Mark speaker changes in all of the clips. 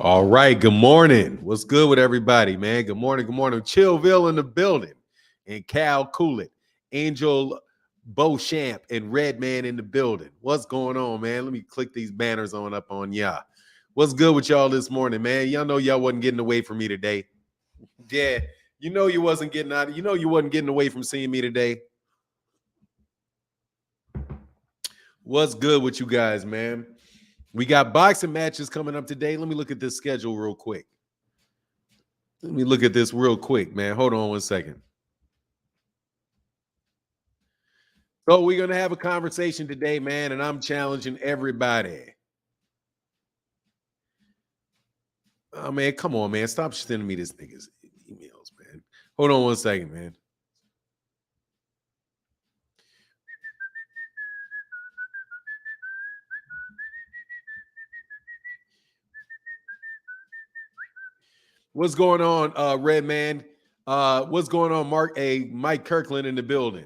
Speaker 1: All right. Good morning. What's good with everybody, man? Good morning. Good morning. Chillville in the building. And Cal Coolit, Angel Beauchamp, and Redman in the building. What's going on, man? Let me click these banners on up on y'all. What's good with y'all this morning, man? Y'all know y'all wasn't getting away from me today. Yeah, you know you wasn't getting out. You know you wasn't getting away from seeing me today. What's good with you guys, man? We got boxing matches coming up today. Let me look at this schedule real quick. Let me look at this real quick, man. Hold on 1 second. So we're going to have a conversation today, man, and I'm challenging everybody. Oh, man, come on, man. Stop sending me this nigga's emails, man. Hold on 1 second, man. What's going on, Red Man? What's going on, Mike Kirkland in the building?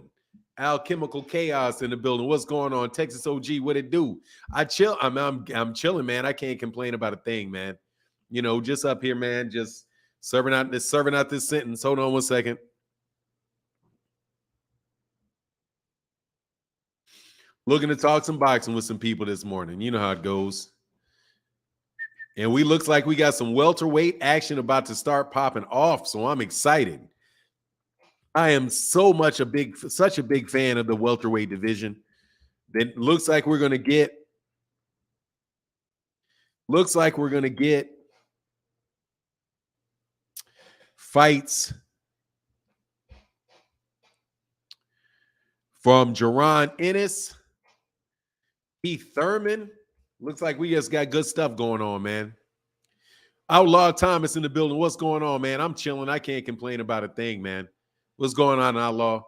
Speaker 1: Alchemical Chaos in the building. What's going on, Texas OG? What it do? I'm chilling, man. I can't complain about a thing, man. You know, just up here, man. Just serving out this sentence. Hold on 1 second. Looking to talk some boxing with some people this morning. You know how it goes. And looks like we got some welterweight action about to start popping off. So I'm excited. I am such a big fan of the welterweight division. That looks like we're gonna get fights from Jaron Ennis, Keith Thurman. Looks like we just got good stuff going on, man. Outlaw Thomas in the building. What's going on, man? I'm chilling. I can't complain about a thing, man. What's going on, Outlaw?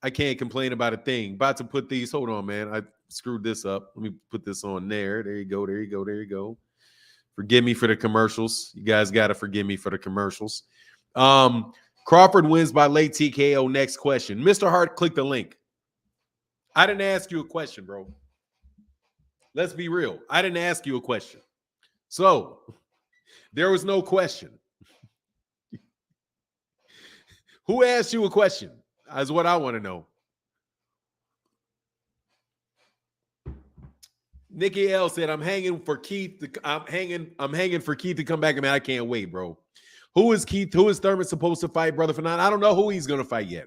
Speaker 1: I can't complain about a thing. About to put these. Hold on, man. I screwed this up. Let me put this on there. There you go. There you go. There you go. Forgive me for the commercials. You guys got to forgive me for the commercials. Crawford wins by late TKO. Next question. Mr. Hart, click the link. I didn't ask you a question, bro. Let's be real. I didn't ask you a question. So there was no question. Who asked you a question? That's what I want to know. Nikki L said, I'm hanging for Keith. I'm hanging for Keith to come back. Man, I can't wait, bro. Who is Keith? Who is Thurman supposed to fight, brother Fanon? I don't know who he's going to fight yet.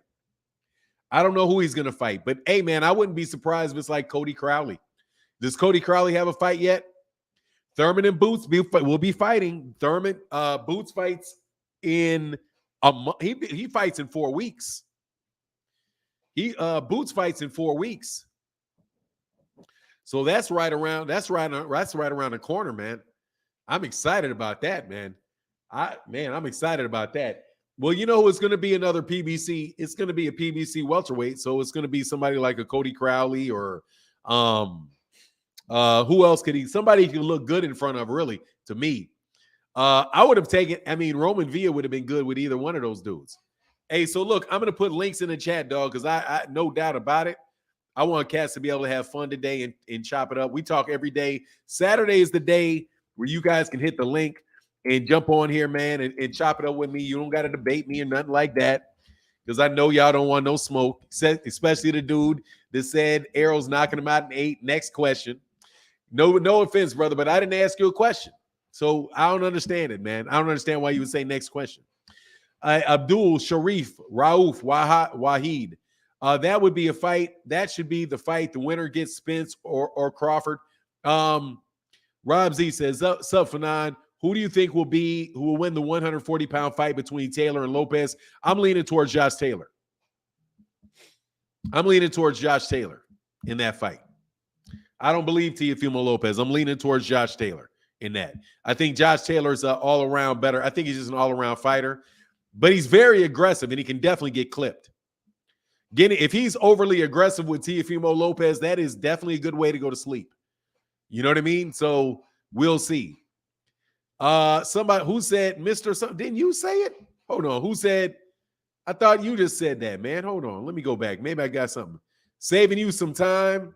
Speaker 1: I don't know who he's going to fight. But, hey, man, I wouldn't be surprised if it's like Cody Crowley. Does Cody Crowley have a fight yet? Thurman and Boots will be fighting. Thurman, Boots fights in a month. He fights in 4 weeks. Boots fights in 4 weeks. So that's right around the corner, man. I'm excited about that, man. I'm excited about that. Well, you know, it's going to be another PBC. It's going to be a PBC welterweight, so it's going to be somebody like a Cody Crowley or who else could he? Somebody who look good in front of, really, to me. I would have taken, Roman Villa would have been good with either one of those dudes. Hey, so look, I'm going to put links in the chat, dog, because I no doubt about it. I want cats to be able to have fun today and chop it up. We talk every day. Saturday is the day where you guys can hit the link and jump on here, man, and chop it up with me. You don't got to debate me or nothing like that, because I know y'all don't want no smoke, especially the dude that said Errol's knocking him out in 8. Next question. No offense, brother, but I didn't ask you a question. So I don't understand it, man. I don't understand why you would say next question. Abdul Sharif Rauf Wahid. That would be a fight. That should be the fight. The winner gets Spence or Crawford. Rob Z says, Sup, Fanon, who do you think will win the 140-pound fight between Taylor and Lopez? I'm leaning towards Josh Taylor. In that fight. I don't believe Teofimo Lopez. I'm leaning towards Josh Taylor in that. I think Josh Taylor's all-around better. I think he's just an all-around fighter. But he's very aggressive, and he can definitely get clipped. If he's overly aggressive with Teofimo Lopez, that is definitely a good way to go to sleep. You know what I mean? So we'll see. Somebody who said Mr. Something, didn't you say it? Hold on. Who said? I thought you just said that, man. Hold on. Let me go back. Maybe I got something. Saving you some time.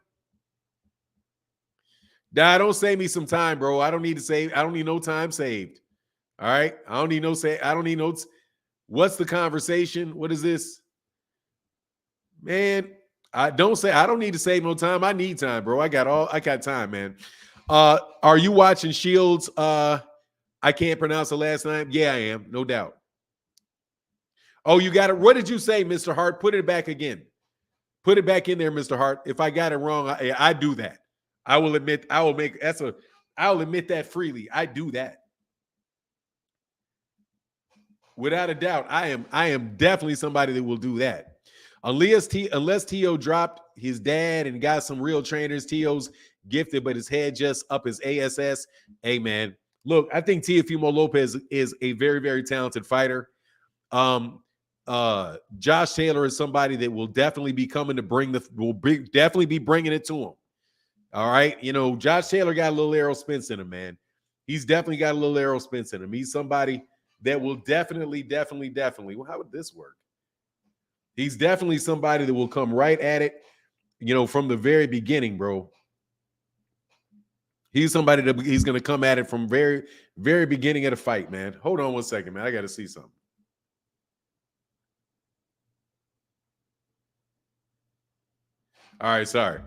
Speaker 1: Nah, don't save me some time, bro. I don't need to save. I don't need no time saved. All right. I don't need no say. I don't need no. What's the conversation? What is this? Man, I don't need to save no time. I need time, bro. I got time, man. Are you watching Shields? I can't pronounce the last name. Yeah, I am, no doubt. Oh, you got it. What did you say, Mr. Hart? Put it back again. Put it back in there, Mr. Hart. If I got it wrong, I do that. I will admit, I'll admit that freely. I do that. Without a doubt. I am definitely somebody that will do that. Unless T.O. dropped his dad and got some real trainers, T.O.'s gifted, but his head just up his ASS. Hey, man. Look, I think Teofimo Lopez is a very, very talented fighter. Josh Taylor is somebody that will definitely be coming to definitely be bringing it to him. All right. You know, Josh Taylor got a little Errol Spence in him, man. He's definitely got a little Errol Spence in him. He's somebody that will definitely. Well, how would this work? He's definitely somebody that will come right at it, you know, from the very beginning, bro. He's somebody that he's going to come at it from very, very beginning of the fight, man. Hold on one second, man. I got to see something. All right, sorry.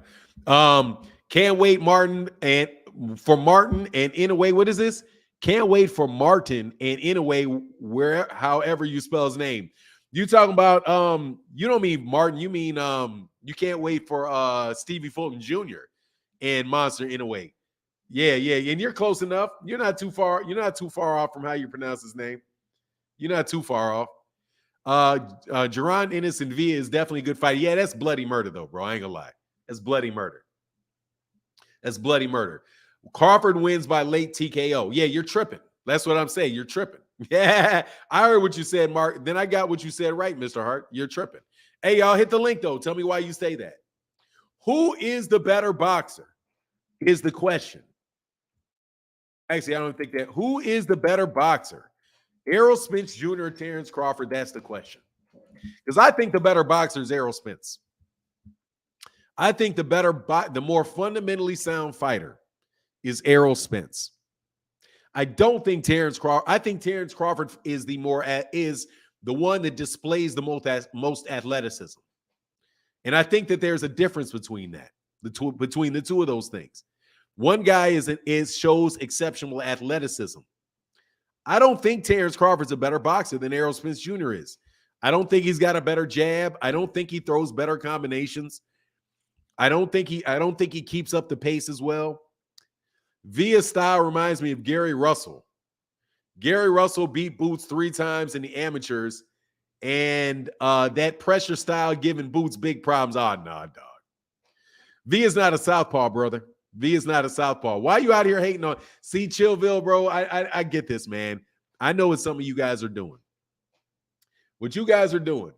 Speaker 1: Can't wait, Martin, and for Martin and Inouye. What is this? Can't wait for Martin and Inouye, however you spell his name. You talking about you don't mean Martin, you mean you can't wait for Stevie Fulton Jr. and Monster Inouye. Yeah, and you're close enough. You're not too far off from how you pronounce his name. You're not too far off. Jaron Ennis and Villa is definitely a good fight. Yeah, that's bloody murder, though, bro. I ain't gonna lie. That's bloody murder. That's bloody murder. Crawford wins by late TKO. Yeah, you're tripping. That's what I'm saying. You're tripping. Yeah, I heard what you said, Mark. Then I got what you said right, Mr. Hart. You're tripping. Hey, y'all, hit the link, though. Tell me why you say that. Who is the better boxer is the question. Actually, I don't think that. Who is the better boxer? Errol Spence Jr. or Terence Crawford? That's the question. Because I think the better boxer is Errol Spence. I think the more fundamentally sound fighter is Errol Spence. I don't think Terence Crawford. I think Terence Crawford is the one that displays the most athleticism, and I think that there's a difference between that, between the two of those things. One guy shows exceptional athleticism. I don't think Terence Crawford's a better boxer than Errol Spence Jr. is. I don't think he's got a better jab. I don't think he throws better combinations. I don't think he keeps up the pace as well. Villa's style reminds me of Gary Russell. Gary Russell beat Boots 3 times in the amateurs, and that pressure style giving Boots big problems. Oh, no, dog. Villa's not a southpaw, brother. Villa's not a southpaw. Why are you out here hating on? See, Chillville, bro, I get this, man. I know what some of you guys are doing. What you guys are doing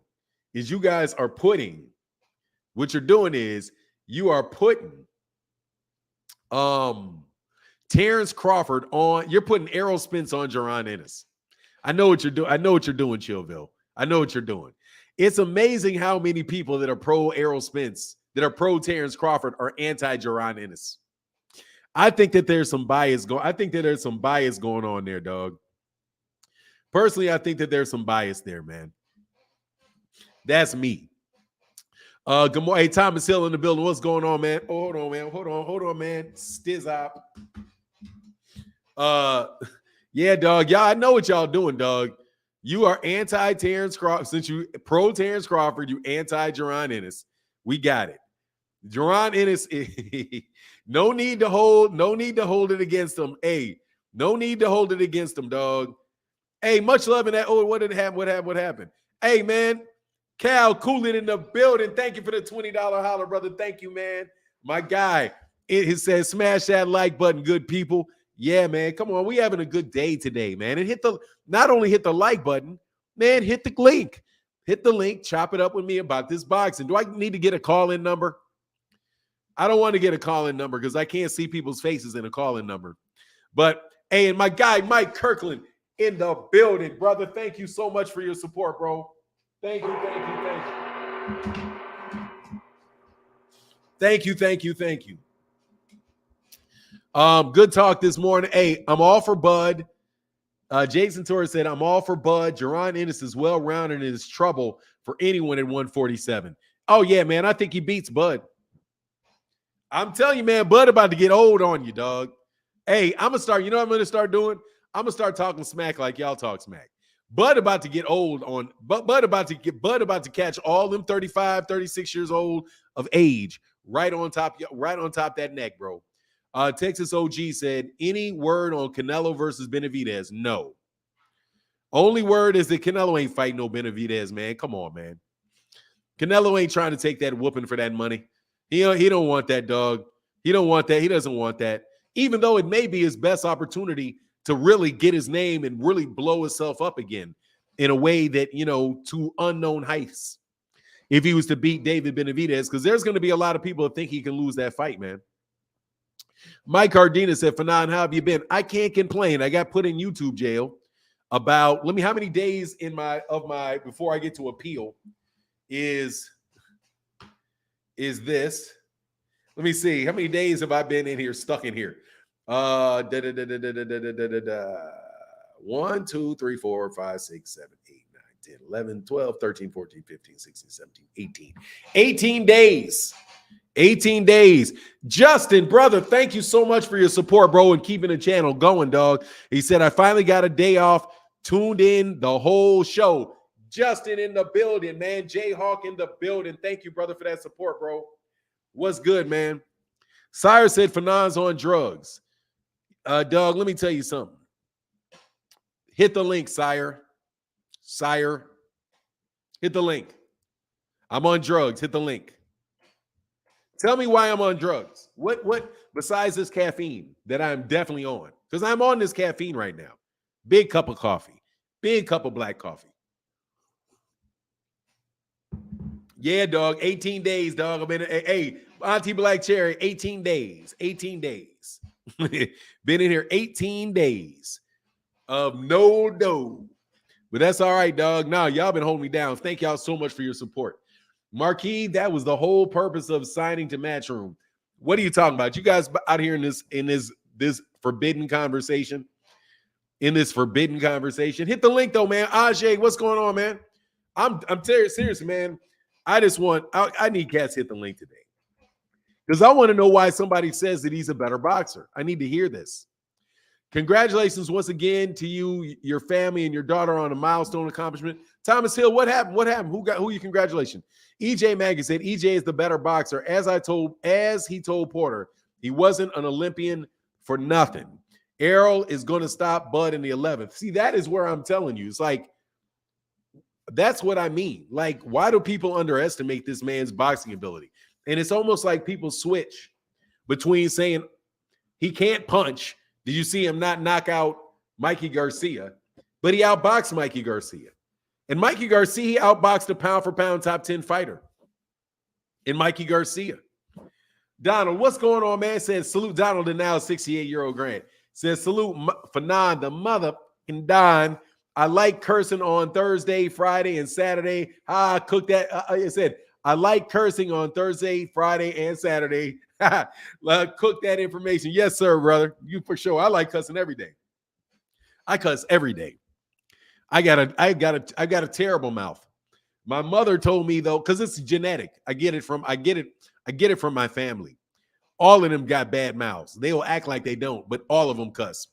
Speaker 1: is you are putting Terence Crawford on. You're putting Errol Spence on Jaron Ennis. I know what you're doing. I know what you're doing, Chillville. I know what you're doing. It's amazing how many people that are pro Errol Spence, that are pro Terence Crawford, are anti Jaron Ennis. I think that there's some bias going. I think that there's some bias going on there, dog. Personally, I think that there's some bias there, man. That's me. Good morning. Hey, Thomas Hill in the building. What's going on, man? Hold on, man. Stiz up. Yeah, dog. Y'all, I know what y'all doing, dog. You are anti Terence Crawford. Since you pro Terence Crawford, you anti Jaron Ennis. We got it. Jaron Ennis. No need to hold it against him. Hey, no need to hold it against him, dog. Hey, much love in that. Oh, what happened? Hey, man. Cal Coolin in the building. Thank you for the $20 holler, brother. Thank you, man. My guy. It says smash that like button, good people. Yeah, man. Come on. We having a good day today, man. And not only hit the like button, man, hit the link. Hit the link. Chop it up with me about this boxing. Do I need to get a call-in number? I don't want to get a call-in number because I can't see people's faces in a call-in number. But, hey, and my guy, Mike Kirkland, in the building. Brother, thank you so much for your support, bro. Thank you. Thank you. Good talk this morning. Hey, I'm all for Bud. Jason Torres said, I'm all for Bud. Jaron Ennis is well-rounded and is trouble for anyone at 147. Oh, yeah, man. I think he beats Bud. I'm telling you, man, Bud about to get old on you, dog. Hey, I'm going to start, you know what I'm going to start doing? I'm going to start talking smack like y'all talk smack. Bud about to get old on, Bud about to catch all them 35, 36 years old of age right on top that neck, bro. Texas OG said, any word on Canelo versus Benavidez? No. Only word is that Canelo ain't fighting no Benavidez, man. Come on, man. Canelo ain't trying to take that whooping for that money. He don't want that, dog. He don't want that. He doesn't want that. Even though it may be his best opportunity to really get his name and really blow himself up again in a way that, to unknown heights. If he was to beat David Benavidez, because there's going to be a lot of people that think he can lose that fight, man. Mike Cardina said, Fanon, how have you been? I can't complain. I got put in YouTube jail about, how many days before I get to appeal is this. Let me see. How many days have I been in here, stuck in here? 1, 2, 3, 4, 5, 6, 7, 8, 9, 10, 11, 12, 13, 14, 15, 16, 17, 18. 18 days. 18 days. Justin, brother, thank you so much for your support, bro, and keeping the channel going, dog. He said, I finally got a day off, tuned in the whole show. Justin in the building, man. Jayhawk in the building. Thank you, brother, for that support, bro. What's good, man? Sire said Fanon's on drugs. Doug, let me tell you something. Hit the link, Sire. Sire. Hit the link. I'm on drugs. Hit the link. Tell me why I'm on drugs. What besides this caffeine that I'm definitely on? Because I'm on this caffeine right now. Big cup of coffee. Big cup of black coffee. Yeah, dog. 18 days, dog. I've been, hey, Auntie Black Cherry, 18 days. 18 days. Been in here 18 days of no dough. But that's all right, dog. Nah, y'all been holding me down. Thank y'all so much for your support. Marquis, that was the whole purpose of signing to Matchroom. What are you talking about? You guys out here in this forbidden conversation? In this forbidden conversation? Hit the link though, man. Ajay, what's going on, man? I'm serious, man. I need cats hit the link today. Because I want to know why somebody says that he's a better boxer. I need to hear this. Congratulations once again to you, your family, and your daughter on a milestone accomplishment. Thomas Hill, what happened? What happened? Who you congratulations? EJ Maggie said EJ is the better boxer. As he told Porter, he wasn't an Olympian for nothing. Errol is going to stop Bud in the 11th. See, that is where I'm telling you. It's like, that's what I mean. Like, why do people underestimate this man's boxing ability? And it's almost like people switch between saying he can't punch. Did you see him not knock out Mikey Garcia? But he outboxed Mikey Garcia. And Mikey Garcia, he outboxed a pound-for-pound top 10 fighter in Mikey Garcia. Donald, what's going on, man? Says, salute Donald and now 68-year-old Grant. Says, salute Fanon, the motherfucking Don. I like cursing on Thursday, Friday, and Saturday. Cook that. I said, I like cursing on Thursday, Friday, and Saturday. Cook that information. Yes, sir, brother. You for sure. I like cussing every day. I cuss every day. I got a terrible mouth. My mother told me though, because it's genetic. I get it from my family. All of them got bad mouths. They will act like they don't, but all of them cuss.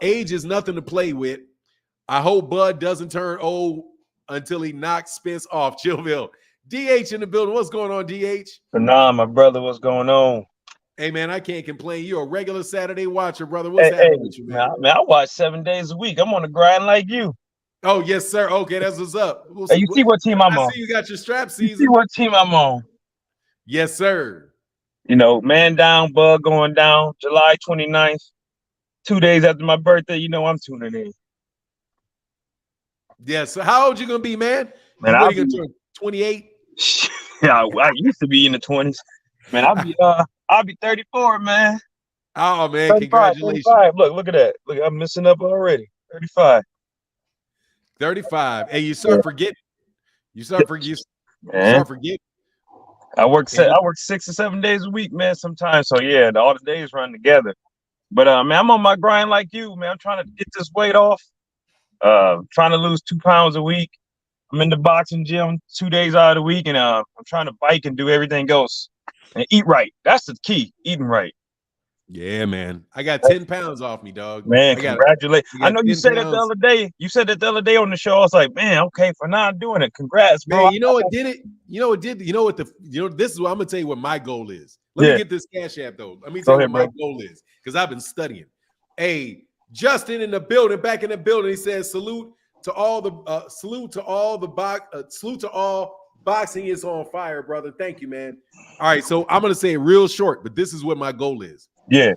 Speaker 1: Age is nothing to play with. I hope Bud doesn't turn old until he knocks Spence off. Chillville. DH in the building. What's going on, DH?
Speaker 2: Nah, my brother, what's going on?
Speaker 1: Hey, man, I can't complain. You're a regular Saturday watcher, brother. What's happening with you, man?
Speaker 2: I watch 7 days a week. I'm on the grind like you.
Speaker 1: Oh, yes, sir. Okay, that's what's up.
Speaker 2: Hey, you see what team I'm on?
Speaker 1: I see you got your strap season.
Speaker 2: You see what team I'm on?
Speaker 1: Yes, sir.
Speaker 2: You know, man down, Bud going down, July 29th. 2 days after my birthday, you know I'm tuning in.
Speaker 1: Yes. So how old you gonna be, man?
Speaker 2: Man,
Speaker 1: What are you gonna turn 28?
Speaker 2: Yeah, I used to be in the 20s. Man, I'll be 34, man.
Speaker 1: Oh man,
Speaker 2: 35,
Speaker 1: congratulations.
Speaker 2: 35. Look at that. Look, I'm messing up already. 35.
Speaker 1: 35. Hey, you start forgetting. You start forgetting.
Speaker 2: I work
Speaker 1: And
Speaker 2: 6 or 7 days a week, man. Sometimes, so yeah, all the days run together. But man, I'm on my grind like you, man. I'm trying to get this weight off. Trying to lose 2 pounds a week. I'm in the boxing gym 2 days out of the week, and I'm trying to bike and do everything else and eat right. That's the key, eating right.
Speaker 1: yeah, man, I got 10 pounds off me, dog.
Speaker 2: Man,
Speaker 1: I got
Speaker 2: congratulations. I
Speaker 1: I got
Speaker 2: know you
Speaker 1: 10
Speaker 2: said it the
Speaker 1: pounds.
Speaker 2: other day. You said it the other day on the show. I was like, man, okay, for not doing it. Congrats, bro.
Speaker 1: Man, you know what did it? You know what did? You know what this is what I'm gonna tell you what my goal is. Let me
Speaker 2: Yeah.
Speaker 1: get this Cash App though. Let me
Speaker 2: Go
Speaker 1: tell you
Speaker 2: ahead,
Speaker 1: what my
Speaker 2: bro.
Speaker 1: goal is because I've been studying. Hey, Justin in the building, back in the building. He says salute to all the salute to all boxing is on fire, brother. Thank you, man. All right, so I'm gonna say it real short, but this is what my goal is.
Speaker 2: Yeah.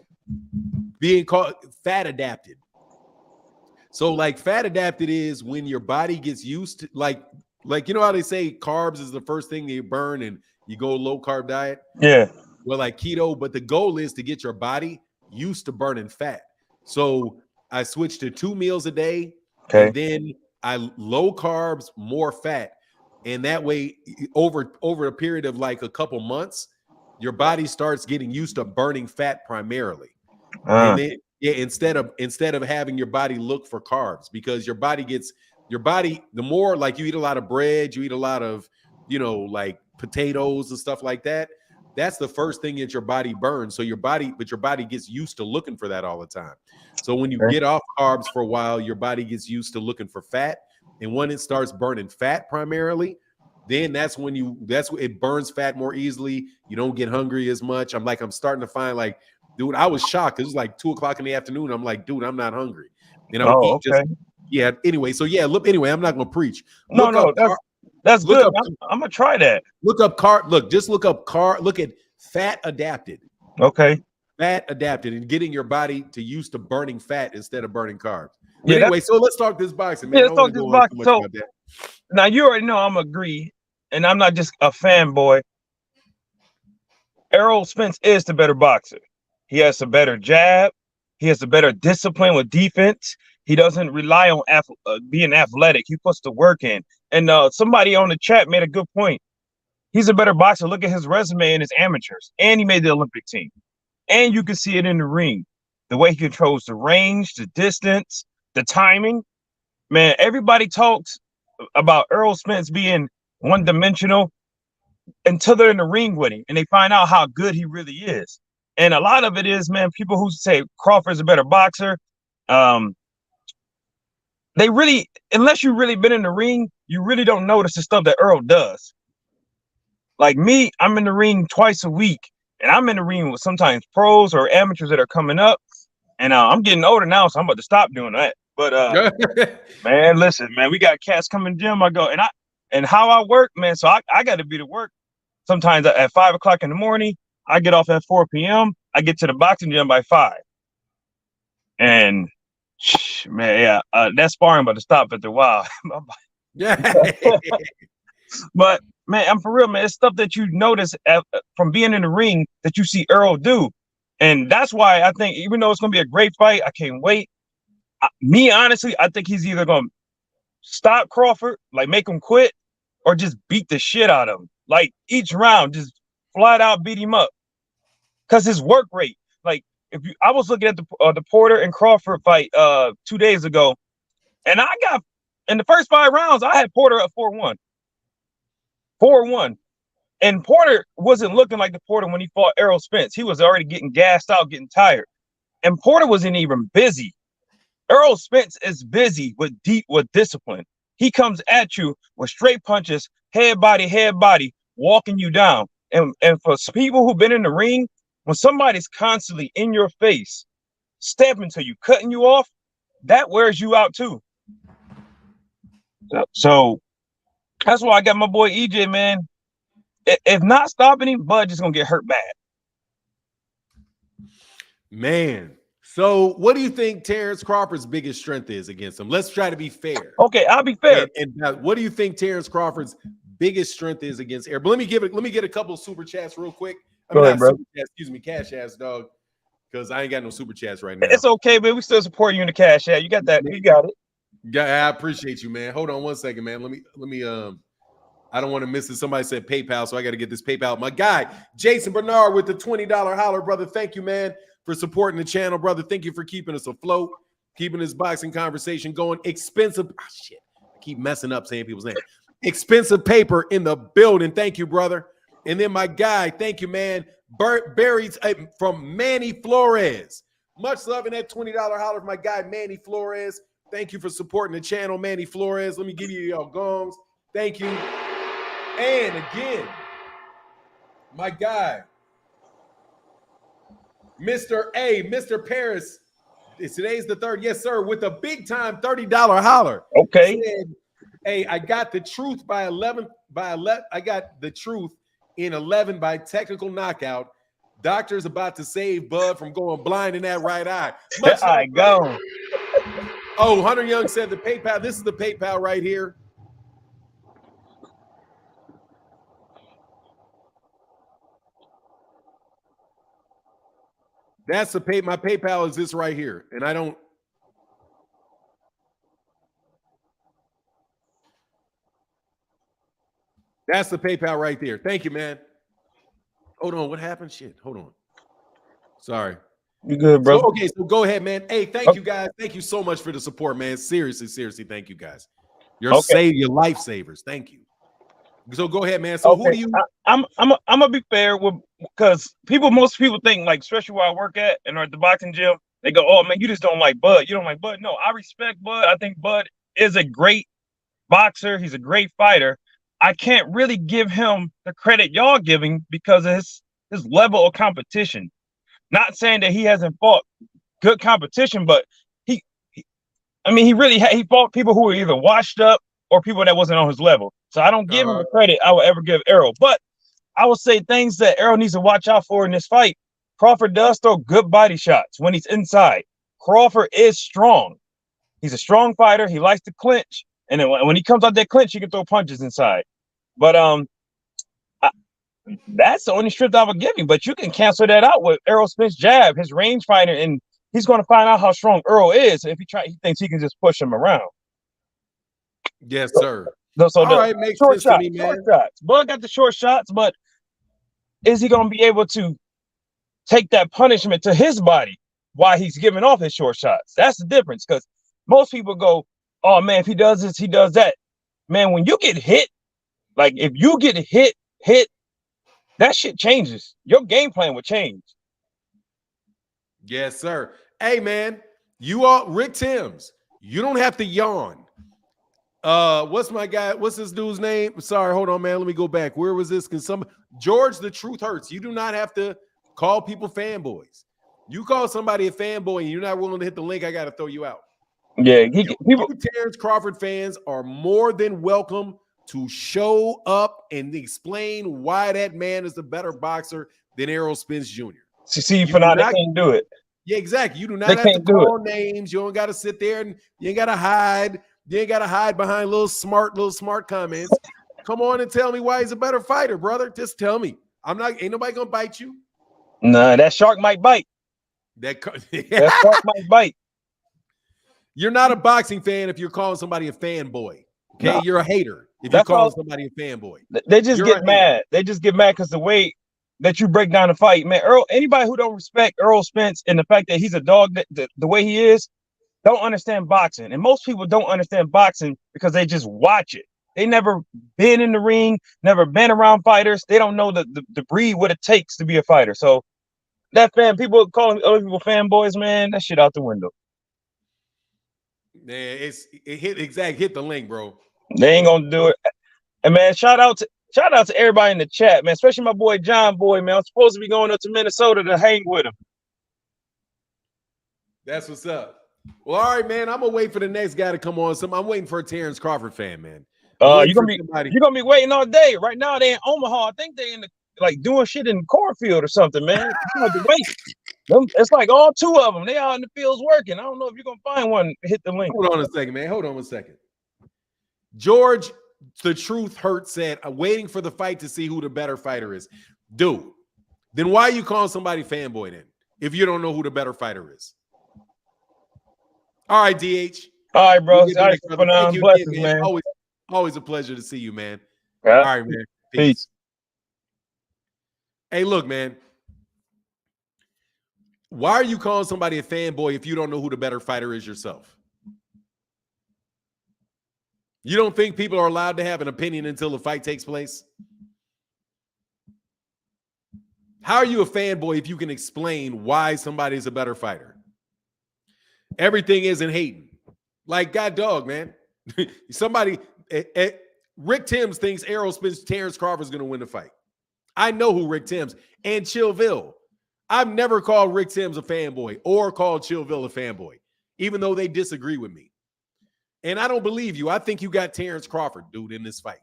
Speaker 1: Being called fat adapted. So like fat adapted is when your body gets used to like you know how they say carbs is the first thing you burn and you go low carb diet?
Speaker 2: Yeah.
Speaker 1: Well, like keto, but the goal is to get your body used to burning fat. So I switched to 2 meals a day
Speaker 2: Okay.
Speaker 1: and then I low carbs, more fat. And that way over a period of like a couple months, your body starts getting used to burning fat primarily. And then instead of having your body look for carbs, because your body the more like you eat a lot of bread, you eat a lot of, like potatoes and stuff like that. That's the first thing that your body burns. So your body gets used to looking for that all the time. So when you get off carbs for a while, your body gets used to looking for fat. And when it starts burning fat primarily, then that's when it burns fat more easily. You don't get hungry as much. I'm starting to find like, dude, I was shocked. It was like 2:00 in the afternoon. I'm like, dude, I'm not hungry. And I would eat just, yeah. Anyway, so yeah, look, anyway, I'm not going to preach. Look
Speaker 2: that's
Speaker 1: look
Speaker 2: good.
Speaker 1: up,
Speaker 2: I'm going to try that.
Speaker 1: look up look at fat adapted.
Speaker 2: Okay.
Speaker 1: Fat adapted and getting your body to used to burning fat instead of burning carbs. But
Speaker 2: Yeah,
Speaker 1: anyway, so let's talk this boxing, man.
Speaker 2: yeah,
Speaker 1: I
Speaker 2: let's
Speaker 1: don't want
Speaker 2: talk
Speaker 1: to
Speaker 2: this
Speaker 1: go on
Speaker 2: box.
Speaker 1: too much
Speaker 2: So
Speaker 1: about that.
Speaker 2: now you already know I'm agree, and I'm not just a fanboy. Errol Spence is the better boxer. He has a better jab. He has a better discipline with defense. He doesn't rely on being athletic. He puts the work in. And somebody on the chat made a good point. He's a better boxer. Look at his resume and his amateurs. And he made the Olympic team. And you can see it in the ring. The way he controls the range, the distance, the timing. Man, everybody talks about Errol Spence being one-dimensional until they're in the ring with him and they find out how good he really is. And a lot of it is, man, people who say Crawford's a better boxer, they really, unless you've really been in the ring, you really don't notice the stuff that Errol does. Like me, I'm in the ring twice a week, and I'm in the ring with sometimes pros or amateurs that are coming up. And I'm getting older now, so I'm about to stop doing that. But man, listen, man, we got cats coming gym. I go and how I work, man. So I got to be to work. Sometimes at 5 o'clock in the morning, I get off at 4 p.m. I get to the boxing gym by 5. And man, yeah, that sparring about to stop after a while. But man, I'm for real, man. It's stuff that you notice from being in the ring that you see Errol do. And that's why I think, even though it's going to be a great fight, I can't wait. Honestly, I think he's either going to stop Crawford, like make him quit, or just beat the shit out of him. Like each round, just flat out beat him up. Because his work rate, like I was looking at the Porter and Crawford fight 2 days ago, and I got in the first 5 rounds, I had Porter up 4-1. 4-1. And Porter wasn't looking like the Porter when he fought Errol Spence. He was already getting gassed out, getting tired. And Porter wasn't even busy. Errol Spence is busy with discipline. He comes at you with straight punches, head body, walking you down. And for people who've been in the ring, when somebody's constantly in your face, stepping to you, cutting you off, that wears you out too. So that's why I got my boy EJ, man. If not stopping him, Bud is gonna get hurt bad.
Speaker 1: Man. So what do you think Terence Crawford's biggest strength is against him? Let's try to be fair.
Speaker 2: Okay, I'll be fair.
Speaker 1: And what do you think Terence Crawford's biggest strength is against Errol? But let me get a couple of super chats real quick.
Speaker 2: Go ahead, bro.
Speaker 1: Super chats, excuse me, cash ass dog. Because I ain't got no super chats right now.
Speaker 2: It's okay, man. We still support you in the cash app. You got that. You got it.
Speaker 1: Yeah, I appreciate you, man. Hold on one second, man. Let me I don't want to miss it. Somebody said PayPal, so I got to get this PayPal. My guy, Jason Bernard with the $20 holler, brother. Thank you, man, for supporting the channel, brother. Thank you for keeping us afloat, keeping this boxing conversation going. Expensive. Oh, shit. I keep messing up saying people's names. Expensive paper in the building. Thank you, brother. And then my guy, thank you, man. Berries from Manny Flores. Much love in that $20 holler for my guy, Manny Flores. Thank you for supporting the channel, Manny Flores. Let me give you your gongs. Thank you. And again, my guy, Mr. Paris. Today's the 3rd. Yes, sir. With a big time $30 holler.
Speaker 2: Okay.
Speaker 1: Said, hey, I got the truth by 11. I got the truth in 11 by technical knockout. Doctor's about to save Bud from going blind in that right eye.
Speaker 2: I go.
Speaker 1: Oh, Hunter Young said the PayPal. This is the PayPal right here. That's the pay. My PayPal is this right here, and I don't. That's the PayPal right there. Thank you, man. Hold on. What happened? Shit. Hold on. Sorry.
Speaker 2: You good, bro?
Speaker 1: So, okay, so go ahead, man. Hey, thank you, guys. Thank you so much for the support, man. Seriously, thank you, guys. You're your lifesavers. Thank you. So go ahead, man. So who do you?
Speaker 2: I'm gonna be fair with, because most people think, like, especially where I work at and at the boxing gym, they go, "Oh man, you just don't like Bud. You don't like Bud." No, I respect Bud. I think Bud is a great boxer. He's a great fighter. I can't really give him the credit y'all giving because of his level of competition. Not saying that he hasn't fought good competition, but he fought people who were either washed up or people that wasn't on his level. So I don't give him the credit I will ever give Errol. But I will say things that Errol needs to watch out for in this fight. Crawford does throw good body shots when he's inside. Crawford is strong. He's a strong fighter. He likes to clinch. And then when he comes out that clinch, he can throw punches inside. But that's the only strip I would give him. But you can cancel that out with Errol Spence jab, his range fighter, and he's going to find out how strong Errol is if he thinks he can just push him around.
Speaker 1: Yes, sir.
Speaker 2: So
Speaker 1: all right, makes sense to me, man.
Speaker 2: Short shots. Bud got the short shots, but is he going to be able to take that punishment to his body while he's giving off his short shots? That's the difference, because most people go, "Oh man, if he does this, he does that." Man, when you get hit, like if you get hit, that shit changes. Your game plan would change.
Speaker 1: Yes, sir. Hey, man, you all, Rick Timms, you don't have to yawn. What's my guy? What's this dude's name? Sorry, hold on, man. Let me go back. Where was this? George, the truth hurts. You do not have to call people fanboys. You call somebody a fanboy and you're not willing to hit the link, I got to throw you out.
Speaker 2: Yeah,
Speaker 1: you Terence Crawford fans are more than welcome to show up and explain why that man is a better boxer than Errol Spence Jr.
Speaker 2: See, for now, they can't do it.
Speaker 1: Yeah, exactly. You do not have to call names. You don't got to sit there and you ain't got to hide. You ain't got to hide behind little smart comments. Come on and tell me why he's a better fighter, brother. Just tell me. Ain't nobody gonna bite you.
Speaker 2: Nah, that shark might bite.
Speaker 1: That
Speaker 2: shark might bite.
Speaker 1: You're not a boxing fan if you're calling somebody a fanboy. Okay, no. You're a hater if you're calling somebody a fanboy.
Speaker 2: They just get mad. They just get mad because the way that you break down the fight, man. Anybody who don't respect Errol Spence and the fact that he's a dog, the way he is, don't understand boxing. And most people don't understand boxing because they just watch it. They never been in the ring, never been around fighters. They don't know the breed, what it takes to be a fighter. So people calling other people fanboys, man, that shit out the window.
Speaker 1: Yeah, hit the link, bro.
Speaker 2: They ain't gonna do it. And man, shout out to everybody in the chat, man, especially my boy John Boy, man. I'm supposed to be going up to Minnesota to hang with him.
Speaker 1: That's what's up. Well, all right, man. I'm gonna wait for the next guy to come on. I'm waiting for a Terence Crawford fan, man.
Speaker 2: You're gonna be waiting all day. Right now, they in Omaha. I think they doing shit in the cornfield or something, man. You have to wait. It's like all two of them. They out in the fields working. I don't know if you're gonna find one. Hit the link.
Speaker 1: Hold on a second, man. Hold on a second. George, the truth hurt said, I'm waiting for the fight to see who the better fighter is. Dude, then why are you calling somebody fanboy then if you don't know who the better fighter is? All right, DH.
Speaker 2: All right, bro. Blessings, man.
Speaker 1: Always a pleasure to see you, man.
Speaker 2: Yeah.
Speaker 1: All right, man. Peace.
Speaker 2: Peace.
Speaker 1: Hey, look, man. Why are you calling somebody a fanboy if you don't know who the better fighter is yourself? You don't think people are allowed to have an opinion until the fight takes place? How are you a fanboy if you can explain why somebody is a better fighter? Everything isn't hating. Like, God dog, man. Somebody, Rick Timms thinks Errol Spence, Terence Crawford is going to win the fight. I know who Rick Timms and Chillville. I've never called Rick Timms a fanboy or called Chillville a fanboy, even though they disagree with me. And I don't believe you. I think you got Terence Crawford, dude, in this fight.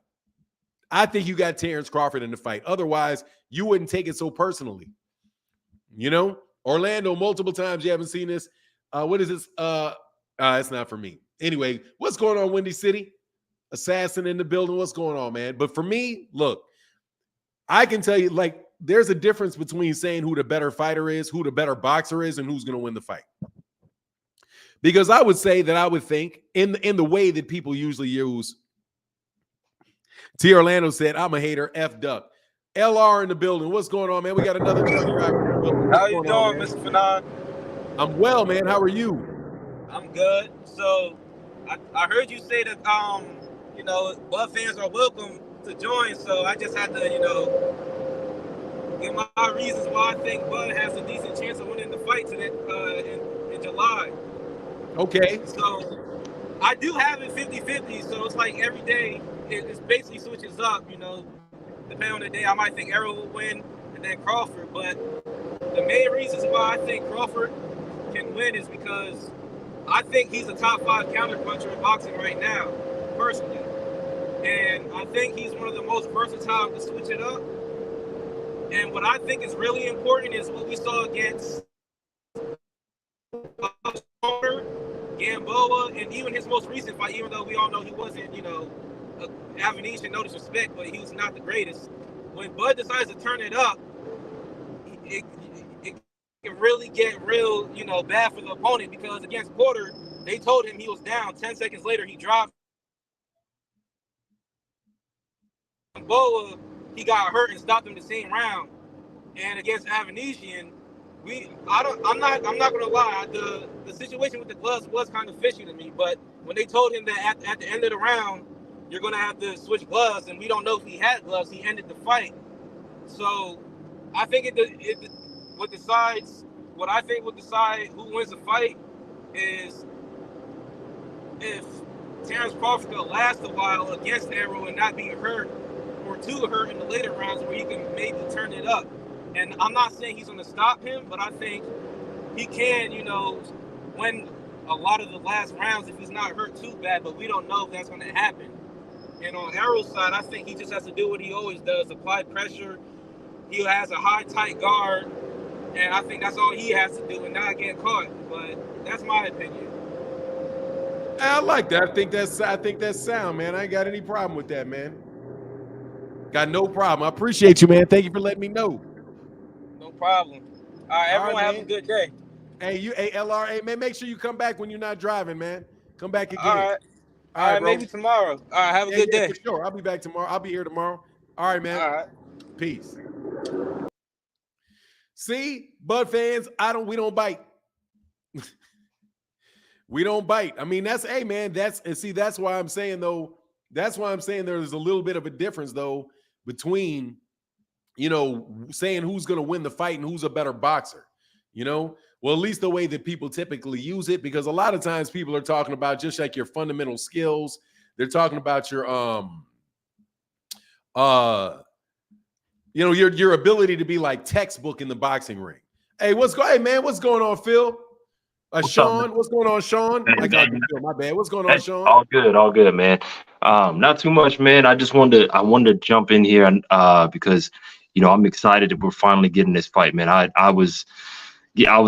Speaker 1: I think you got Terence Crawford in the fight. Otherwise, you wouldn't take it so personally. You know, Orlando, multiple times you haven't seen this. What is this? It's not for me. Anyway, what's going on, Windy City? Assassin in the building. What's going on, man? But for me, look, I can tell you, like, there's a difference between saying who the better fighter is, who the better boxer is, and who's going to win the fight. Because I would say that I would think in the way that people usually use. T. Orlando said, I'm a hater, F Duck. LR in the building. What's going on, man? We got another truck driver in the building.
Speaker 3: How you doing, Mr. Fanon?
Speaker 1: I'm well, man. How are you?
Speaker 3: I'm good. So I heard you say that you know, Bud fans are welcome to join. So I just had to, you know, give my reasons why I think Bud has a decent chance of winning the fight today in July.
Speaker 1: Okay.
Speaker 3: So I do have it 50-50. So it's like every day it basically switches up, you know. Depending on the day, I might think Errol will win and then Crawford. But the main reasons why I think Crawford can win is because I think he's a top 5 counterpuncher in boxing right now, personally. And I think he's one of the most versatile to switch it up. And what I think is really important is what we saw against Gamboa, and even his most recent fight, even though we all know he wasn't, you know, Avenesian, no disrespect, but he was not the greatest. When Bud decides to turn it up, it can really get real, you know, bad for the opponent, because against Porter, they told him he was down. 10 seconds later, he dropped. Boa, he got hurt and stopped him the same round. And against Avenesian, I'm not gonna lie, the situation with the gloves was kind of fishy to me. But when they told him that at the end of the round, you're gonna have to switch gloves, and we don't know if he had gloves, he ended the fight. So I think what I think would decide who wins the fight is if Terence Crawford could last a while against Errol and not be hurt or too hurt in the later rounds where he can maybe turn it up. And I'm not saying he's going to stop him, but I think he can, you know, win a lot of the last rounds if he's not hurt too bad, but we don't know if that's going to happen. And on Errol's side, I think he just has to do what he always does, apply pressure. He has a high, tight guard, and I think that's all he has to do and not get caught. But that's my opinion.
Speaker 1: I like that. I think that's sound, man. I ain't got any problem with that, man. Got no problem. I appreciate you, man. Thank you for letting me know.
Speaker 3: No problem. All right, everyone, have a good day.
Speaker 1: Hey, LR, hey, man, make sure you come back when you're not driving, man. Come back again.
Speaker 3: All right, maybe tomorrow. All right, have a good day.
Speaker 1: For sure. I'll be back tomorrow. I'll be here tomorrow. All right, man.
Speaker 3: All right.
Speaker 1: Peace. See, Bud fans, we don't bite. We don't bite. I mean, that's why I'm saying, though, there's a little bit of a difference, though, between, you know, saying who's going to win the fight and who's a better boxer, you know? Well, at least the way that people typically use it, because a lot of times people are talking about just like your fundamental skills. They're talking about your, you know, your ability to be like textbook in the boxing ring. Hey, hey, man, what's going on, Phil? Sean, what's going on, Sean?
Speaker 4: Hey,
Speaker 1: my bad. What's going on, Sean?
Speaker 4: All good, man. Not too much, man. I wanted to jump in here because, you know, I'm excited that we're finally getting this fight, man. I was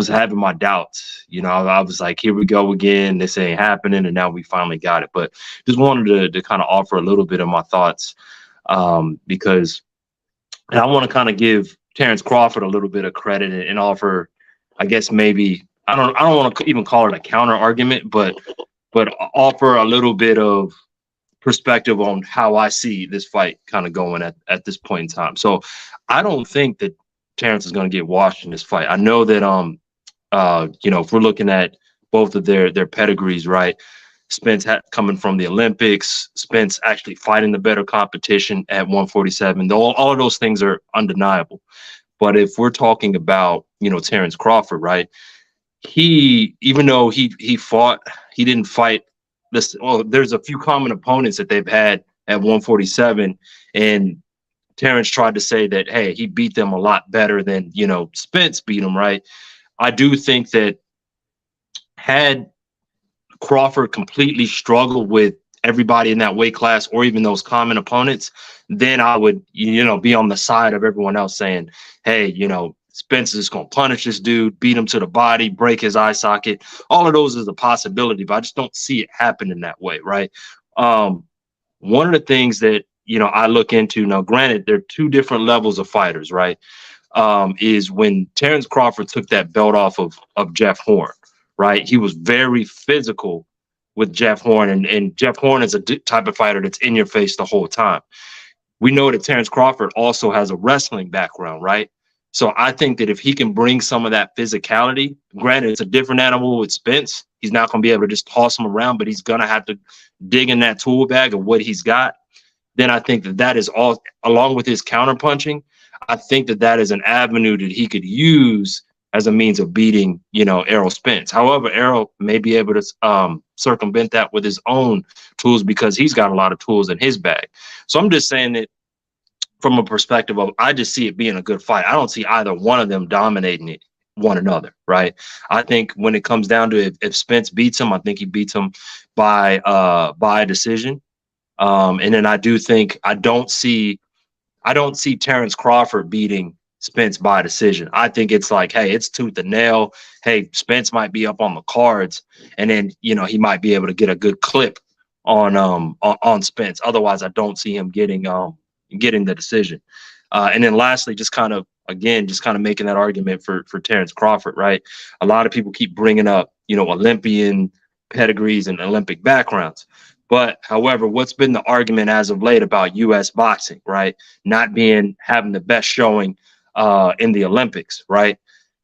Speaker 4: having my doubts. You know, I was like, here we go again. This ain't happening, and now we finally got it. But just wanted to kind of offer a little bit of my thoughts because I want to kind of give Terence Crawford a little bit of credit and offer, I guess, maybe I don't want to even call it a counter argument, but offer a little bit of perspective on how I see this fight kind of going at this point in time. So I don't think that Terence is going to get washed in this fight. I know that if we're looking at both of their pedigrees, right? Spence coming from the Olympics, Spence actually fighting the better competition at 147. All of those things are undeniable. But if we're talking about, Terence Crawford, right? Even though he didn't fight this. Well, there's a few common opponents that they've had at 147, and Terence tried to say that, hey, he beat them a lot better than, Spence beat him, right? I do think that had Crawford completely struggled with everybody in that weight class or even those common opponents, then I would, be on the side of everyone else saying, hey, Spence is going to punish this dude, beat him to the body, break his eye socket. All of those is a possibility, but I just don't see it happening that way, right? One of the things that, I look into now, granted, there are two different levels of fighters, right? Is when Terence Crawford took that belt off of Jeff Horn, right? He was very physical with Jeff Horn, and Jeff Horn is a type of fighter that's in your face the whole time. We know that Terence Crawford also has a wrestling background, right? So I think that if he can bring some of that physicality, granted, it's a different animal with Spence. He's not going to be able to just toss him around, but he's going to have to dig in that tool bag of what he's got. Then I think that is all, along with his counterpunching, I think that is an avenue that he could use as a means of beating, Errol Spence. However, Errol may be able to circumvent that with his own tools because he's got a lot of tools in his bag. So I'm just saying that from a perspective of, I just see it being a good fight. I don't see either one of them dominating one another, right? I think when it comes down to it, if Spence beats him, I think he beats him by a decision. And then I don't see Terence Crawford beating Spence by decision. I think it's like, hey, it's tooth and nail. Hey, Spence might be up on the cards, and then he might be able to get a good clip on Spence. Otherwise, I don't see him getting the decision. And then lastly, just kind of making that argument for Terence Crawford, right? A lot of people keep bringing up, Olympian pedigrees and Olympic backgrounds. But however, what's been the argument as of late about U.S. boxing, right? Not having the best showing in the Olympics, right?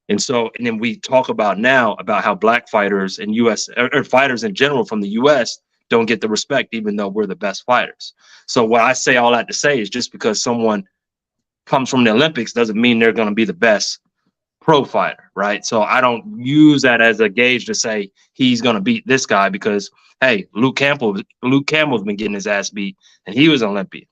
Speaker 4: And then we talk about now about how black fighters and U.S. or fighters in general from the U.S. don't get the respect, even though we're the best fighters. So what I say all that to say is just because someone comes from the Olympics doesn't mean they're going to be the best pro fighter, right? So I don't use that as a gauge to say he's going to beat this guy because, hey, Luke Campbell's been getting his ass beat and he was an Olympian,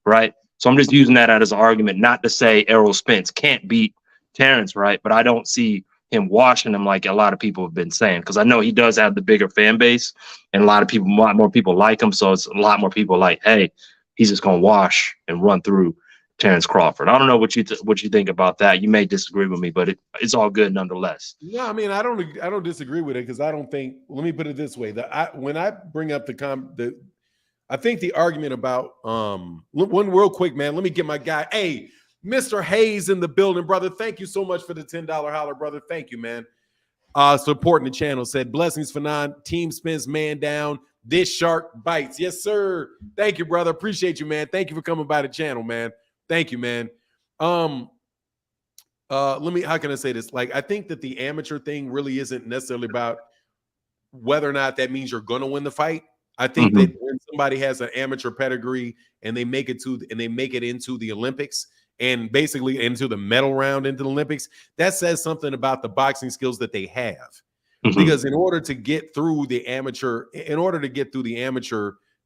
Speaker 4: right? So I'm just using that as an argument, not to say Errol Spence can't beat Terence, right? But I don't see him washing him like a lot of people have been saying, because I know he does have the bigger fan base and a lot more people like him. So it's a lot more people like, hey, he's just going to wash and run through Terence Crawford. I don't know what you think about that. You may disagree with me, but it's all good nonetheless.
Speaker 1: No, I mean, I don't disagree with it because I don't think. Let me put it this way: when I bring up I think the argument about one real quick, man. Let me get my guy. Hey, Mr. Hayes in the building, brother. Thank you so much for the $10 holler, brother. Thank you, man. Supporting the channel. Said blessings for Team Spence man down. This shark bites. Yes, sir. Thank you, brother. Appreciate you, man. Thank you for coming by the channel, man. Thank you, man. How can I say this? Like, I think that the amateur thing really isn't necessarily about whether or not that means you're going to win the fight. I think that when somebody has an amateur pedigree and they make it into the Olympics and basically into the medal round into the Olympics, that says something about the boxing skills that they have. Because in order to get through the amateur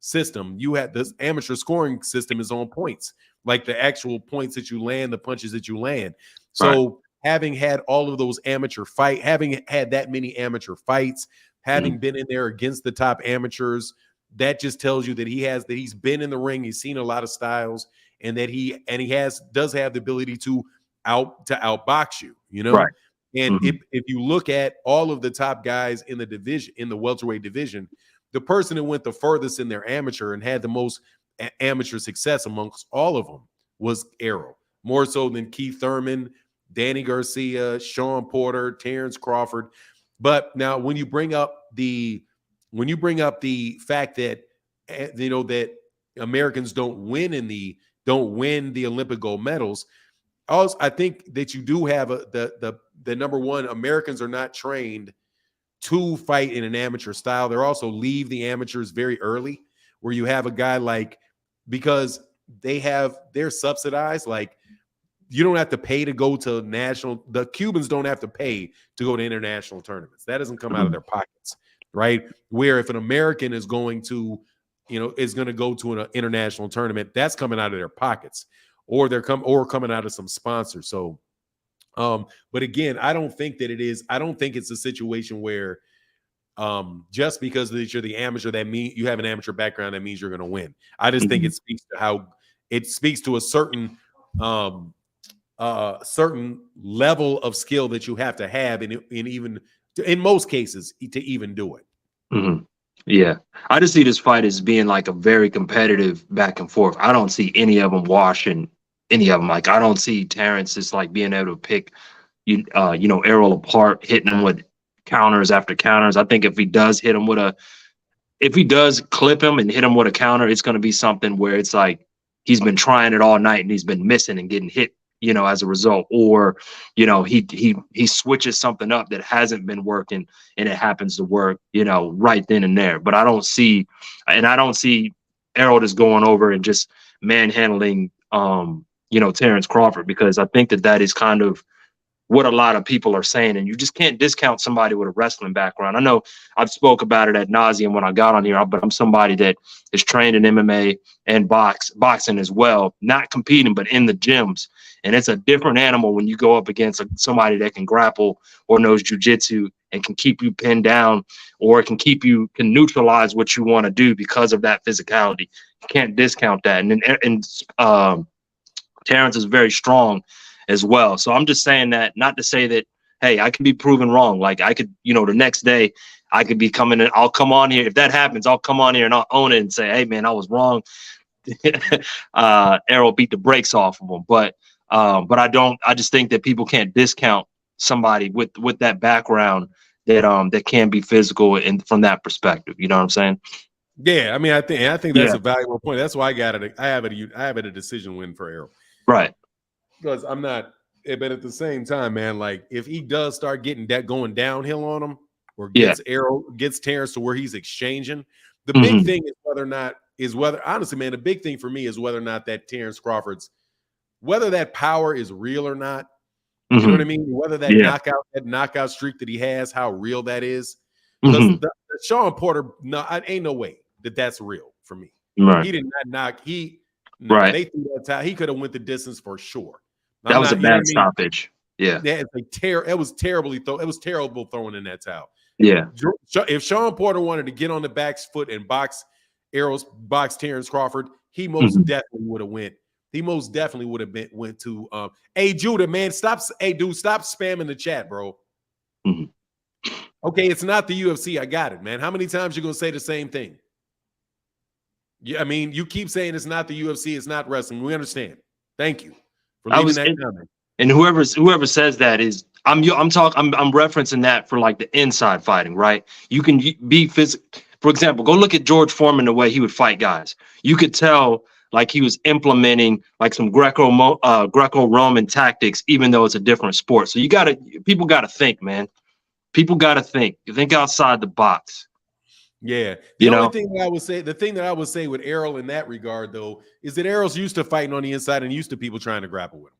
Speaker 1: system, you have this amateur scoring system is on points, like the actual points that you land, the punches that you land. So having had all of those having had that many amateur fights, having been in there against the top amateurs, that just tells you that he's been in the ring, he's seen a lot of styles, and that he does have the ability to outbox you, Right. And if you look at all of the top guys in the division, in the welterweight division, the person who went the furthest in their amateur and had the most amateur success amongst all of them was Errol, more so than Keith Thurman, Danny Garcia, Sean Porter, Terence Crawford. But now when you bring up the fact that that Americans don't win the Olympic gold medals. Also, I think that you do have the number one, Americans are not trained to fight in an amateur style. They're also leave the amateurs very early, where you have a guy like, because they're subsidized. Like, you don't have to pay to go to the Cubans don't have to pay to go to international tournaments. That doesn't come out of their pockets, right? Where if an American is going to, is going to go to an international tournament, that's coming out of their pockets, or coming out of some sponsors. So, but again, I don't think it's a situation where just because you're the amateur, that means you have an amateur background, that means you're going to win. I just think it speaks to a certain certain level of skill that you have to have in most cases to even do it.
Speaker 4: Mm-hmm. Yeah, I just see this fight as being like a very competitive back and forth. I don't see any of them washing any of them. Like, I don't see Terence just like being able to pick Errol apart, hitting him with counters after counters. I think if he does clip him and hit him with a counter, it's going to be something where it's like he's been trying it all night and he's been missing and getting hit, as a result, or he switches something up that hasn't been working and it happens to work, right then and there. But I don't see Errol just going over and just manhandling Terence Crawford, because I think that is kind of what a lot of people are saying, and you just can't discount somebody with a wrestling background. I know I've spoke about it ad nauseum when I got on here, but I'm somebody that is trained in MMA and boxing as well, not competing, but in the gyms. And it's a different animal when you go up against somebody that can grapple or knows jiu-jitsu and can keep you pinned down, or can neutralize what you want to do because of that physicality. You can't discount that. And Terence is very strong as well. So I'm just saying that, not to say that, hey, I could be proven wrong. Like, I could, the next day I could be coming in. I'll come on here. If that happens, I'll come on here and I'll own it and say, hey man, I was wrong. Errol beat the brakes off of him. But I just think that people can't discount somebody with that background that can be physical and from that perspective. You know what I'm saying?
Speaker 1: Yeah. I mean, I think that's a valuable point. That's why I have it a decision win for Errol.
Speaker 4: Right.
Speaker 1: Because I'm not, but at the same time, man, like, if he does start going downhill on him, or gets Terence to where he's exchanging, the big thing is honestly, man, the big thing for me is whether or not that Terence Crawford's, whether that power is real or not. You know what I mean? Whether that knockout streak that he has, how real that is. Because the Sean Porter, ain't no way that's real for me.
Speaker 4: Right.
Speaker 1: He did not knock. They threw that towel. He could have went the distance for sure.
Speaker 4: That was a bad stoppage. Yeah.
Speaker 1: It was terrible throwing in that towel.
Speaker 4: Yeah.
Speaker 1: If Sean Porter wanted to get on the back foot and box Terence Crawford, he most definitely would have went. He most definitely would have went to hey Judah, man, stop spamming the chat, bro. Okay, it's not the UFC. I got it, man. How many times you gonna say the same thing? Yeah, I mean, you keep saying it's not the UFC, it's not wrestling. We understand. Thank you for leaving that comment. And
Speaker 4: whoever says that is, I'm referencing that for like the inside fighting, right? You can be physical. For example, go look at George Foreman, the way he would fight guys. You could tell like he was implementing like some Greco-Roman tactics, even though it's a different sport. So people gotta think, man. People gotta think. You think outside the box.
Speaker 1: Yeah. The thing that I would say with Errol in that regard, though, is that Errol's used to fighting on the inside and used to people trying to grapple with him.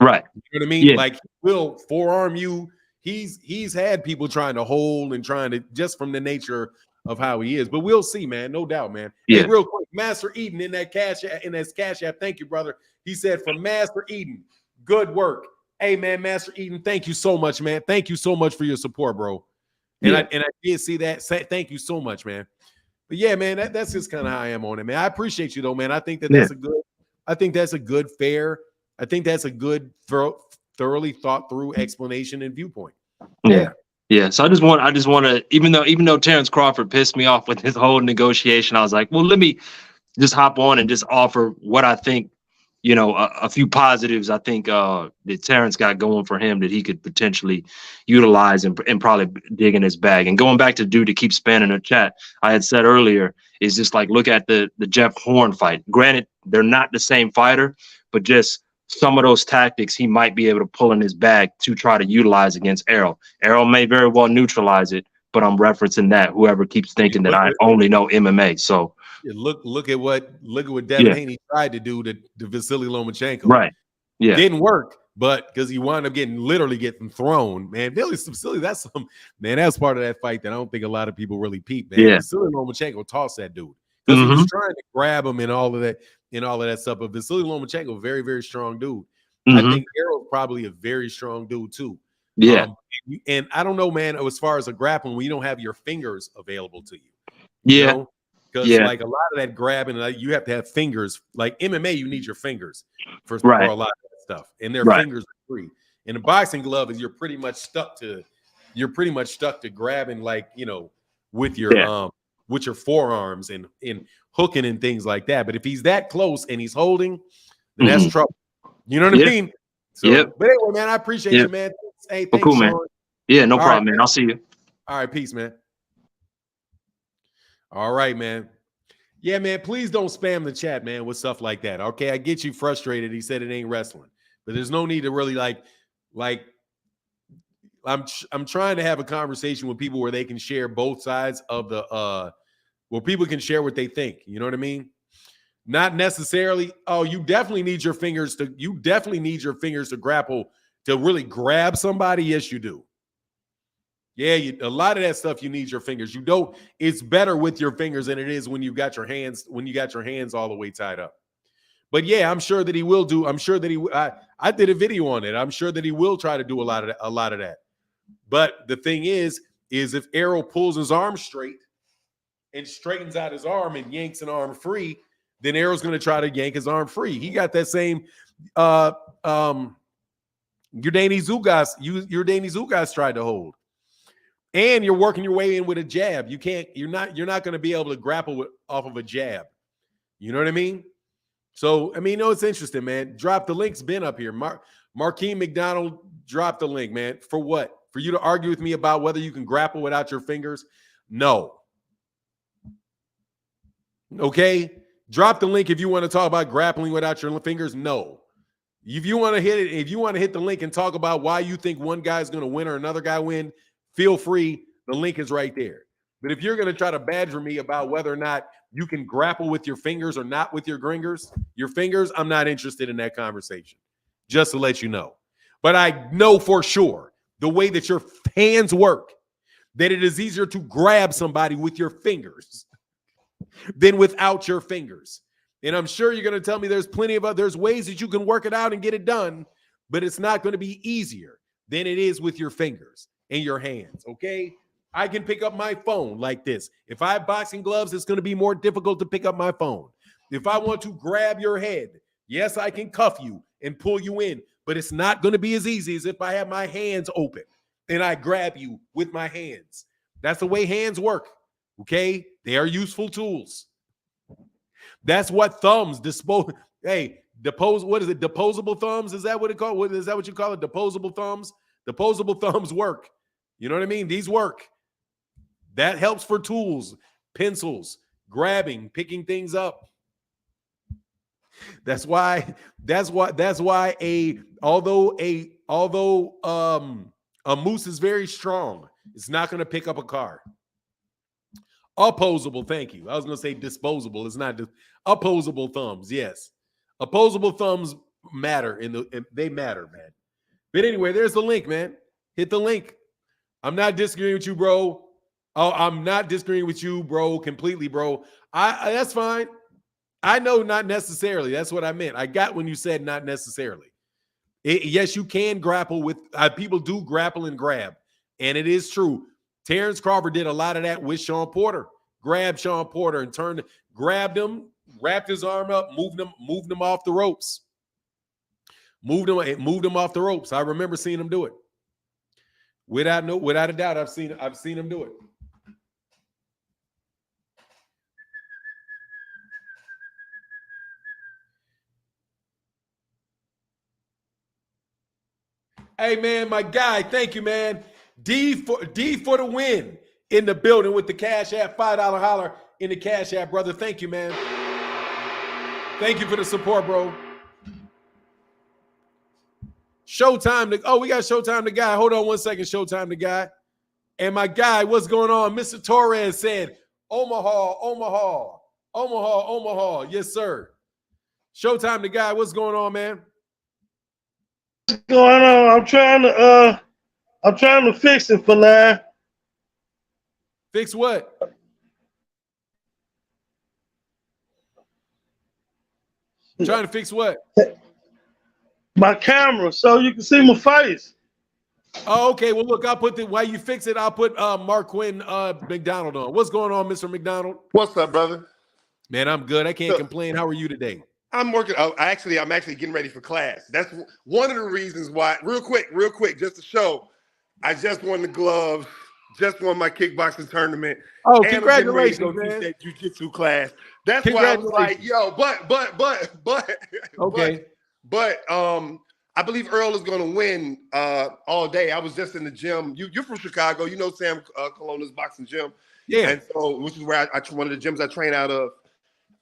Speaker 4: Right.
Speaker 1: You know what I mean?
Speaker 4: Yeah.
Speaker 1: Like, will forearm you. He's had people trying to hold and trying to, just from the nature of how he is. But we'll see, man. No doubt, man.
Speaker 4: Yeah.
Speaker 1: Hey, real quick, Master Eden in that cash app. Thank you, brother. He said, from Master Eden, good work. Hey, man, Master Eden, thank you so much, man. Thank you so much for your support, bro. And I did see that. Thank you so much, man. But yeah, man, that's just kind of how I am on it, man. I appreciate you though, man. I think that's a good, fair. I think that's a good, thoroughly thought through explanation and viewpoint.
Speaker 4: Yeah. So I just want to, even though Terence Crawford pissed me off with his whole negotiation, I was like, well, let me just hop on and just offer what I think you know, a few positives I think that Terence got going for him that he could potentially utilize and probably dig in his bag. And going back to dude to keep spanning the chat, I had said earlier is just like look at the Jeff Horn fight. Granted, they're not the same fighter, but just some of those tactics he might be able to pull in his bag to try to utilize against Errol. Errol may very well neutralize it, but I'm referencing that whoever keeps thinking that I only know MMA. So
Speaker 1: look at what Devin
Speaker 4: Yeah.
Speaker 1: Haney tried to do to Vasily Lomachenko.
Speaker 4: right. Yeah.
Speaker 1: Didn't work, but because he wound up literally getting thrown, man. Vasily, that's part of that fight that I don't think a lot of people really peep, man.
Speaker 4: Yeah.
Speaker 1: Vasily Lomachenko tossed that dude because he
Speaker 4: Mhm.
Speaker 1: was trying to grab him and all of that stuff. But Vasily Lomachenko, very, very strong dude.
Speaker 4: Mhm.
Speaker 1: I think Errol's probably a very strong dude too.
Speaker 4: Yeah.
Speaker 1: And I don't know, man, as far as a grappling, when you don't have your fingers available to you.
Speaker 4: Yeah.
Speaker 1: You know? Because
Speaker 4: Yeah.
Speaker 1: like a lot of that grabbing, like you have to have fingers. Like MMA, you need your fingers for
Speaker 4: Right.
Speaker 1: a lot of that stuff, and their
Speaker 4: Right.
Speaker 1: fingers are free. In a boxing glove, is you're pretty much stuck to grabbing, like, you know, with your forearms and hooking and things like that. But if he's that close and he's holding, then that's trouble. You know what I mean? So, but anyway, man, I appreciate you, man. Hey, thanks,
Speaker 4: cool, man.
Speaker 1: Sean.
Speaker 4: Yeah, no
Speaker 1: All
Speaker 4: problem,
Speaker 1: right,
Speaker 4: man. I'll see you.
Speaker 1: All right, peace, man. All right, man. Yeah, man, please don't spam the chat, man, with stuff like that. Okay, I get you frustrated. He said it ain't wrestling, but there's no need to really like I'm trying to have a conversation with people where they can share both sides of the where people can share what they think. You know what I mean? Not necessarily, oh, you definitely need your fingers to grapple to really grab somebody. Yes, you do. Yeah, a lot of that stuff you need your fingers. You don't. It's better with your fingers than it is when you got your hands all the way tied up. But yeah, I'm sure that he will do. I'm sure that I did a video on it. I'm sure that he will try to do a lot of that. But the thing is if Errol pulls his arm straight and straightens out his arm and yanks an arm free, then Errol's going to try to yank his arm free. He got that same Yordani Zugas tried to hold. And you're working your way in with a jab. You're not going to be able to grapple off of a jab. You know what I mean? So, I mean, no, it's interesting, man. Drop the link's been up here. Markeem McDonald dropped the link, man. For what? For you to argue with me about whether you can grapple without your fingers? No. Okay? Drop the link if you want to talk about grappling without your fingers. No. If you want to hit the link and talk about why you think one guy's going to win or another guy win, feel free. The link is right there. But if you're going to try to badger me about whether or not you can grapple with your fingers or not with your fingers, I'm not interested in that conversation. Just to let you know. But I know for sure the way that your hands work, that it is easier to grab somebody with your fingers than without your fingers. And I'm sure you're going to tell me there's ways that you can work it out and get it done, but it's not going to be easier than it is with your fingers and your hands, okay? I can pick up my phone like this. If I have boxing gloves, it's going to be more difficult to pick up my phone. If I want to grab your head, yes, I can cuff you and pull you in, but it's not going to be as easy as if I have my hands open and I grab you with my hands. That's the way hands work, okay? They are useful tools. That's what thumbs what is it? Disposable thumbs? Is that what it called? Is that what you call it? Disposable thumbs? Disposable thumbs work. You know what I mean? These work. That helps for tools, pencils, grabbing, picking things up. That's why although a moose is very strong, it's not going to pick up a car. Opposable, thank you. I was going to say disposable. It's not opposable thumbs. Yes, opposable thumbs matter they matter, man. But anyway, there's the link, man. Hit the link. I'm not disagreeing with you, bro. Oh, I'm not disagreeing with you, bro, completely, bro. That's fine. I know not necessarily. That's what I meant. I got when you said not necessarily. Yes, you can grapple with people do grapple and grab, and it is true. Terence Crawford did a lot of that with Sean Porter. Grabbed Sean Porter and grabbed him, wrapped his arm up, moved him off the ropes. Moved him off the ropes. I remember seeing him do it. Without a doubt, I've seen him do it. Hey, man, my guy, thank you, man. D for the win in the building with the Cash App, $5 holler in the Cash App, brother. Thank you, man. Thank you for the support, bro. Showtime. We got Showtime the guy. Hold on one second, Showtime the guy. And my guy, what's going on? Mr. Torres said, Omaha, Omaha, Omaha, Omaha. Yes, sir. Showtime the guy. What's going on, man?
Speaker 5: What's going on? I'm trying to fix it for now.
Speaker 1: Fix what? Trying to fix what?
Speaker 5: My camera, so you can see my face.
Speaker 1: Oh, okay. Well, look, while you fix it, I'll put Mark Quinn McDonald on. What's going on, Mr. McDonald?
Speaker 6: What's up, brother?
Speaker 1: Man, I'm good. I can't complain. How are you today?
Speaker 6: I'm working. I'm actually getting ready for class. That's one of the reasons why. Real quick, just to show, I just won the gloves. Just won my kickboxing tournament.
Speaker 1: Oh,
Speaker 6: and
Speaker 1: congratulations,
Speaker 6: I'm
Speaker 1: man!
Speaker 6: that jiu-jitsu class. That's why I was like, yo, but
Speaker 1: okay,
Speaker 6: I believe Errol is going to win all day. I was just in the gym. You're from Chicago. You know Sam Colonna's boxing gym.
Speaker 1: Yeah.
Speaker 6: And so, which is where one of the gyms I train out of.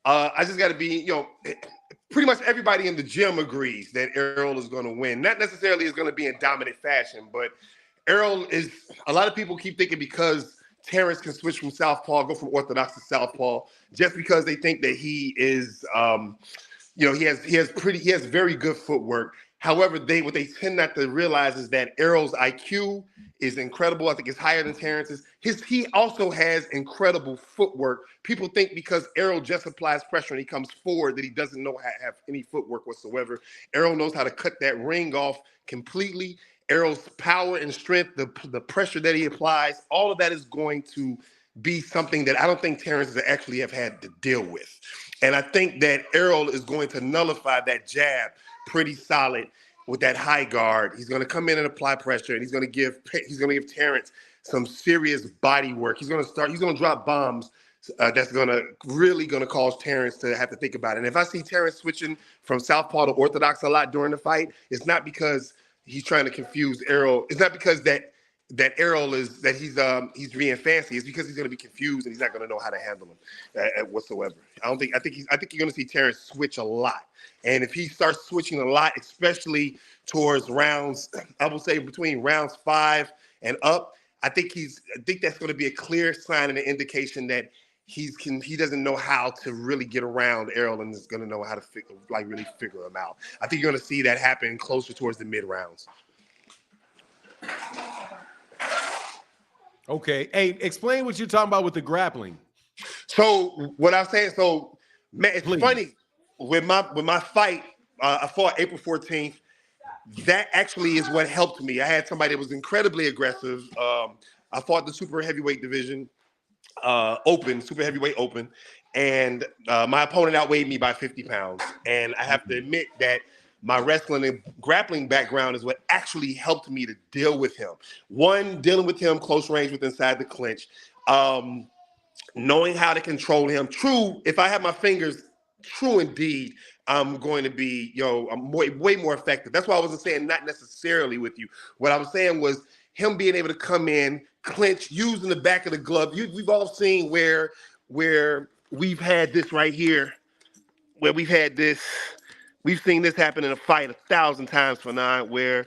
Speaker 6: I just got to be, pretty much everybody in the gym agrees that Errol is going to win. Not necessarily is going to be in dominant fashion, but Errol is, a lot of people keep thinking because Terence can switch from southpaw, go from orthodox to southpaw, just because they think that he is, he has very good footwork. However, what they tend not to realize is that Errol's IQ is incredible. I think it's higher than Terence's. He also has incredible footwork. People think because Errol just applies pressure and he comes forward that he doesn't know how to have any footwork whatsoever. Errol knows how to cut that ring off completely. Errol's power and strength, the pressure that he applies, all of that is going to be something that I don't think Terence has actually have had to deal with. And I think that Errol is going to nullify that jab pretty solid with that high guard. He's going to come in and apply pressure, and he's going to give Terence some serious body work. He's going to drop bombs that's really going to cause Terence to have to think about it. And if I see Terence switching from southpaw to orthodox a lot during the fight, it's not because he's trying to confuse Errol. It's not because that Errol he's being fancy. It's because he's going to be confused and he's not going to know how to handle him whatsoever. I think you're going to see Terence switch a lot. And if he starts switching a lot, especially towards rounds, I will say between rounds 5 and up, I think that's going to be a clear sign and an indication that he doesn't know how to really get around Errol and is going to know how to really figure him out. I think you're going to see that happen closer towards the mid rounds.
Speaker 1: Okay. Hey, explain what you're talking about with the grappling.
Speaker 6: So what I'm saying, man, it's funny with my fight. I fought April 14th. That actually is what helped me. I had somebody that was incredibly aggressive. I fought the super heavyweight division, super heavyweight open, and my opponent outweighed me by 50 pounds. And I have to admit that my wrestling and grappling background is what actually helped me to deal with him. One, dealing with him close range with inside the clinch, knowing how to control him. True, if I have my fingers, true indeed, I'm going to be, I'm way more effective. That's why I wasn't saying not necessarily with you. What I was saying was him being able to come in, clinch, using the back of the glove. We've all seen where we've had this right here, where we've had this. We've seen this happen in a fight 1,000 times for now, where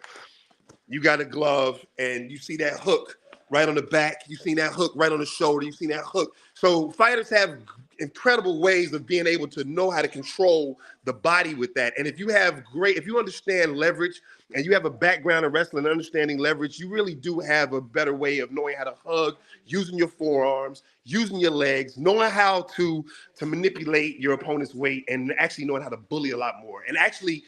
Speaker 6: you got a glove and you see that hook right on the back. You've seen that hook right on the shoulder. You've seen that hook. So fighters have incredible ways of being able to know how to control the body with that. And if you understand leverage and you have a background in wrestling and understanding leverage, you really do have a better way of knowing how to hug, using your forearms, using your legs, knowing how to manipulate your opponent's weight, and actually knowing how to bully a lot more. And actually,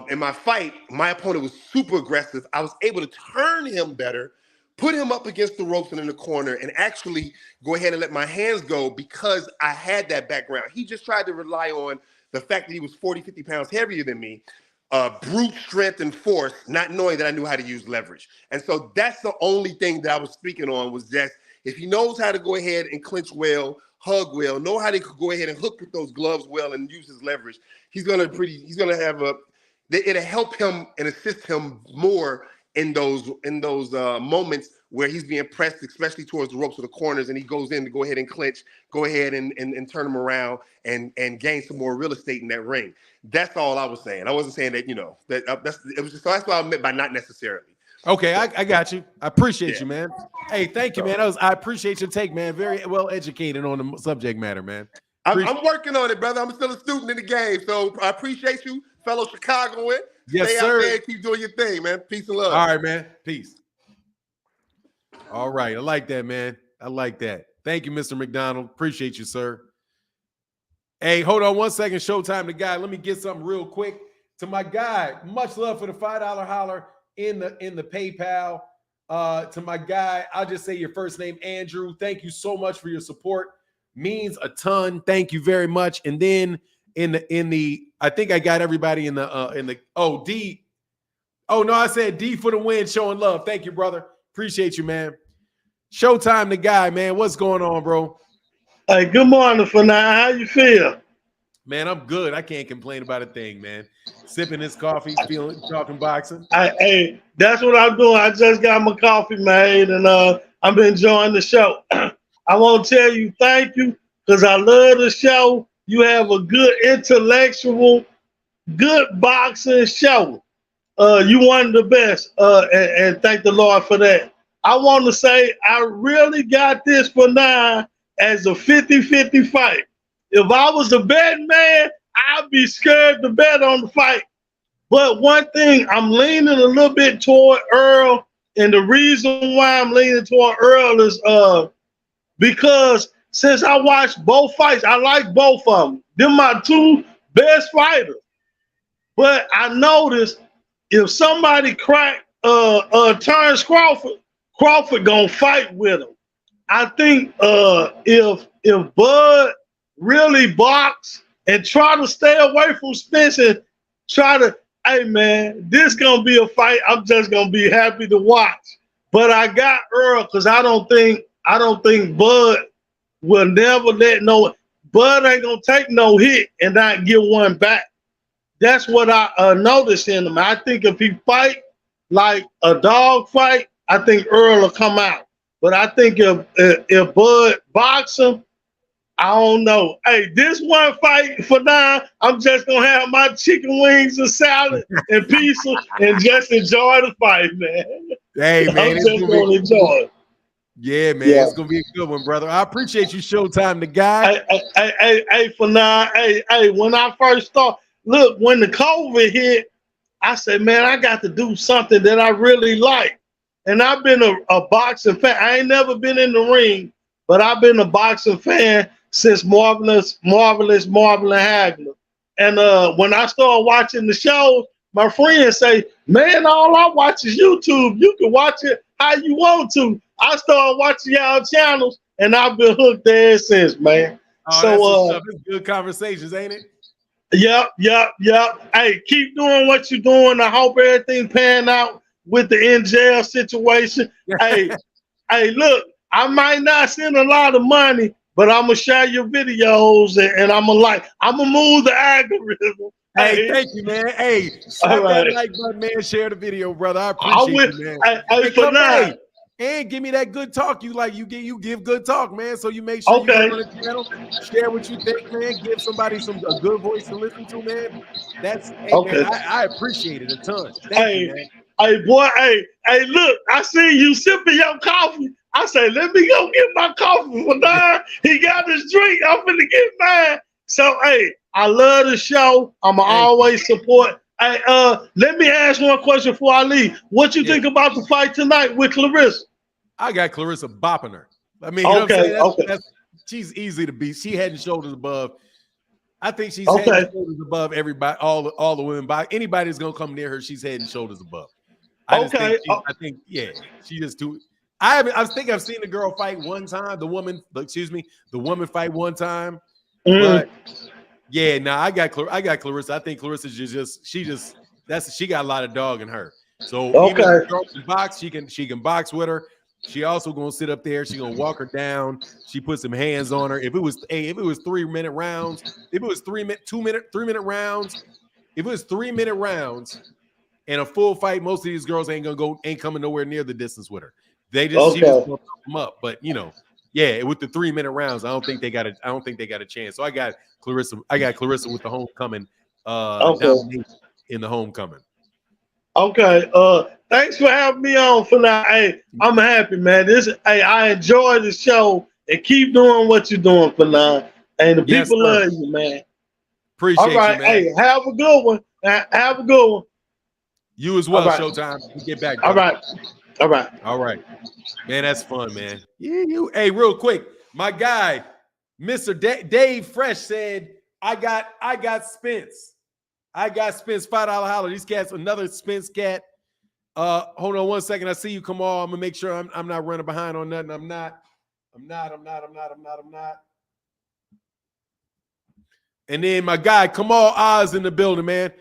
Speaker 6: in my fight, my opponent was super aggressive. I was able to turn him better, put him up against the ropes and in the corner, and actually go ahead and let my hands go because I had that background. He just tried to rely on the fact that he was 40, 50 pounds heavier than me, brute strength and force, not knowing that I knew how to use leverage. And so that's the only thing that I was speaking on, was that if he knows how to go ahead and clinch well, hug well, know how to go ahead and hook with those gloves well and use his leverage, it'll help him and assist him more in those moments where he's being pressed, especially towards the ropes or the corners, and he goes in to go ahead and clinch, go ahead and turn him around and gain some more real estate in that ring. That's all I was saying. I wasn't saying that, so that's what I meant by not necessarily.
Speaker 1: Okay, I got you. I appreciate you, man. Hey, thank you, man. I appreciate your take, man. Very well educated on the subject matter, man.
Speaker 6: I'm working on it, brother. I'm still a student in the game, so I appreciate you, fellow Chicagoan.
Speaker 1: Yes,
Speaker 6: Stay
Speaker 1: sir.
Speaker 6: out there and keep doing your thing, man. Peace and love.
Speaker 1: All right, man. Peace. All right, I like that, man. I like that. Thank you, Mr. McDonald. Appreciate you, sir. Hey, hold on one second. Showtime, the guy. Let me get something real quick to my guy. Much love for the $5 holler in the PayPal. To my guy, I'll just say your first name, Andrew. Thank you so much for your support. Means a ton. Thank you very much. And then in the I think I got everybody in the D. Oh no, I said D for the win, showing love. Thank you, brother. Appreciate you, man. Showtime, the guy, man. What's going on, bro?
Speaker 5: Hey, good morning for now. How you feel?
Speaker 1: Man, I'm good. I can't complain about a thing, man. Sipping this coffee, talking boxing.
Speaker 5: Hey, that's what I'm doing. I just got my coffee made, and I'm enjoying the show. I want to tell you thank you because I love the show. You have a good intellectual, good boxing show. You one of the best, and thank the Lord for that. I want to say I really got this for now as a 50-50 fight. If I was a betting man, I'd be scared to bet on the fight. But one thing, I'm leaning a little bit toward Errol, and the reason why I'm leaning toward Errol is because since I watched both fights, I like both of them. They're my two best fighters. But I noticed if somebody crack Terence Crawford gonna fight with him. I think if Bud really box and try to stay away from Spence and try to, hey man, this gonna be a fight I'm just gonna be happy to watch. But I got Errol because I don't think Bud will never Bud ain't gonna take no hit and not get one back. That's what I noticed in him. I think if he fight like a dog fight, I think Errol will come out. But I think if Bud box him, I don't know. Hey, this one fight for now, I'm just gonna have my chicken wings and salad and pizza and just enjoy the fight, man.
Speaker 1: Hey, man,
Speaker 5: I'm just gonna enjoy it.
Speaker 1: Yeah, man, it's gonna be a good one, brother. I appreciate you, Showtime, the guy.
Speaker 5: Hey, for now, hey, when I first started, look, when the COVID hit, I said, man, I got to do something that I really like. And I've been a boxing fan. I ain't never been in the ring, but I've been a boxing fan since Marvelous Hagler. And when I started watching the shows, my friends say, man, all I watch is YouTube. You can watch it how you want to. I started watching y'all channels, and I've been hooked there since, man.
Speaker 1: Oh, so it's good conversations, ain't it?
Speaker 5: Yep. Hey, keep doing what you're doing. I hope everything pan out with the in jail situation. hey, look, I might not send a lot of money, but I'm gonna share your videos and I'm gonna move the algorithm.
Speaker 1: Hey, thank you, man. Hey, slap that like button, man. Share the video, brother. I appreciate you, man.
Speaker 5: Hey, for now.
Speaker 1: And give me that good talk. You give good talk, man. So you make sure you go on the channel, share what you think, man. Give somebody a good voice to listen to, man. That's okay. Man, I appreciate it a ton. Thank you, man.
Speaker 5: Hey, boy, hey, look, I see you sipping your coffee. I say, let me go get my coffee for Don. He got his drink. I'm finna get mine. So, hey, I love the show. I'm always support. Hey, let me ask one question before I leave. What you think about the fight tonight with Clarissa?
Speaker 1: I got Clarissa bopping her. I mean, that's, she's easy to beat. She head and shoulders above. I think she's head and shoulders above everybody, all the women. By anybody that's gonna come near her, she's head and shoulders above. I think she just too. I think I've seen the girl fight one time. The woman fight one time. But yeah, I got Clarissa. I think Clarissa's she got a lot of dog in her. So even if the girl can box, she can box with her. She also gonna sit up there. She gonna walk her down. She put some hands on her. If it was 3-minute rounds, if it was 3-minute rounds, if it was 3-minute rounds, In a full fight, most of these girls ain't coming nowhere near the distance with her. She just gonna pump them up. But yeah, with the 3-minute rounds, I don't think they got a chance. So I got Clarissa with the homecoming domination in the homecoming.
Speaker 5: Okay. Thanks for having me on for now. Hey, I'm happy, man. I enjoy the show and keep doing what you're doing for now. And the people love you, man.
Speaker 1: Appreciate you, man.
Speaker 5: Hey, have a good one. Have a good one.
Speaker 1: You as well, Showtime. We get back.
Speaker 5: All right.
Speaker 1: Man, that's fun, man. Hey, real quick, my guy, Mr. Dave Fresh said, I got Spence. I got Spence, $5 holler. These cats, another Spence cat. Hold on one second. I see you, Kamal. I'm gonna make sure I'm not running behind on nothing. I'm not. And then my guy, Kamal Oz in the building, man.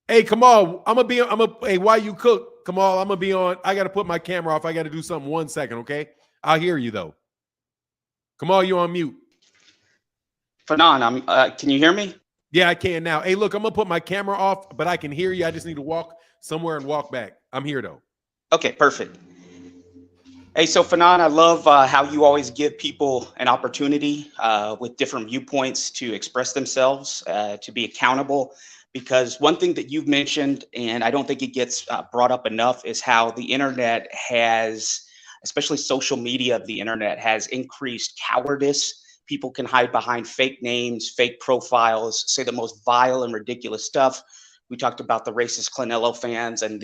Speaker 1: Hey, Kamal, hey, while you cook, Kamal, I'm gonna be on. I gotta put my camera off. I gotta do something 1 second, okay? I'll hear you though. Kamal, you on mute.
Speaker 7: Fanon, can you hear me?
Speaker 1: Yeah, I can now. Hey, look, I'm gonna put my camera off, but I can hear you. I just need to walk somewhere and walk back. I'm here though.
Speaker 7: Okay, perfect. Hey, so Fanon, I love how you always give people an opportunity with different viewpoints to express themselves, to be accountable. Because one thing that you've mentioned, and I don't think it gets brought up enough, is how the internet has, especially social media of the internet, has increased cowardice. People can hide behind fake names, fake profiles, say the most vile and ridiculous stuff. We talked about the racist Canelo fans and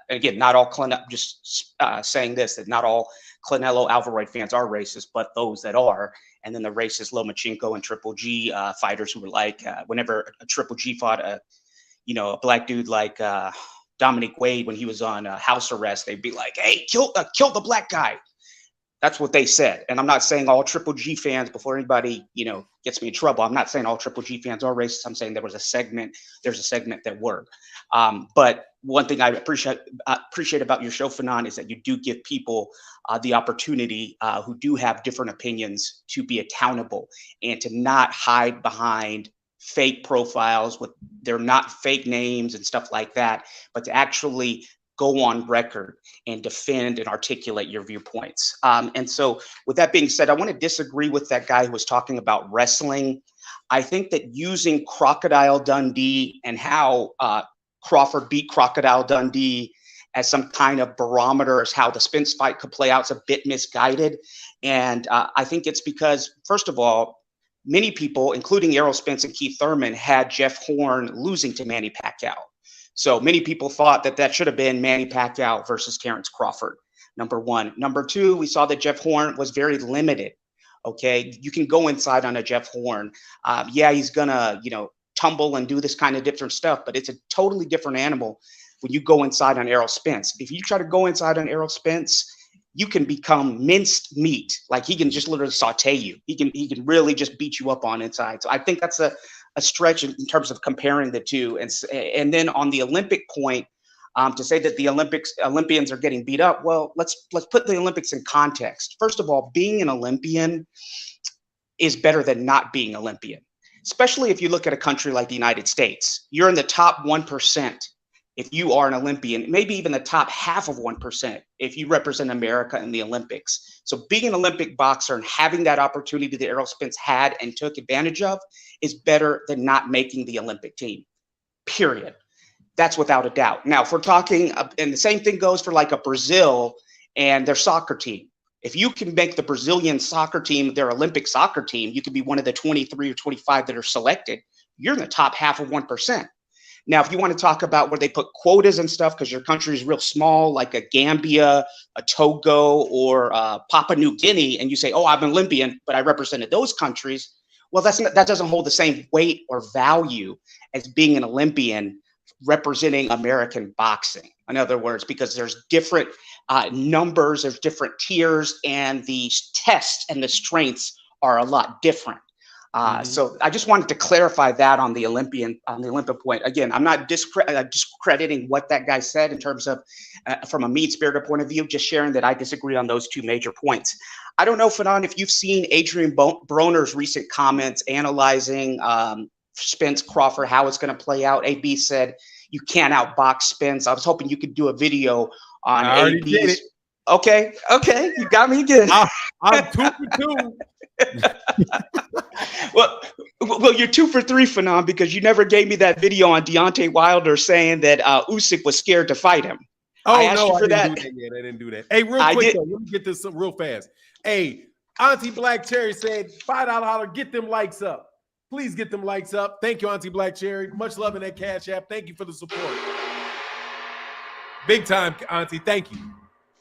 Speaker 7: again, not all just saying this, that not all Canelo Alvarez fans are racist, but those that are. And then the racist Lomachenko and Triple G fighters who were like, whenever a Triple G fought a black dude like Dominic Wade when he was on house arrest, they'd be like, hey, kill the black guy. That's what they said. And I'm not saying all Triple G fans, before anybody, gets me in trouble, I'm not saying all Triple G fans are racist. I'm saying there's a segment that were. But one thing I appreciate about your show, Fanon, is that you do give people the opportunity who do have different opinions to be accountable and to not hide behind fake profiles with they're not fake names and stuff like that, but to actually go on record and defend and articulate your viewpoints. And so with that being said, I want to disagree with that guy who was talking about wrestling. I think that using Crocodile Dundee and how Crawford beat Crocodile Dundee as some kind of barometer as how the Spence fight could play out is a bit misguided. And I think it's because, first of all, many people, including Errol Spence and Keith Thurman, had Jeff Horn losing to Manny Pacquiao. So many people thought that should have been Manny Pacquiao versus Terence Crawford, number one. Number two, we saw that Jeff Horn was very limited. Okay, you can go inside on a Jeff Horn. Yeah, he's gonna, tumble and do this kind of different stuff, but it's a totally different animal when you go inside on Errol Spence. If you try to go inside on Errol Spence, you can become minced meat. Like he can just literally saute you. He can really just beat you up on inside. So I think that's a stretch in terms of comparing the two. And then on the Olympic point, to say that the Olympians are getting beat up, well, let's put the Olympics in context. First of all, being an Olympian is better than not being Olympian, especially if you look at a country like the United States. You're in the top 1% if you are an Olympian, maybe even the top half of 1% if you represent America in the Olympics. So being an Olympic boxer and having that opportunity that Errol Spence had and took advantage of is better than not making the Olympic team, period. That's without a doubt. Now, if we're talking, and the same thing goes for like a Brazil and their soccer team. If you can make the Brazilian soccer team their Olympic soccer team, you could be one of the 23 or 25 that are selected. You're in the top half of 1%. Now, if you want to talk about where they put quotas and stuff, because your country is real small, like a Gambia, a Togo, or Papua New Guinea, and you say, oh, I'm an Olympian, but I represented those countries, well, that doesn't hold the same weight or value as being an Olympian representing American boxing. In other words, because there's different numbers, there's different tiers, and the tests and the strengths are a lot different. So I just wanted to clarify that on the Olympic point. Again, I'm not discrediting what that guy said in terms of from a mean-spirited point of view, just sharing that I disagree on those two major points. I don't know, Fanon, if you've seen Adrian Broner's recent comments analyzing Spence Crawford, how it's going to play out. AB said, you can't outbox Spence. I was hoping you could do a video on
Speaker 1: I already did it.
Speaker 7: Okay, you got me again.
Speaker 1: I'm 2 for 2.
Speaker 7: Well, you're 2 for 3, Fanon, because you never gave me that video on Deontay Wilder saying that Usyk was scared to fight him.
Speaker 1: Oh,
Speaker 7: I asked you for
Speaker 1: I
Speaker 7: that.
Speaker 1: didn't do that. Hey, real quick, though, let me get this real fast. Hey, Auntie Black Cherry said, $5 holler, get them likes up. Please get them likes up. Thank you, Auntie Black Cherry. Much love in that Cash App. Thank you for the support. Big time, Auntie. Thank you.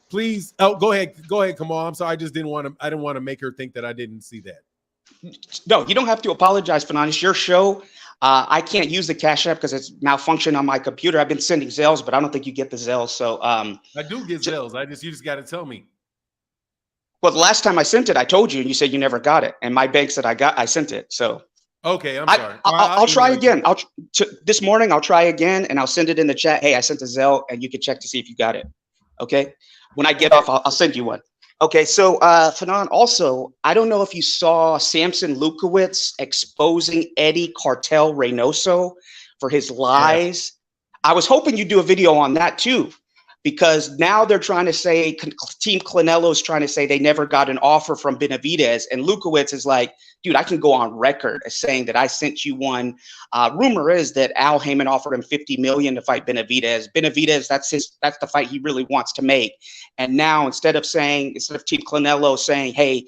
Speaker 1: Please. Oh, go ahead, Kamal. I'm sorry. I didn't want to make her think that I didn't see that.
Speaker 7: No, you don't have to apologize, Fanon. It's your show. I can't use the Cash App because it's malfunctioned on my computer. I've been sending Zelles, but I don't think you get the Zelles. So
Speaker 1: I do get Zelles. You just got to tell me.
Speaker 7: Well, the last time I sent it, I told you, and you said you never got it. And my bank said I sent it. So
Speaker 1: okay, I'm sorry.
Speaker 7: I'll try again. This morning I'll try again, and I'll send it in the chat. Hey, I sent a Zelle, and you can check to see if you got it. Okay. When I get off, I'll send you one. Okay, so Fanon, also, I don't know if you saw Samson Lukowitz exposing Eddie Cartel Reynoso for his lies. Yes. I was hoping you'd do a video on that too, because now they're trying to say, Team Canelo is trying to say they never got an offer from Benavidez, and Lukowitz is like, dude, I can go on record as saying that I sent you one. Rumor is that Al Heyman offered him $50 million to fight Benavidez. Benavidez, that's the fight he really wants to make. And now instead of Team Canelo saying, hey,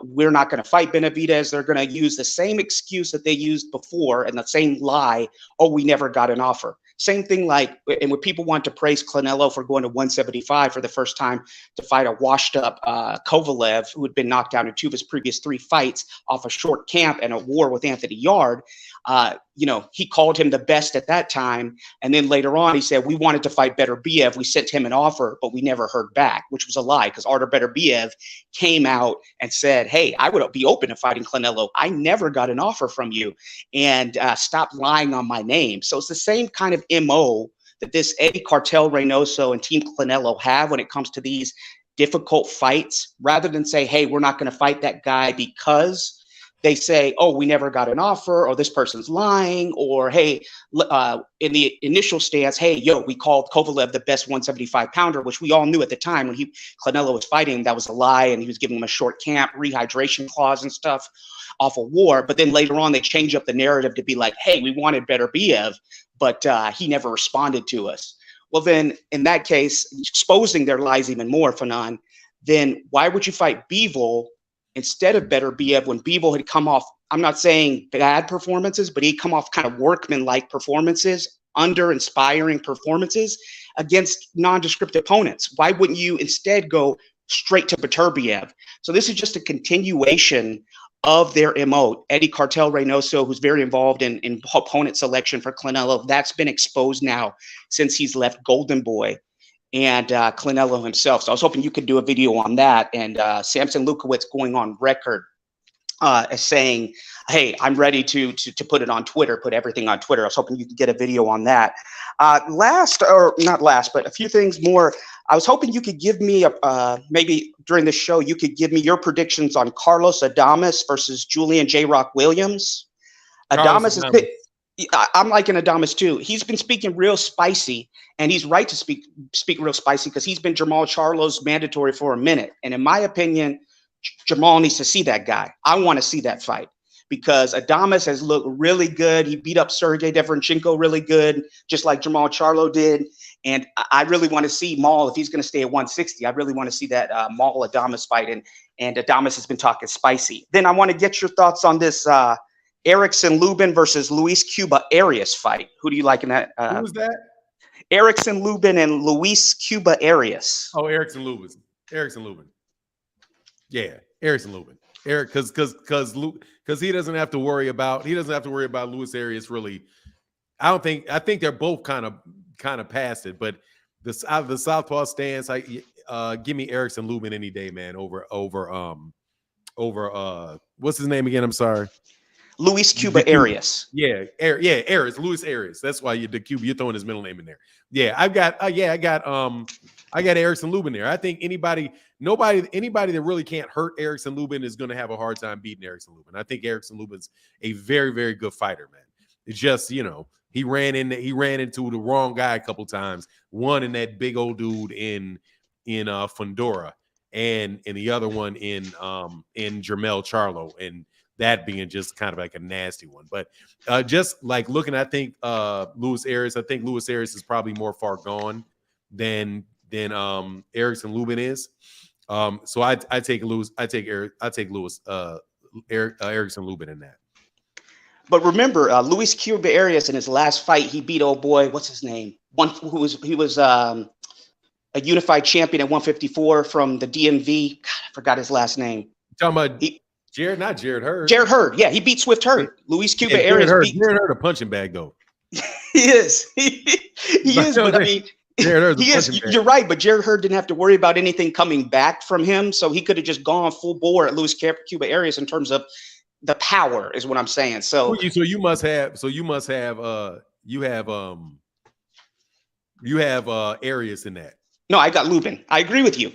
Speaker 7: we're not going to fight Benavidez, they're going to use the same excuse that they used before and the same lie. Oh, we never got an offer. Same thing like, and when people want to praise Canelo for going to 175 for the first time to fight a washed up Kovalev, who had been knocked down in 2 of his previous 3 fights off a short camp and a war with Anthony Yard, he called him the best at that time. And then later on, he said, we wanted to fight Beterbiev. We sent him an offer, but we never heard back, which was a lie because Artur Beterbiev came out and said, hey, I would be open to fighting Canelo. I never got an offer from you, and stop lying on my name. So it's the same kind of MO that this Eddie Cartel Reynoso and Team Canelo have when it comes to these difficult fights. Rather than say, hey, we're not going to fight that guy because they say, oh, we never got an offer, or this person's lying, or hey, in the initial stance, hey, we called Kovalev the best 175 pounder, which we all knew at the time when Canelo was fighting, that was a lie, and he was giving him a short camp, rehydration clause and stuff off a war. But then later on, they change up the narrative to be like, hey, we wanted Beterbiev, but he never responded to us. Well, then in that case, exposing their lies even more, Fanon, then why would you fight Bivol instead of Beterbiev when Bivol had come off, I'm not saying bad performances, but he'd come off kind of workman-like performances, under-inspiring performances against nondescript opponents? Why wouldn't you instead go straight to Beterbiev? So this is just a continuation of their MO. Eddie Cartel Reynoso, who's very involved in opponent selection for Canelo, that's been exposed now since he's left Golden Boy, and Canelo himself. So I was hoping you could do a video on that. And Samson Lukowitz going on record as saying, hey, I'm ready to put it on Twitter, put everything on Twitter. I was hoping you could get a video on that. Not last, but a few things more. I was hoping you could give me, maybe during the show, you could give me your predictions on Carlos Adames versus Julian J. Rock Williams. Adames is, I'm liking Adames too. He's been speaking real spicy, and he's right to speak real spicy because he's been Jamal Charlo's mandatory for a minute. And in my opinion, Jamal needs to see that guy. I want to see that fight because Adames has looked really good. He beat up Sergey Deverenchenko really good, just like Jamal Charlo did. And I really want to see Maul, if he's going to stay at 160, I really want to see that Maul Adames fight. And Adames has been talking spicy. Then I want to get your thoughts on this Erickson Lubin versus Luis Cuba Arias fight. Who do you like in that?
Speaker 1: Who was that?
Speaker 7: Erickson Lubin and Luis Cuba Arias.
Speaker 1: Oh, Erickson Lubin. Yeah, Erickson Lubin. Because he doesn't have to worry about Luis Arias really. I think they're both kind of past it, but the southpaw stance, give me Erickson Lubin any day, man, over what's his name again? I'm sorry.
Speaker 7: Luis Cuba Arias.
Speaker 1: Yeah, Arias, Luis Arias. That's why you're throwing his middle name in there. Yeah, I got Erickson Lubin there. I think anybody that really can't hurt Erickson Lubin is going to have a hard time beating Erickson Lubin. I think Erickson Lubin's a very, very good fighter, man. It's just, he ran into the wrong guy a couple times. One in that big old dude in Fundora, and the other one in Jermell Charlo, and that being just kind of like a nasty one. But just like looking, I think Luis Arias is probably more far gone than Erickson Lubin is. So I take Erickson Lubin in that.
Speaker 7: But remember, Luis Cuba Arias in his last fight, he beat old boy, what's his name? He was a unified champion at 154 from the DMV. God, I forgot his last name.
Speaker 1: You're talking about Jared Hurd.
Speaker 7: Jared Hurd, yeah, he beat Swift Hurd. Luis Cuba Arias beat
Speaker 1: Jared Hurd a punching bag though.
Speaker 7: He is. He is, but I mean, he is. You're right, but Jared Hurd didn't have to worry about anything coming back from him, so he could have just gone full bore at Luis Cuba Arias in terms of the power, is what I'm saying. So you have Arias in that. No, I got Lubin. I agree with you,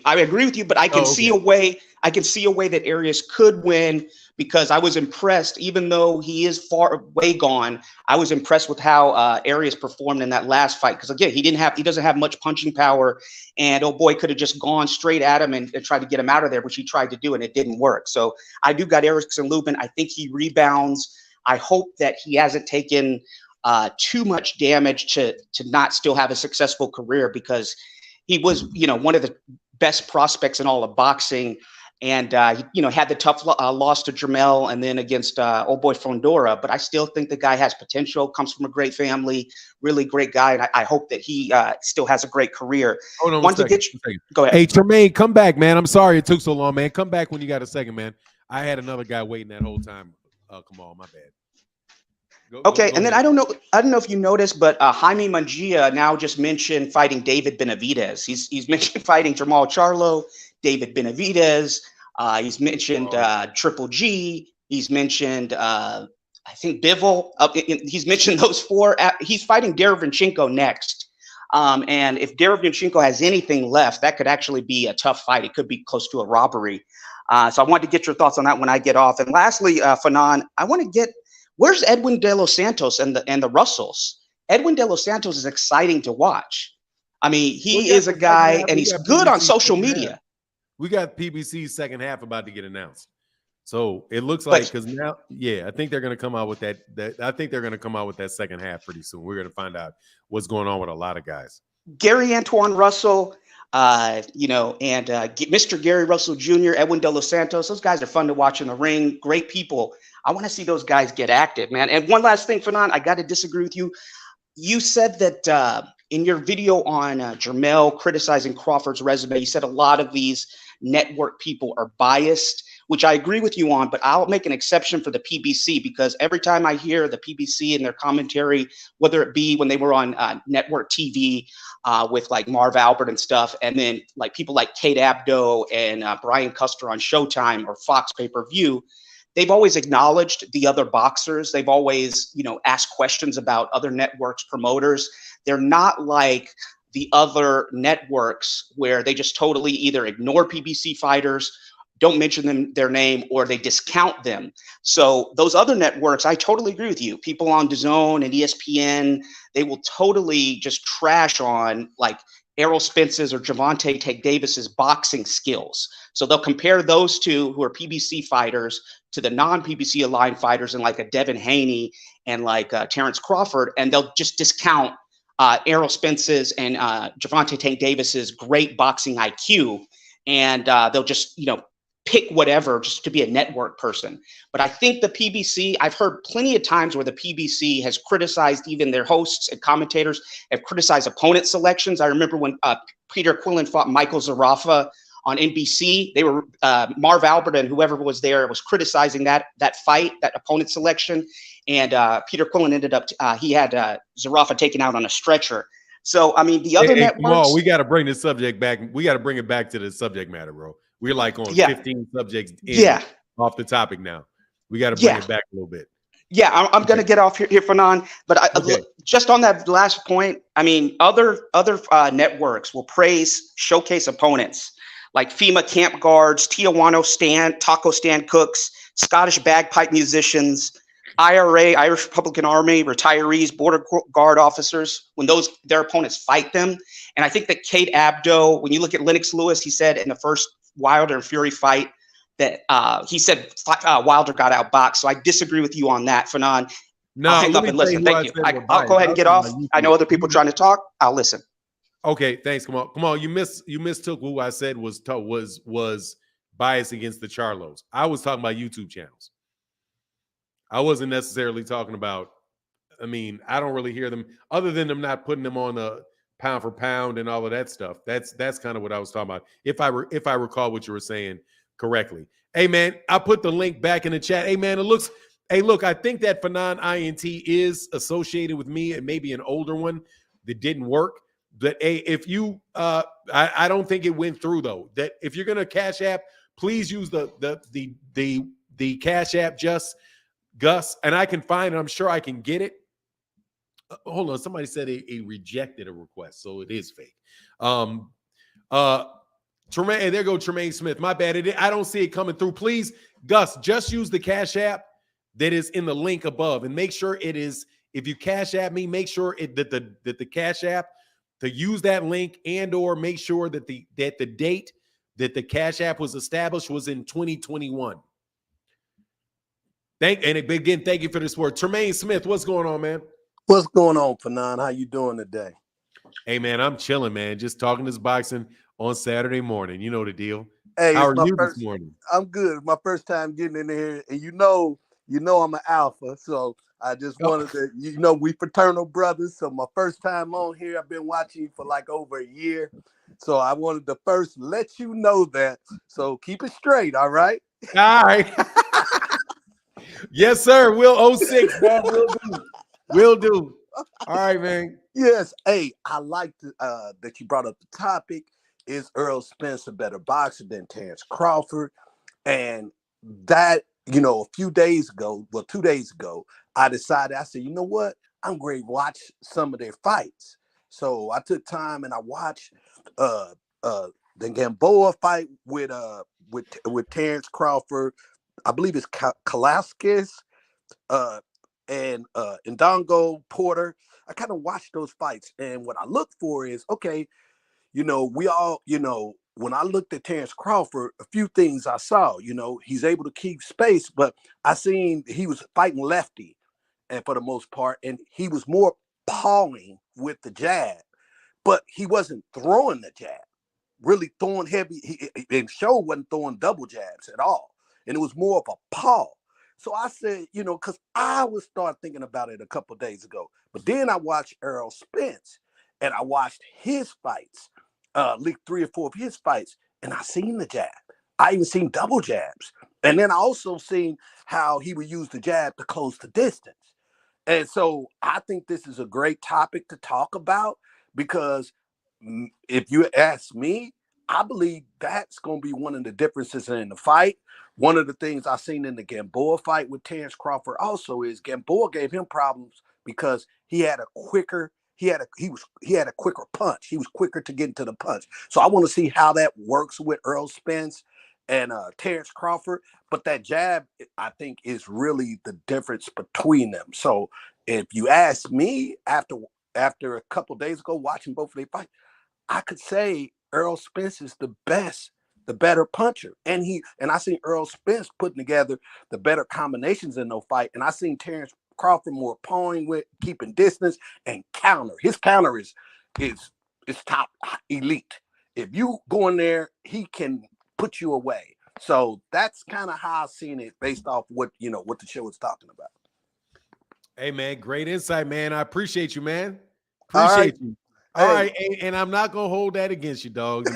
Speaker 7: but I can see a way. I can see a way that Arias could win, because I was impressed, even though he is far way gone. I was impressed with how Arias performed in that last fight, because again, he doesn't have much punching power, and oh boy, could have just gone straight at him and tried to get him out of there, which he tried to do, and it didn't work. So I do got Erickson Lubin. I think he rebounds. I hope that he hasn't taken too much damage to not still have a successful career, because he was, one of the best prospects in all of boxing. And, had the tough loss to Jermell and then against old boy Fundora. But I still think the guy has potential, comes from a great family, really great guy. And I hope that he still has a great career.
Speaker 1: Hold on one second.
Speaker 7: Go ahead.
Speaker 1: Hey, Tremaine, come back, man. I'm sorry it took so long, man. Come back when you got a second, man. I had another guy waiting that whole time. Come on, my bad. Go
Speaker 7: and then I don't know if you noticed, but Jaime Munguia now just mentioned fighting David Benavidez. He's mentioned fighting Jermall Charlo, David Benavidez. He's mentioned Triple G. He's mentioned I think Bivol. He's mentioned those four. He's fighting Derevyanchenko next. And if Derevyanchenko has anything left, that could actually be a tough fight. It could be close to a robbery. So I wanted to get your thoughts on that when I get off. And lastly, Fanon, I want to get, where's Edwin De Los Santos and the Russells? Edwin De Los Santos is exciting to watch. I mean, he is a guy, and he's good on social media.
Speaker 1: We got PBC's second half about to get announced, so it looks like, because now, I think they're going to come out with that. I think they're going to come out with that second half pretty soon. We're going to find out what's going on with a lot of guys.
Speaker 7: Gary Antoine Russell, and Mr. Gary Russell Jr., Edwin De Los Santos. Those guys are fun to watch in the ring. Great people. I want to see those guys get active, man. And one last thing, Fanon, I got to disagree with you. You said that in your video on Jermell criticizing Crawford's resume, you said a lot of these network people are biased, which I agree with you on, but I'll make an exception for the PBC, because every time I hear the PBC in their commentary, whether it be when they were on network TV with like Marv Albert and stuff, and then like people like Kate Abdo and Brian Custer on Showtime or Fox pay-per-view, they've always acknowledged the other boxers. They've always, asked questions about other networks, promoters. They're not like the other networks where they just totally either ignore PBC fighters, don't mention their name, or they discount them. So those other networks, I totally agree with you. People on DAZN and ESPN, they will totally just trash on like Errol Spence's or Gervonta Tank Davis's boxing skills. So they'll compare those two who are PBC fighters to the non-PBC aligned fighters and like a Devin Haney and like Terence Crawford, and they'll just discount Errol Spence's and Gervonta Tank Davis's great boxing IQ, and they'll just pick whatever just to be a network person. But I think the PBC, I've heard plenty of times where the PBC has criticized, even their hosts and commentators have criticized opponent selections. I remember when Peter Quillen fought Michael Zarafa on NBC, they were Marv Albert and whoever was there was criticizing that fight, that opponent selection. And Peter Quillen ended up, he had Zarafa taken out on a stretcher. So, I mean, the other networks.
Speaker 1: Jamal, we got to bring this subject back. We got to bring it back to the subject matter, bro. We're like on 15 subjects off the topic now. We got to bring it back a little bit.
Speaker 7: Yeah, I'm going to get off here, Fanon. But just on that last point, I mean, other networks will showcase opponents like FEMA camp guards, Tijuana taco stand cooks, Scottish bagpipe musicians, IRA, Irish Republican Army, retirees, border guard officers, when their opponents fight them. And I think that Kate Abdo, when you look at Lennox Lewis, he said in the first Wilder and Fury fight that he said Wilder got outboxed. So I disagree with you on that, Fanon. I'll hang up and listen. Thank you. I'll go ahead and get off. I know other people trying to talk. I'll listen.
Speaker 1: Okay, thanks. Come on. You mistook who I said was biased against the Charlos. I was talking about YouTube channels. I wasn't necessarily talking about. I mean, I don't really hear them other than them not putting them on a pound for pound and all of that stuff. That's kind of what I was talking about. If I recall what you were saying correctly. Hey man, I put the link back in the chat. Hey man, look, I think that Fanon INT is associated with me and maybe an older one that didn't work. But hey, if you I don't think it went through though. That if you're gonna Cash App, please use the Cash App just Gus, and I can find it. I'm sure I can get it. Hold on. Somebody said he rejected a request, so it is fake. Tremaine, there go Tremaine Smith. My bad. I don't see it coming through. Please, Gus, just use the Cash App that is in the link above, and make sure it is. If you Cash App me, make sure that the Cash App to use that link, and or make sure that the date that the Cash App was established was in 2021. Thank you for the support. Tremaine Smith, what's going on, man?
Speaker 8: What's going on, Fanon? How you doing today?
Speaker 1: Hey, man, I'm chilling, man. Just talking this boxing on Saturday morning. You know the deal.
Speaker 8: Hey,
Speaker 1: how are you this morning?
Speaker 8: I'm good. It's my first time getting in here, and you know I'm an alpha, so I just wanted to, we fraternal brothers. So my first time on here, I've been watching for like over a year. So I wanted to first let you know that. So keep it straight, all right?
Speaker 1: All right. Yes, sir. We'll 06, man. We'll do. All right, man.
Speaker 8: Yes. Hey, I like that you brought up the topic. Is Errol Spence a better boxer than Terence Crawford? And that, a few days ago, 2 days ago, I decided, I said, you know what? I'm going to watch some of their fights. So I took time and I watched the Gamboa fight with Terence Crawford. I believe it's Kalaskis and Ndongo Porter. I kind of watched those fights, and what I look for is, okay, we all, when I looked at Terence Crawford, a few things I saw, he's able to keep space, but I seen he was fighting lefty, and for the most part, and he was more pawing with the jab, but he wasn't throwing the jab, really throwing heavy, and Show wasn't throwing double jabs at all. And it was more of a paw. So I said, because I was start thinking about it a couple of days ago. But then I watched Errol Spence, and I watched his fights, leaked 3 or 4 of his fights, and I seen the jab. I even seen double jabs. And then I also seen how he would use the jab to close the distance. And so I think this is a great topic to talk about, because if you ask me, I believe that's going to be one of the differences in the fight. One of the things I seen in the Gamboa fight with Terence Crawford also is Gamboa gave him problems because he had a quicker punch. He was quicker to get into the punch. So I want to see how that works with Errol Spence and Terence Crawford. But that jab, I think, is really the difference between them. So if you ask me, after a couple of days ago watching both of their fight, I could say Errol Spence is the better puncher. And I seen Errol Spence putting together the better combinations in no fight. And I seen Terence Crawford more pawing with, keeping distance, and counter. His counter is top elite. If you go in there, he can put you away. So that's kind of how I've seen it based off what the show is talking about.
Speaker 1: Hey man, great insight, man. I appreciate you, man. Appreciate you. All right, and I'm not gonna hold that against you, dog.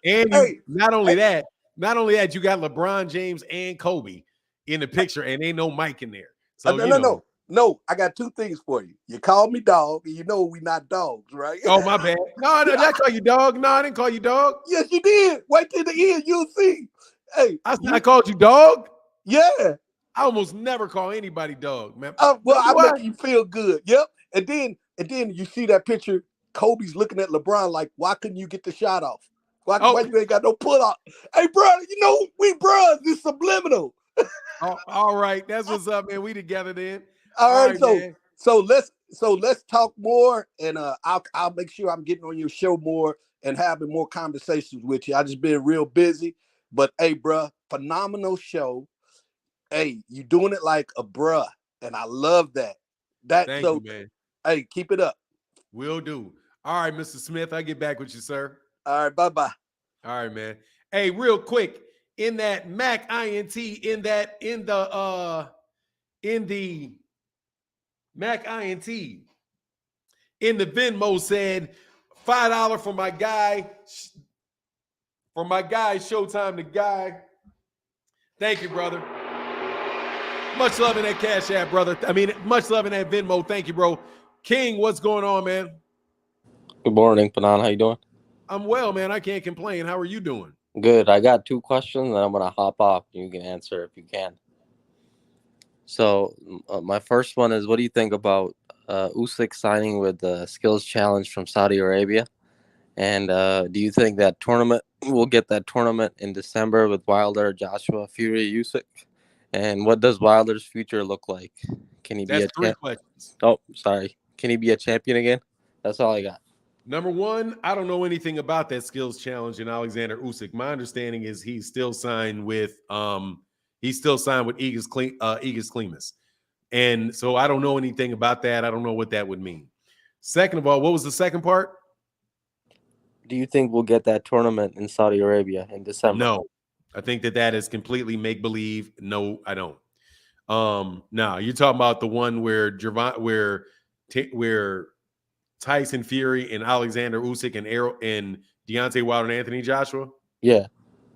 Speaker 1: And not only that, you got LeBron James and Kobe in the picture, and ain't no mic in there. So
Speaker 8: no. I got 2 things for you. You called me dog, and we not dogs, right?
Speaker 1: Oh my bad. No, did I call you dog? No, I didn't call you dog.
Speaker 8: Yes, you did. Wait till the end, you'll see. Hey,
Speaker 1: I called you dog.
Speaker 8: Yeah.
Speaker 1: I almost never call anybody dog, man.
Speaker 8: Well, I make you feel good. Yep. And then you see that picture. Kobe's looking at LeBron like, why couldn't you get the shot off? Why you ain't got no pull off? Hey, bro, we bros. It's subliminal.
Speaker 1: All right. That's what's up, man. We together then.
Speaker 8: All
Speaker 1: All
Speaker 8: right,
Speaker 1: right, man.
Speaker 8: so let's talk more, and I'll make sure I'm getting on your show more and having more conversations with you. I just been real busy, but hey, bruh, phenomenal show. Hey, you doing it like a bruh, and I love that.
Speaker 1: Thank you, man.
Speaker 8: Hey, keep it up.
Speaker 1: Will do. All right, Mr. Smith. I'll get back with you, sir.
Speaker 8: All right, bye-bye.
Speaker 1: All right, man. Hey, real quick, in that Mac INT, in the Mac INT, in the Venmo said $5 for my guy. Showtime the guy. Thank you, brother. Much love in that Cash App, brother. I mean, much love in that Venmo. Thank you, bro. King, what's going on, man?
Speaker 9: Good morning, Panan. How you doing?
Speaker 1: I'm well, man. I can't complain. How are you doing?
Speaker 9: Good. I got 2 questions, and I'm gonna hop off. You can answer if you can. So, my first one is, what do you think about Usyk signing with the Skills Challenge from Saudi Arabia? And do you think that tournament we'll get that tournament in December with Wilder, Joshua, Fury, Usyk? And what does Wilder's future look like? Can he be
Speaker 1: That's 3 questions.
Speaker 9: Oh, sorry. Can he be a champion again? That's all I got.
Speaker 1: Number one, I don't know anything about that skills challenge in Alexander Usyk. My understanding is he's still signed with Igis Klimas. And so I don't know anything about that. I don't know what that would mean. Second of all, what was the second part?
Speaker 9: Do you think we'll get that tournament in Saudi Arabia in December?
Speaker 1: No. I think that is completely make-believe. No, I don't. Now you're talking about the one where Tyson Fury and Alexander Usyk and Errol and Deontay Wilder and Anthony Joshua?
Speaker 9: Yeah.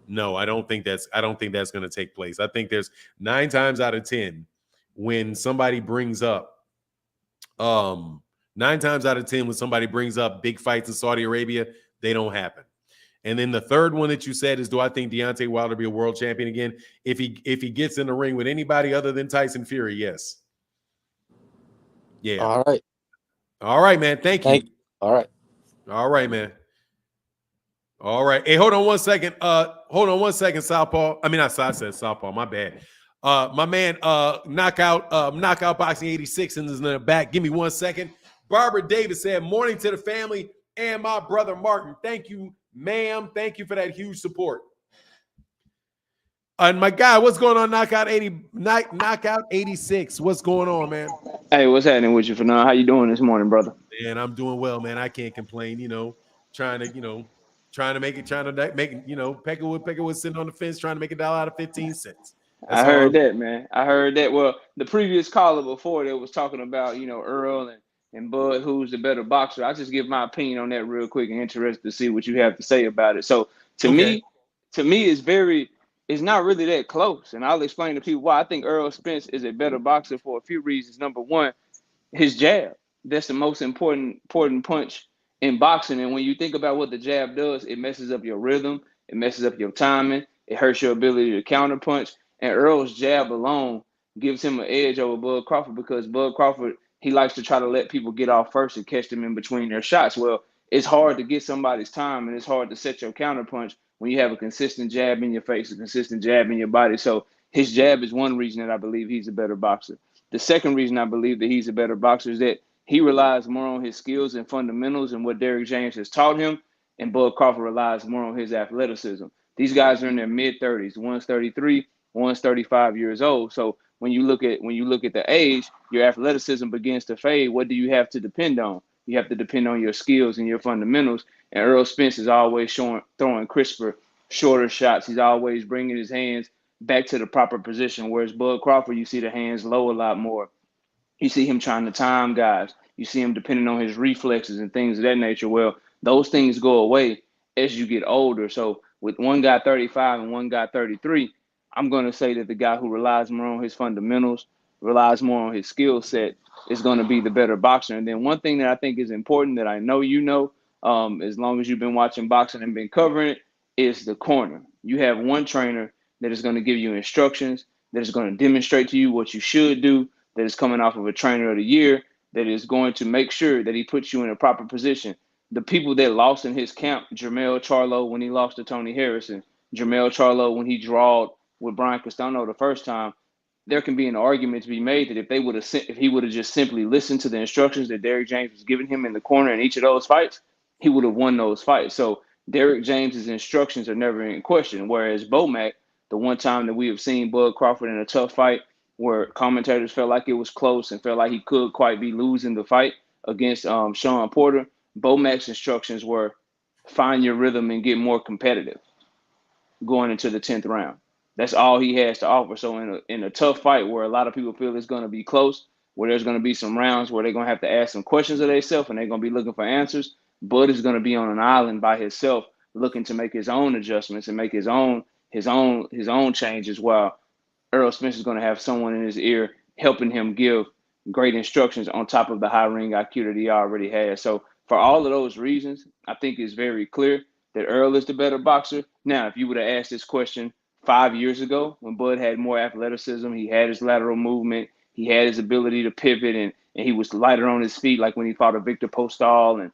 Speaker 1: No, I don't think that's going to take place. I think there's 9 times out of 10 when somebody brings up 9 times out of 10 when somebody brings up big fights in Saudi Arabia, they don't happen. And then the third one that you said is, do I think Deontay Wilder be a world champion again? If he gets in the ring with anybody other than Tyson Fury, yes. Yeah.
Speaker 9: All right.
Speaker 1: All right, man. Thank you.
Speaker 9: All right.
Speaker 1: All right, man. All right. Hey, hold on one second. Southpaw. I mean, I said Southpaw. My bad. My man, knockout boxing 86 is in the back. Give me 1 second. Barbara Davis said, morning to the family and my brother Martin. Thank you, ma'am. Thank you for that huge support. And my guy, what's going on? Knockout 86. What's going on, man?
Speaker 10: Hey, what's happening with you, Fernand? How you doing this morning, brother?
Speaker 1: Man, I'm doing well, man. I can't complain. Trying to make it. Peckerwood was sitting on the fence trying to make $1 out of 15 cents.
Speaker 10: I heard that, man. I heard that. Well, the previous caller before that was talking about, Errol and Bud, who's the better boxer. I just give my opinion on that real quick and interested to see what you have to say about it. So to me, it's not really that close. And I'll explain to people why I think Errol Spence is a better boxer for a few reasons. Number one, his jab. That's the most important punch in boxing. And when you think about what the jab does, it messes up your rhythm. It messes up your timing. It hurts your ability to counterpunch. And Errol's jab alone gives him an edge over Bud Crawford because Bud Crawford, he likes to try to let people get off first and catch them in between their shots. Well, it's hard to get somebody's time and it's hard to set your counterpunch when you have a consistent jab in your face, a consistent jab in your body. So his jab is one reason that I believe he's a better boxer. The second reason I believe that he's a better boxer is that he relies more on his skills and fundamentals and what Derrick James has taught him, and Bud Crawford relies more on his athleticism. These guys are in their mid-30s. One's 33, one's 35 years old. So when you look at the age, your athleticism begins to fade. What do you have to depend on? You have to depend on your skills and your fundamentals. And Errol Spence is always throwing crisper, shorter shots. He's always bringing his hands back to the proper position. Whereas Bud Crawford, you see the hands low a lot more. You see him trying to time guys. You see him depending on his reflexes and things of that nature. Well, those things go away as you get older. So with one guy 35 and one guy 33, I'm going to say that the guy who relies more on his fundamentals, relies more on his skill set, is going to be the better boxer. And then one thing that I think is important that I know as long as you've been watching boxing and been covering it, is the corner. You have one trainer that is going to give you instructions, that is going to demonstrate to you what you should do, that is coming off of a trainer of the year, that is going to make sure that he puts you in a proper position. The people that lost in his camp, Jermell Charlo when he lost to Tony Harrison, Jermell Charlo when he drawed with Brian Castano the first time, there can be an argument to be made that if he would have just simply listened to the instructions that Derrick James was giving him in the corner in each of those fights, he would have won those fights. So Derrick James's instructions are never in question. Whereas Bomac, the one time that we have seen Bud Crawford in a tough fight where commentators felt like it was close and felt like he could quite be losing the fight against Sean Porter, Bomac's instructions were find your rhythm and get more competitive going into the 10th round. That's all he has to offer. So in a tough fight where a lot of people feel it's going to be close, where there's going to be some rounds where they're going to have to ask some questions of themselves and they're going to be looking for answers, Bud is going to be on an island by himself looking to make his own adjustments and make his own changes, while Errol Spence is going to have someone in his ear helping him give great instructions on top of the high ring IQ that he already has. So for all of those reasons, I think it's very clear that Errol is the better boxer. Now, if you would have asked this question 5 years ago when Bud had more athleticism, he had his lateral movement, he had his ability to pivot, and he was lighter on his feet, like when he fought a Victor Postol and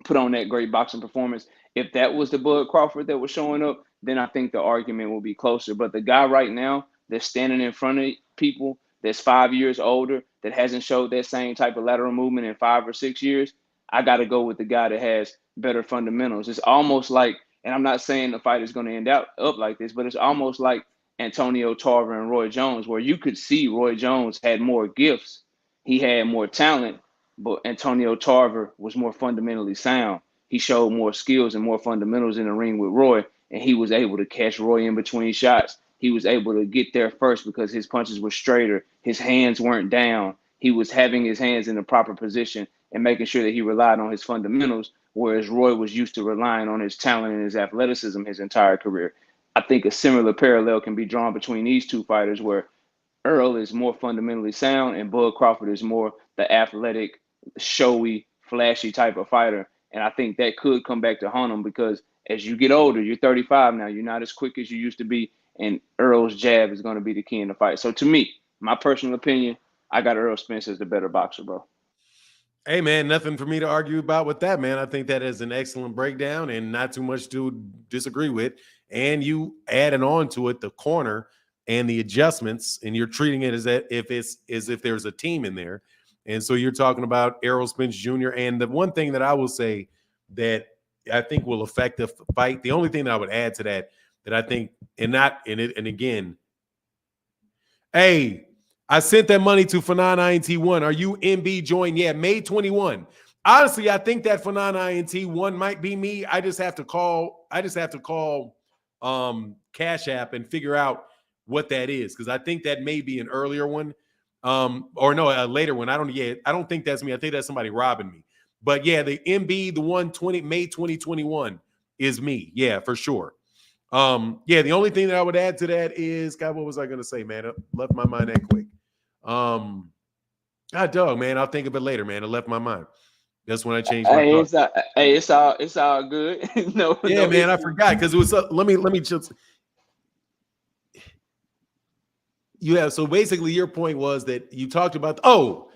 Speaker 10: put on that great boxing performance. If that was the Bud Crawford that was showing up, then I think the argument will be closer. But the guy right now that's standing in front of people that's 5 years older, that hasn't showed that same type of lateral movement in 5 or 6 years, I got to go with the guy that has better fundamentals. It's almost like, and I'm not saying the fight is going to end up like this, but it's almost like Antonio Tarver and Roy Jones, where you could see Roy Jones had more gifts. He had more talent, but Antonio Tarver was more fundamentally sound. He showed more skills and more fundamentals in the ring with Roy, and he was able to catch Roy in between shots. He was able to get there first because his punches were straighter. His hands weren't down. He was having his hands in the proper position and making sure that he relied on his fundamentals, whereas Roy was used to relying on his talent and his athleticism his entire career. I think a similar parallel can be drawn between these two fighters, where Errol is more fundamentally sound and Bud Crawford is more the athletic, showy, flashy type of fighter. And I think that could come back to haunt him because as you get older, you're 35 now, you're not as quick as you used to be, and Errol's jab is going to be the key in the fight. So to me, my personal opinion, I got Errol Spence as the better boxer, bro.
Speaker 1: Hey, man, nothing for me to argue about with that, man. I think that is an excellent breakdown and not too much to disagree with. And you adding on to it the corner and the adjustments, and you're treating it as if there's a team in there. And so you're talking about Errol Spence Jr. And the one thing that I will say that I think will affect the fight, the only thing that I would add to that I think, and again, hey, I sent that money to Fanon INT1. Are you MB join? Yeah, May 21. Honestly, I think that Fanon INT1 might be me. I just have to call Cash App and figure out what that is, because I think that may be an earlier one. Or no, a later one. I don't think that's me. I think that's somebody robbing me. But yeah, the MB, the 120 May 2021 is me. Yeah, for sure. Yeah, the only thing that I would add to that is, God, what was I gonna say, man? It left my mind that quick. Dog, man, I'll think of it later, man. It left my mind. That's when I changed my thought.
Speaker 10: It's all good. No,
Speaker 1: yeah, no, man, I forgot because it was. Let me just. So basically, your point was that you talked about. Now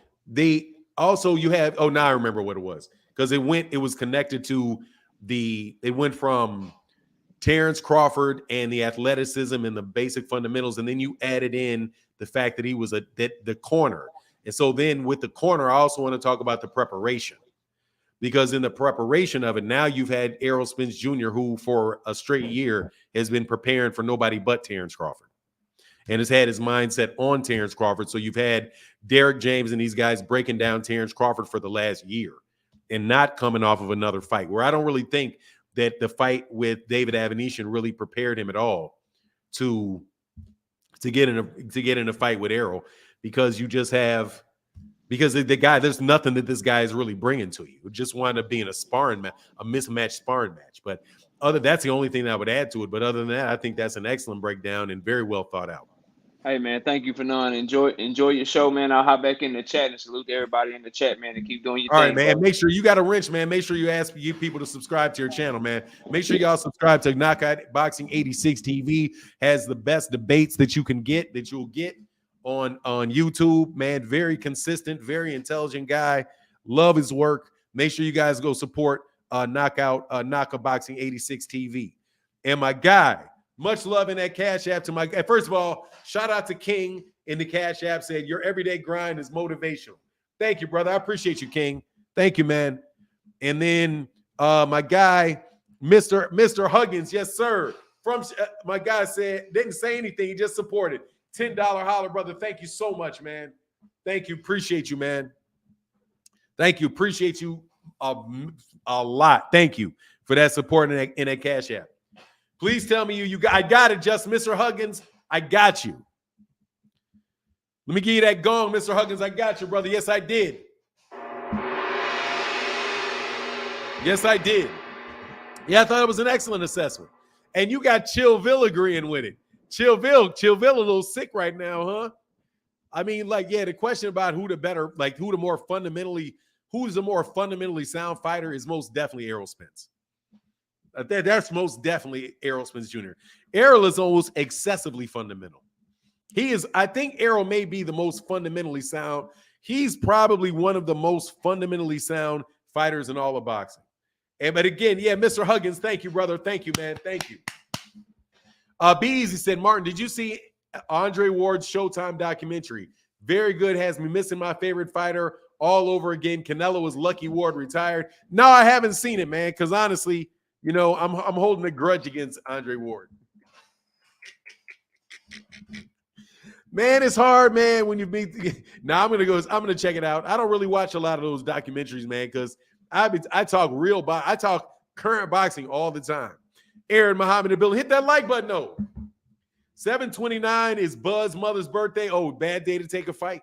Speaker 1: I remember what it was, because it was connected to it went from Terence Crawford and the athleticism and the basic fundamentals, and then you added in the fact that he was the corner. And so then with the corner, I also want to talk about the preparation, because in the preparation of it, now you've had Errol Spence Jr., who for a straight year has been preparing for nobody but Terence Crawford and has had his mindset on Terence Crawford. So you've had Derrick James and these guys breaking down Terence Crawford for the last year and not coming off of another fight, where I don't really think that the fight with David Avanesyan really prepared him at all to get in a fight with Errol, because the guy, there's nothing that this guy is really bringing to you. It just wound up being a mismatched sparring match. But that's the only thing that I would add to it. But other than that, I think that's an excellent breakdown and very well thought out.
Speaker 10: Hey, man, thank you for knowing. Enjoy your show, man. I'll hop back in the chat and salute everybody in the chat, man, and keep doing your thing.
Speaker 1: All right, man. Bro. Make sure you got a wrench, man. Make sure you ask you people to subscribe to your channel, man. Make sure y'all subscribe to Knockout Boxing 86 TV. Has the best debates that you'll get on YouTube, man. Very consistent, very intelligent guy. Love his work. Make sure you guys go support Knockout Boxing 86 TV. And my guy, Much love in that Cash App to my. First of all, shout out to King in the Cash App. Said your everyday grind is motivational. Thank you, brother. I appreciate you, King. Thank you, man. And then my guy, Mr. Huggins, yes, sir. From my guy said, didn't say anything, he just supported. $10 holler, brother. Thank you so much, man. Thank you. Appreciate you, man. Thank you. Appreciate you a lot. Thank you for that support in that Cash App. Please tell me I got it, just Mr. Huggins. I got you. Let me give you that gong, Mr. Huggins. I got you, brother. Yes, I did. Yes, I did. Yeah, I thought it was an excellent assessment. And you got Chillville agreeing with it. Chillville a little sick right now, huh? I mean, like, yeah, the question about who's the more fundamentally sound fighter is most definitely Errol Spence. That's most definitely Errol Spence Jr. Errol is almost excessively fundamental. I think Errol may be the most fundamentally sound. He's probably one of the most fundamentally sound fighters in all of boxing. But again, yeah, Mr. Huggins, thank you, brother. Thank you, man. Thank you. Be Easy said, Martin, did you see Andre Ward's Showtime documentary? Very good. Has me missing my favorite fighter all over again. Canelo was lucky Ward retired. No, I haven't seen it, man, because honestly, I'm holding a grudge against Andre Ward. Man, it's hard, man, when you meet. Now I'm gonna check it out. I don't really watch a lot of those documentaries, man, because I talk current boxing all the time. Aaron Muhammad in the building. Hit that like button, though. 7/29 is Bud's mother's birthday. Oh, bad day to take a fight.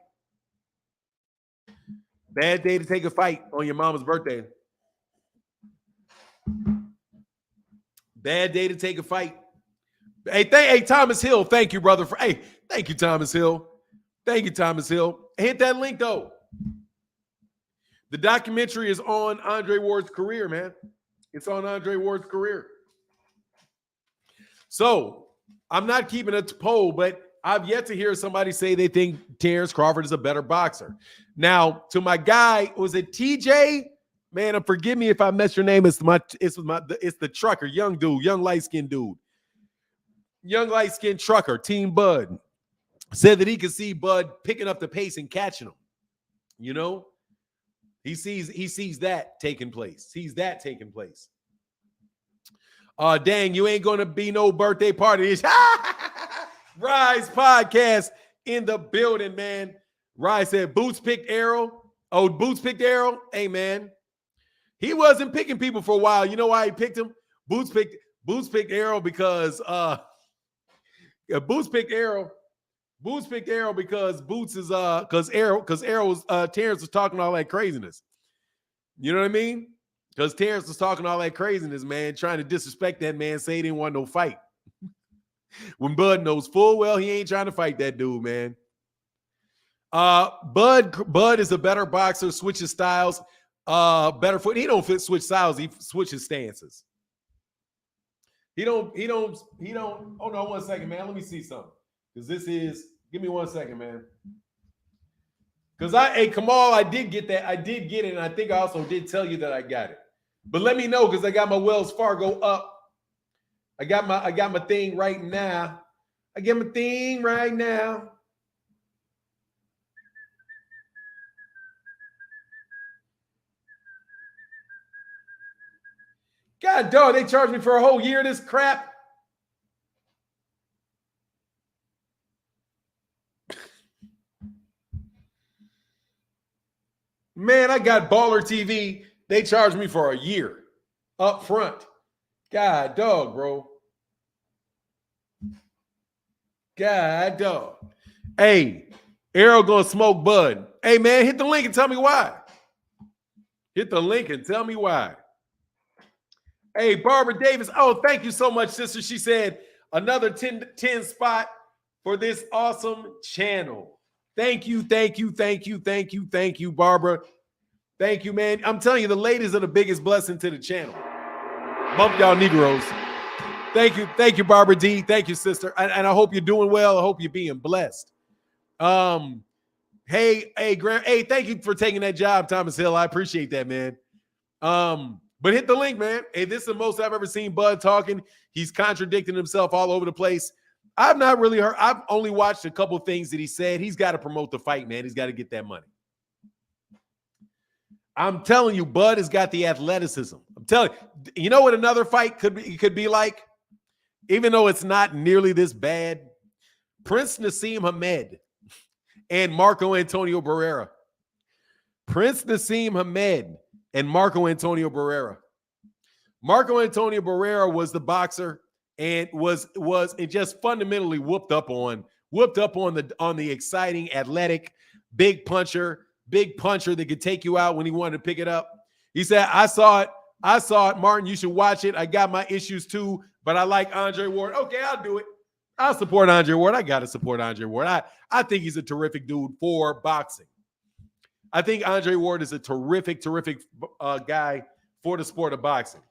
Speaker 1: Bad day to take a fight on your mama's birthday. Bad day to take a fight. Hey, Thomas Hill. Thank you, brother. Thank you, Thomas Hill. Thank you, Thomas Hill. Hit that link, though. The documentary is on Andre Ward's career, man. It's on Andre Ward's career. So I'm not keeping a poll, but I've yet to hear somebody say they think Terence Crawford is a better boxer. Now, to my guy, was it TJ? Man, forgive me if I messed your name. It's the trucker, young dude, young light-skinned dude. Young light-skinned trucker, Team Bud. Said that he could see Bud picking up the pace and catching him. He sees that taking place. Dang, you ain't gonna be no birthday party. Rise podcast in the building, man. Rise said Boots picked Errol. Oh, Boots picked Errol. Hey, man. He wasn't picking people for a while. You know why he picked him? Boots picked Errol because Boots picked Errol because Boots is Errol was Terence was talking all that craziness. You know what I mean? Because Terence was talking all that craziness, man, trying to disrespect that man, say he didn't want no fight. When Bud knows full well he ain't trying to fight that dude, man. Bud is a better boxer, switches styles, better foot. He don't switch styles, he switches stances. He don't. Hold on 1 second, man. Let me see something. Give me 1 second, man. Because Kamal, I did get that. I did get it, and I think I also did tell you that I got it. But let me know, because I got my Wells Fargo up. I got my thing right now. God dog, they charged me for a whole year of this crap. Man, I got Baller TV. They charged me for a year up front. God dog, bro. God dog. Hey, Errol gonna smoke Bud. Hey, man, hit the link and tell me why. Hey, Barbara Davis. Oh, thank you so much, sister. She said another 10 spot for this awesome channel. Thank you, Barbara. Thank you, man. I'm telling you, the ladies are the biggest blessing to the channel. Bump y'all Negroes. Thank you, Barbara D. Thank you, sister. And I hope you're doing well. I hope you're being blessed. Hey, Graham. Hey, thank you for taking that job, Thomas Hill. I appreciate that, man. But hit the link, man. Hey, this is the most I've ever seen Bud talking. He's contradicting himself all over the place. I've not really heard. I've only watched a couple things that he said. He's got to promote the fight, man. He's got to get that money. I'm telling you, Bud has got the athleticism. I'm telling you. You know what another fight could be like? Even though it's not nearly this bad, Prince Nassim Hamed and Marco Antonio Barrera. Prince Nassim Hamed and Marco Antonio Barrera. Marco Antonio Barrera was the boxer and was just fundamentally whooped up on the exciting, athletic, big puncher that could take you out when he wanted to pick it up. He said, I saw it, Martin, you should watch it. I got my issues too, but I like Andre Ward. Okay, I'll do it. I'll support Andre Ward. I got to support Andre Ward. I think he's a terrific dude for boxing. I think Andre Ward is a terrific guy for the sport of boxing.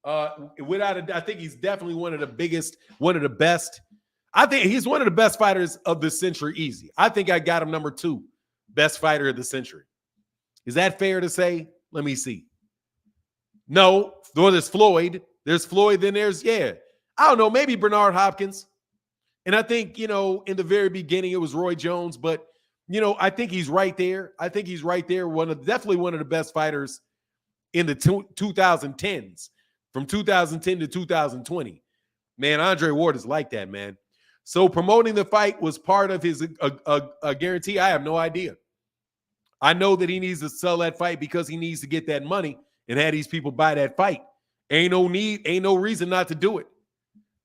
Speaker 1: I think he's definitely one of the best. I think he's one of the best fighters of the century, easy. I think I got him number 2, best fighter of the century. Is that fair to say? Let me see. No, there's Floyd. There's Floyd, then there's, I don't know, maybe Bernard Hopkins. And I think, in the very beginning it was Roy Jones, but I think he's right there. I think he's right there. Definitely one of the best fighters in the 2010s, from 2010 to 2020. Man, Andre Ward is like that, man. So promoting the fight was part of his a guarantee. I have no idea. I know that he needs to sell that fight because he needs to get that money and have these people buy that fight. Ain't no reason not to do it.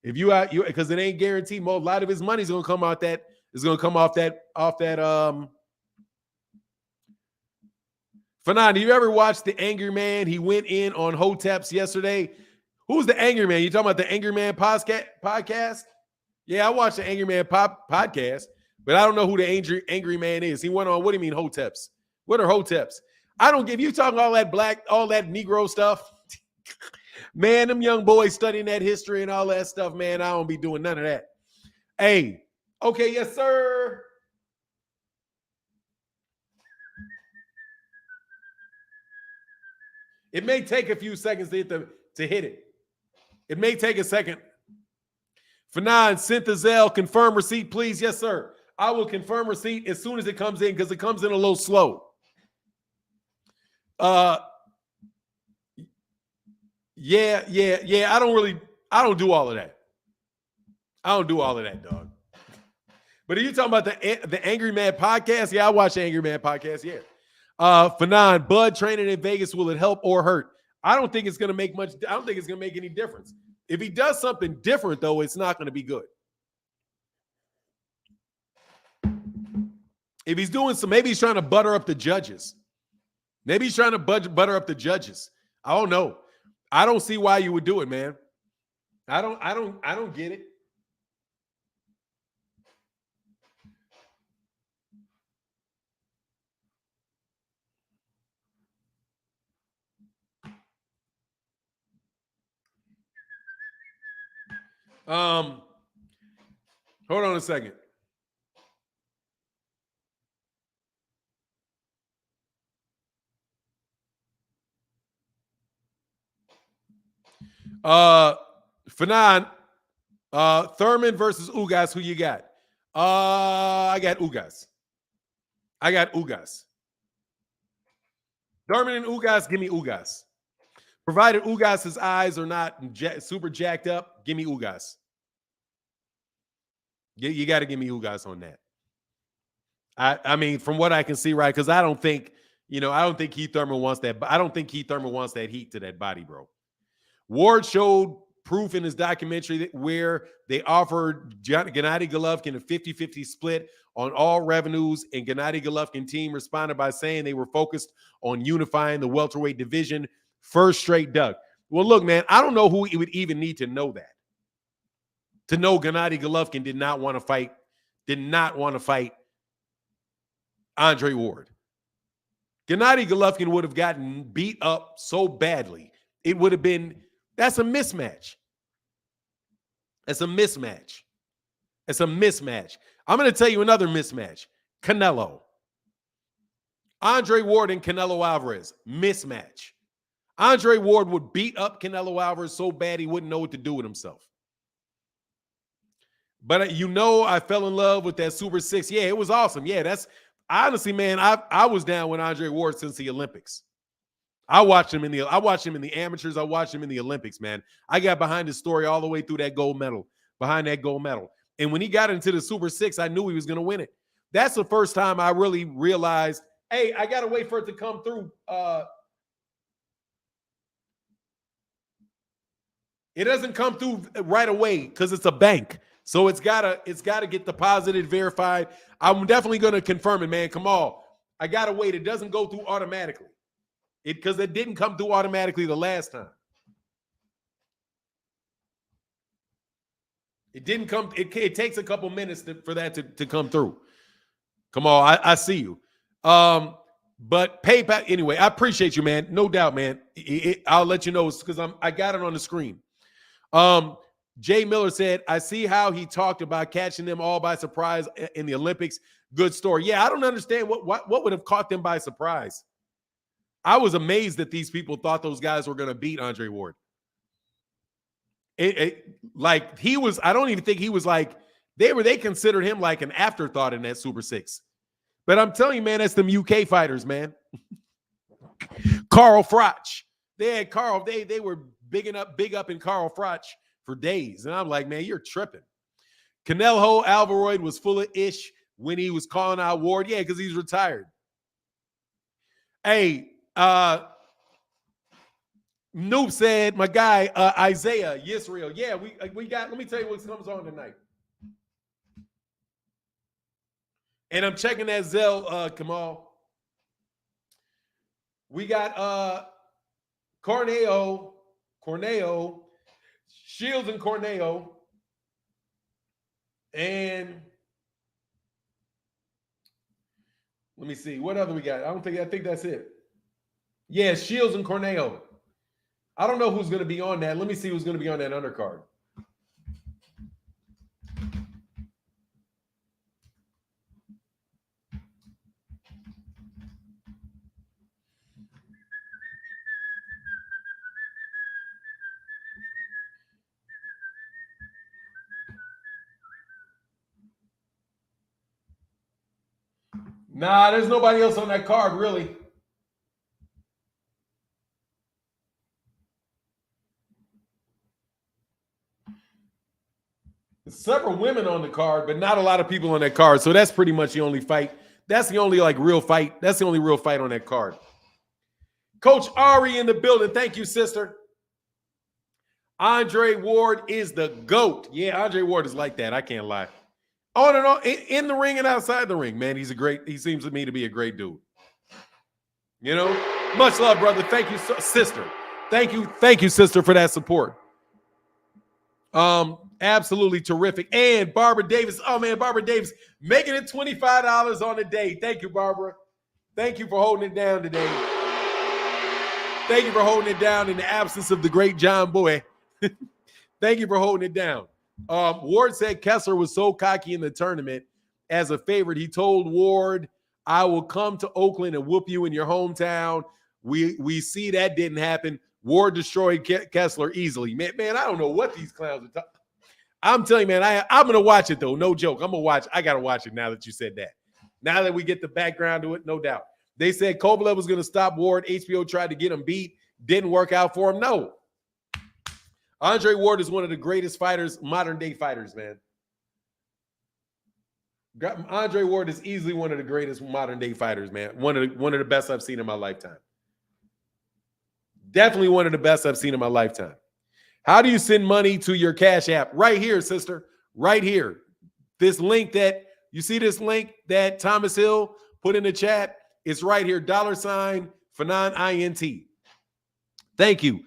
Speaker 1: If because it ain't guaranteed. A lot of his money's gonna come out that. Is going to come off that. Fanan, do you ever watch The Angry Man? He went in on Hoteps yesterday. Who's The Angry Man? You talking about The Angry Man podcast? Yeah, I watched The Angry Man podcast, but I don't know who the Angry Man is. He went on, what do you mean Hoteps? What are Hoteps? I don't give you talking all that Negro stuff. Man, them young boys studying that history and all that stuff, man, I don't be doing none of that. Hey, okay, yes, sir. It may take a few seconds to hit it. It may take a second. Fanan, Synthazel, confirm receipt, please. Yes, sir. I will confirm receipt as soon as it comes in because it comes in a little slow. Yeah. I don't do all of that. I don't do all of that, dog. But are you talking about the Angry Man podcast? Yeah, I watch the Angry Man podcast. Yeah. Fanan, Bud training in Vegas, will it help or hurt? I don't think it's going to make much. I don't think it's going to make any difference. If he does something different, though, it's not going to be good. If he's doing maybe he's trying to butter up the judges. Maybe he's trying to butter up the judges. I don't know. I don't see why you would do it, man. I don't get it. Hold on a second. Fanan, Thurman versus Ugas, who you got? I got Ugas. Thurman and Ugas, give me Ugas. Provided Ugas's eyes are not super jacked up, give me Ugas. You got to give me Ugas on that. I mean, from what I can see, right? Because I don't think Keith Thurman wants that. I don't think Keith Thurman wants that heat to that body, bro. Ward showed proof in his documentary where they offered Gennady Golovkin a 50-50 split on all revenues, and Gennady Golovkin team responded by saying they were focused on unifying the welterweight division. First straight duck. Well, look, man, I don't know who would even need to know that. To know Gennady Golovkin did not want to fight Andre Ward. Gennady Golovkin would have gotten beat up so badly. It would have been, that's a mismatch. It's a mismatch. I'm going to tell you another mismatch. Canelo. Andre Ward and Canelo Alvarez. Mismatch. Andre Ward would beat up Canelo Alvarez so bad he wouldn't know what to do with himself. But I fell in love with that Super 6. Yeah, it was awesome. Yeah, that's honestly, man, I was down with Andre Ward since the Olympics. I watched him in the amateurs. I watched him in the Olympics, man. I got behind his story all the way through that gold medal, behind that gold medal. And when he got into the Super 6, I knew he was going to win it. That's the first time I really realized, hey, I got to wait for it to come through. It doesn't come through right away because it's a bank. So it's gotta get deposited, verified. I'm definitely going to confirm it, man. Come on. I got to wait. It doesn't go through automatically. Because it didn't come through automatically the last time. It didn't come. It takes a couple minutes for that to come through. Come on, I see you. But PayPal anyway. I appreciate you, man. No doubt, man. I'll let you know because I got it on the screen. Jay Miller said, "I see how he talked about catching them all by surprise in the Olympics. Good story." Yeah, I don't understand what would have caught them by surprise. I was amazed that these people thought those guys were going to beat Andre Ward. Like he was, I don't even think he was like, they considered him like an afterthought in that Super 6. But I'm telling you, man, that's them UK fighters, man. Carl Froch. They had Carl, they were big up in Carl Froch for days. And I'm like, man, you're tripping. Canelo Alvarez was full of ish when he was calling out Ward. Yeah, because he's retired. Hey, Noob said, my guy, Isaiah Yisrael. Yeah, we got, let me tell you what comes on tonight. And I'm checking that Zell, Kamal. We got Corneo, Shields and Corneo. And let me see. What other we got? I think that's it. Yeah, Shields and Corneo. I don't know who's going to be on that. Let me see who's going to be on that undercard. Nah, there's nobody else on that card, really. Several women on the card, but not a lot of people on that card. So that's pretty much the only fight. That's the only real fight. That's the only real fight on that card. Coach Ari in the building. Thank you, sister. Andre Ward is the GOAT. Yeah, Andre Ward is like that. I can't lie. On and on, in the ring and outside the ring, man. He seems to me to be a great dude. You know, much love, brother. Thank you, sister. Thank you, sister, for that support. Absolutely terrific. And Barbara Davis. Oh man, Barbara Davis making it $25 on the day. Thank you, Barbara. Thank you for holding it down today. Thank you for holding it down in the absence of the great John Boy. Thank you for holding it down. Ward said Kessler was so cocky in the tournament as a favorite. He told Ward, I will come to Oakland and whoop you in your hometown. We see that didn't happen. Ward destroyed Kessler easily. Man, I don't know what these clowns are talking. I'm telling you, man, I'm going to watch it, though. No joke. I'm going to watch. I got to watch it now that you said that. Now that we get the background to it, no doubt. They said Kovalev was going to stop Ward. HBO tried to get him beat. Didn't work out for him. No. Andre Ward is one of the greatest fighters, modern-day fighters, man. Andre Ward is easily one of the greatest modern-day fighters, man. One of the best I've seen in my lifetime. Definitely one of the best I've seen in my lifetime. How do you send money to your Cash App? Right here, sister. Right here. This link that, you see this link that Thomas Hill put in the chat? It's right here. $Fanon INT. Thank you.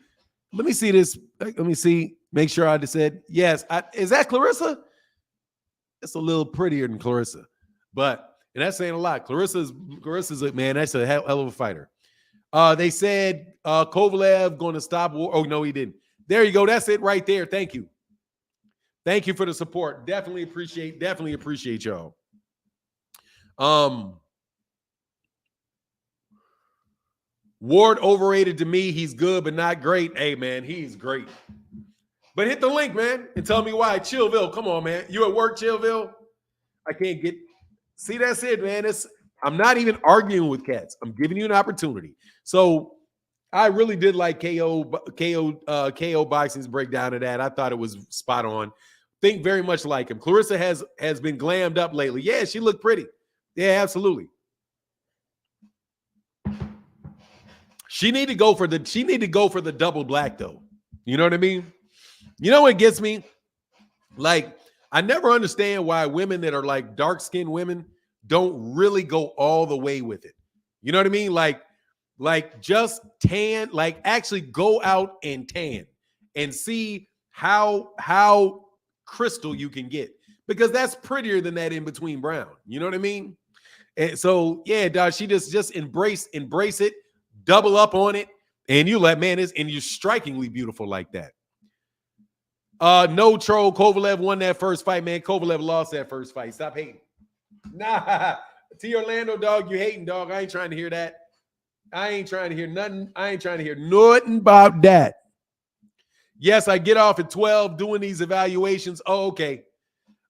Speaker 1: Let me see this. Let me see. Make sure I just said yes. Is that Clarissa? It's a little prettier than Clarissa, but and that's saying a lot. Clarissa's a man. That's a hell of a fighter. They said Kovalev going to stop War. Oh no, he didn't. There you go. That's it right there. Thank you. Thank you for the support. Definitely appreciate y'all. Ward overrated to me. He's good, but not great. Hey, man, he's great. But hit the link, man, and tell me why. Chillville, come on, man. You at work, Chillville? I can't get. See, that's it, man. I'm not even arguing with cats. I'm giving you an opportunity. So I really did like KO Boxing's breakdown of that. I thought it was spot on. Think very much like him. Clarissa has been glammed up lately. Yeah, she looked pretty. Yeah, absolutely. She need to go for the double black though. You know what I mean? You know what gets me? Like, I never understand why women that are like dark-skinned women don't really go all the way with it. You know what I mean? Like just tan, like actually go out and tan and see how crystal you can get, because that's prettier than that in between brown. You know what I mean? And so yeah, dog, she just embrace it, double up on it, and you let man is and you're strikingly beautiful like that. No troll. Kovalev won that first fight, man. Kovalev lost that first fight. Stop hating. Nah, T Orlando, dog, you hating, dog. I ain't trying to hear that. I ain't trying to hear nothing. I ain't trying to hear nothing about that. Yes, I get off at 12 doing these evaluations. Oh, okay.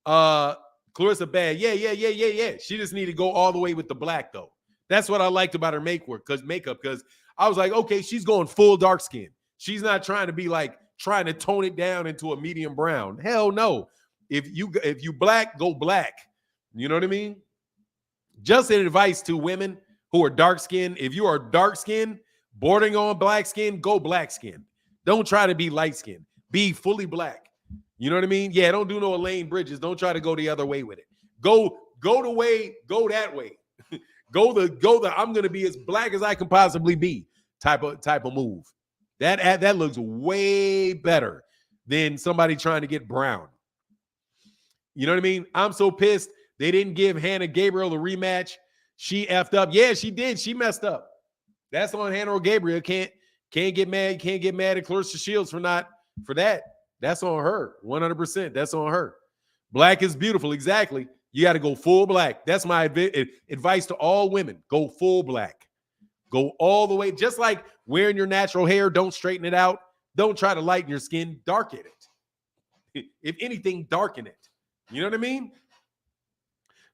Speaker 1: Clarissa bad. Yeah. She just need to go all the way with the black, though. That's what I liked about her makeup, because I was like, okay, she's going full dark skin. She's not trying to be like trying to tone it down into a medium brown. Hell no. If you black, go black. You know what I mean? Just an advice to women who are dark skinned. If you are dark skinned, bordering on black skin, go black skin. Don't try to be light skinned. Be fully black. You know what I mean? Yeah, don't do no Elaine Bridges. Don't try to go the other way with it. Go that way. go the I'm gonna be as black as I can possibly be type of move. That looks way better than somebody trying to get brown. You know what I mean? I'm so pissed they didn't give Hannah Gabriel a rematch. She effed up. Yeah, she did. She messed up. That's on Hannah Gabriel. Can't get mad. Can't get mad at Clarissa Shields for that. That's on her. 100%. That's on her. Black is beautiful. Exactly. You got to go full black. That's my advice to all women. Go full black. Go all the way. Just like wearing your natural hair, don't straighten it out. Don't try to lighten your skin. Darken it. If anything, darken it. You know what I mean?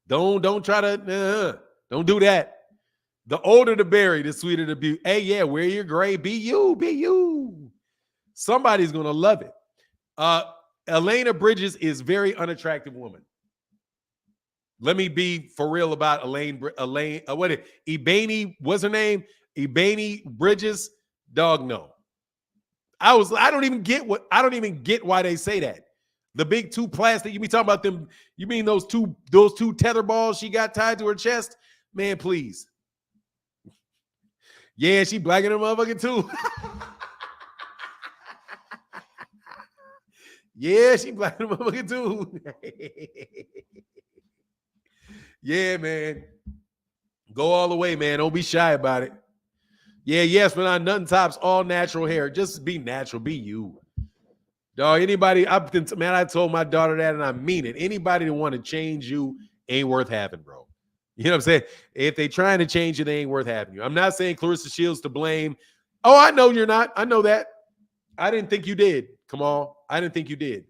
Speaker 1: Don't try to, don't do that. The older the berry, the sweeter the beauty. Hey, yeah, wear your gray. Be you. Somebody's going to love it. Elena Bridges is very unattractive woman. Let me be for real about Elaine, Ebony, what's her name? Ebony Bridges. Dog, no. I don't even get why they say that. The big two plastic, you be talking about them, you mean those two tether balls she got tied to her chest? Man, please. Yeah, she blacking her motherfucker too. Yeah, she blacking her motherfucker too. Yeah, man. Go all the way, man. Don't be shy about it. Yeah, yes, but not nothing tops all natural hair. Just be natural. Be you. Dog, anybody, I told my daughter that, and I mean it. Anybody that want to change you ain't worth having, bro. You know what I'm saying? If they trying to change you, they ain't worth having you. I'm not saying Clarissa Shields to blame. Oh, I know you're not. I know that. I didn't think you did. Come on. I didn't think you did.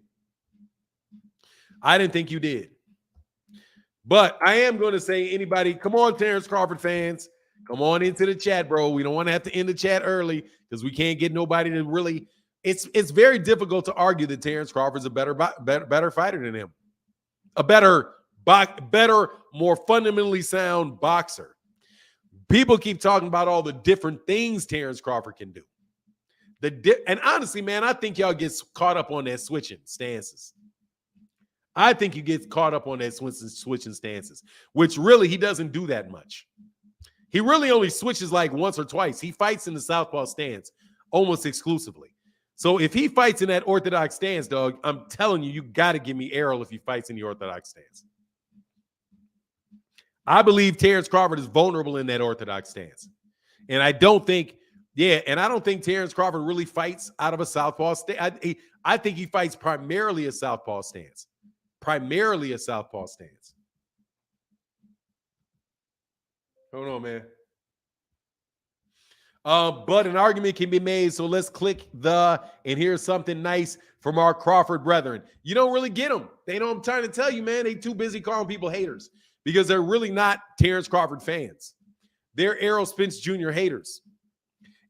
Speaker 1: But I am going to say, anybody, come on, Terence Crawford fans. Come on into the chat, bro. We don't want to have to end the chat early because we can't get nobody to really. It's very difficult to argue that Terence Crawford's a better fighter than him. A better, more fundamentally sound boxer. People keep talking about all the different things Terence Crawford can do. And honestly, man, I think y'all get caught up on that switching stances. I think you get caught up on that switching stances, which really he doesn't do that much. He really only switches like once or twice. He fights in the southpaw stance almost exclusively. So if he fights in that orthodox stance, dog, I'm telling you, you got to give me Errol if he fights in the orthodox stance. I believe Terence Crawford is vulnerable in that orthodox stance. And I don't think Terence Crawford really fights out of a southpaw stance. I think he fights primarily a southpaw stance. Hold on, man. But an argument can be made. So let's click and here's something nice from our Crawford brethren. You don't really get them. They know I'm trying to tell you, man. They too busy calling people haters because they're really not Terence Crawford fans. They're Errol Spence Jr. haters.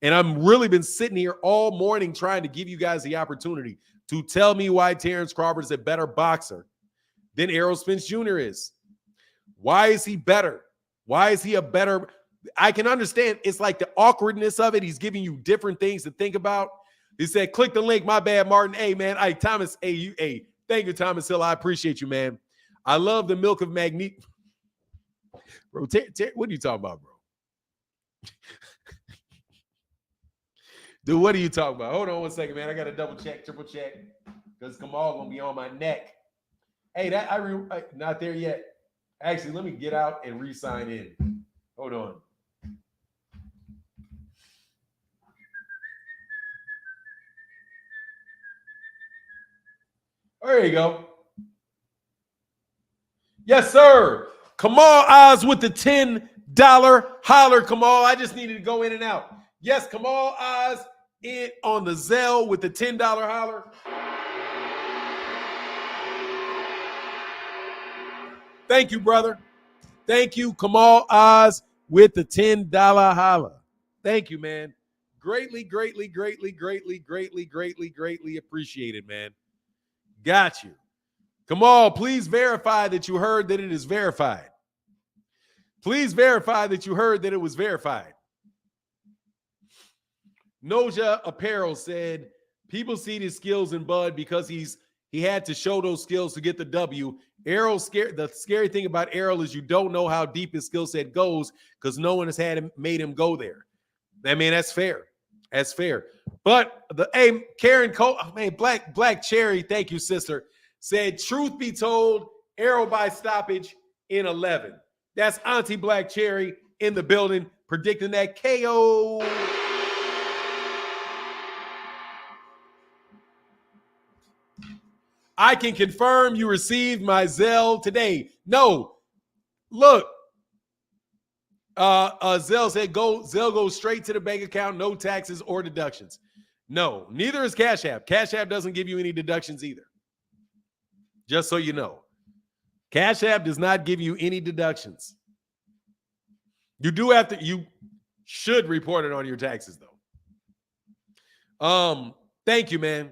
Speaker 1: And I've really been sitting here all morning trying to give you guys the opportunity to tell me why Terence Crawford is a better boxer than Errol Spence Jr. is. Why is he better? Why is he a better? I can understand. It's like the awkwardness of it. He's giving you different things to think about. He said, click the link. My bad, Martin. Hey, man. Hey, Thomas. Hey, thank you, Thomas Hill. I appreciate you, man. I love the milk of magnesium. Bro, what are you talking about, bro? Dude, what are you talking about? Hold on one second, man. I got to double check, triple check, because Kamal going to be on my neck. Hey, not there yet. Actually, let me get out and re-sign in. Hold on. There you go. Yes, sir. Kamal Oz with the $10 holler. Kamal, I just needed to go in and out. Yes, Kamal Oz in on the Zelle with the $10 holler. Thank you, brother. Thank you, Kamal Oz with the $10 holler. Thank you, man. Greatly appreciated, man. Got you. Kamal, please verify that you heard that it is verified. Please verify that you heard that it was verified. Noja Apparel said, people see the skills in Bud because he had to show those skills to get the W. Errol, the scary thing about Errol is you don't know how deep his skill set goes because no one has made him go there. I mean, that's fair. That's fair. But Karen Cole, Black Cherry, thank you, sister, said, truth be told, Errol by stoppage in 11. That's Auntie Black Cherry in the building predicting that KO. I can confirm you received my Zelle today. No, look. Zelle said Zelle goes straight to the bank account, no taxes or deductions. No, neither is Cash App. Cash App doesn't give you any deductions either. Just so you know. Cash App does not give you any deductions. You should report it on your taxes, though. Thank you, man.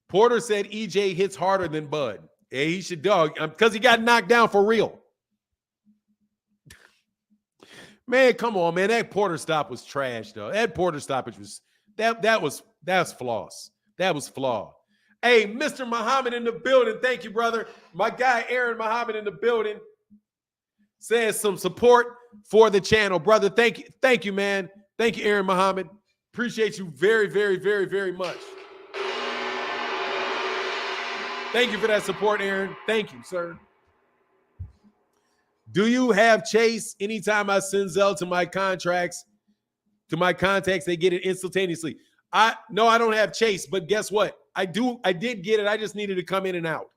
Speaker 1: Porter said EJ hits harder than Bud. Yeah, he should dog because he got knocked down for real. Man, come on, man. That Porter stop was trash, though. That Porter stoppage was that's floss. That was flawed. Hey, Mr. Muhammad in the building. Thank you, brother. My guy Aaron Muhammad in the building says some support for the channel, brother. Thank you, man. Thank you, Aaron Muhammad. Appreciate you very, very, very, very much. Thank you for that support, Aaron. Thank you, sir. Do you have Chase? Anytime I send Zelle to my contacts, they get it instantaneously. No, I don't have Chase, but guess what? I did get it. I just needed to come in and out.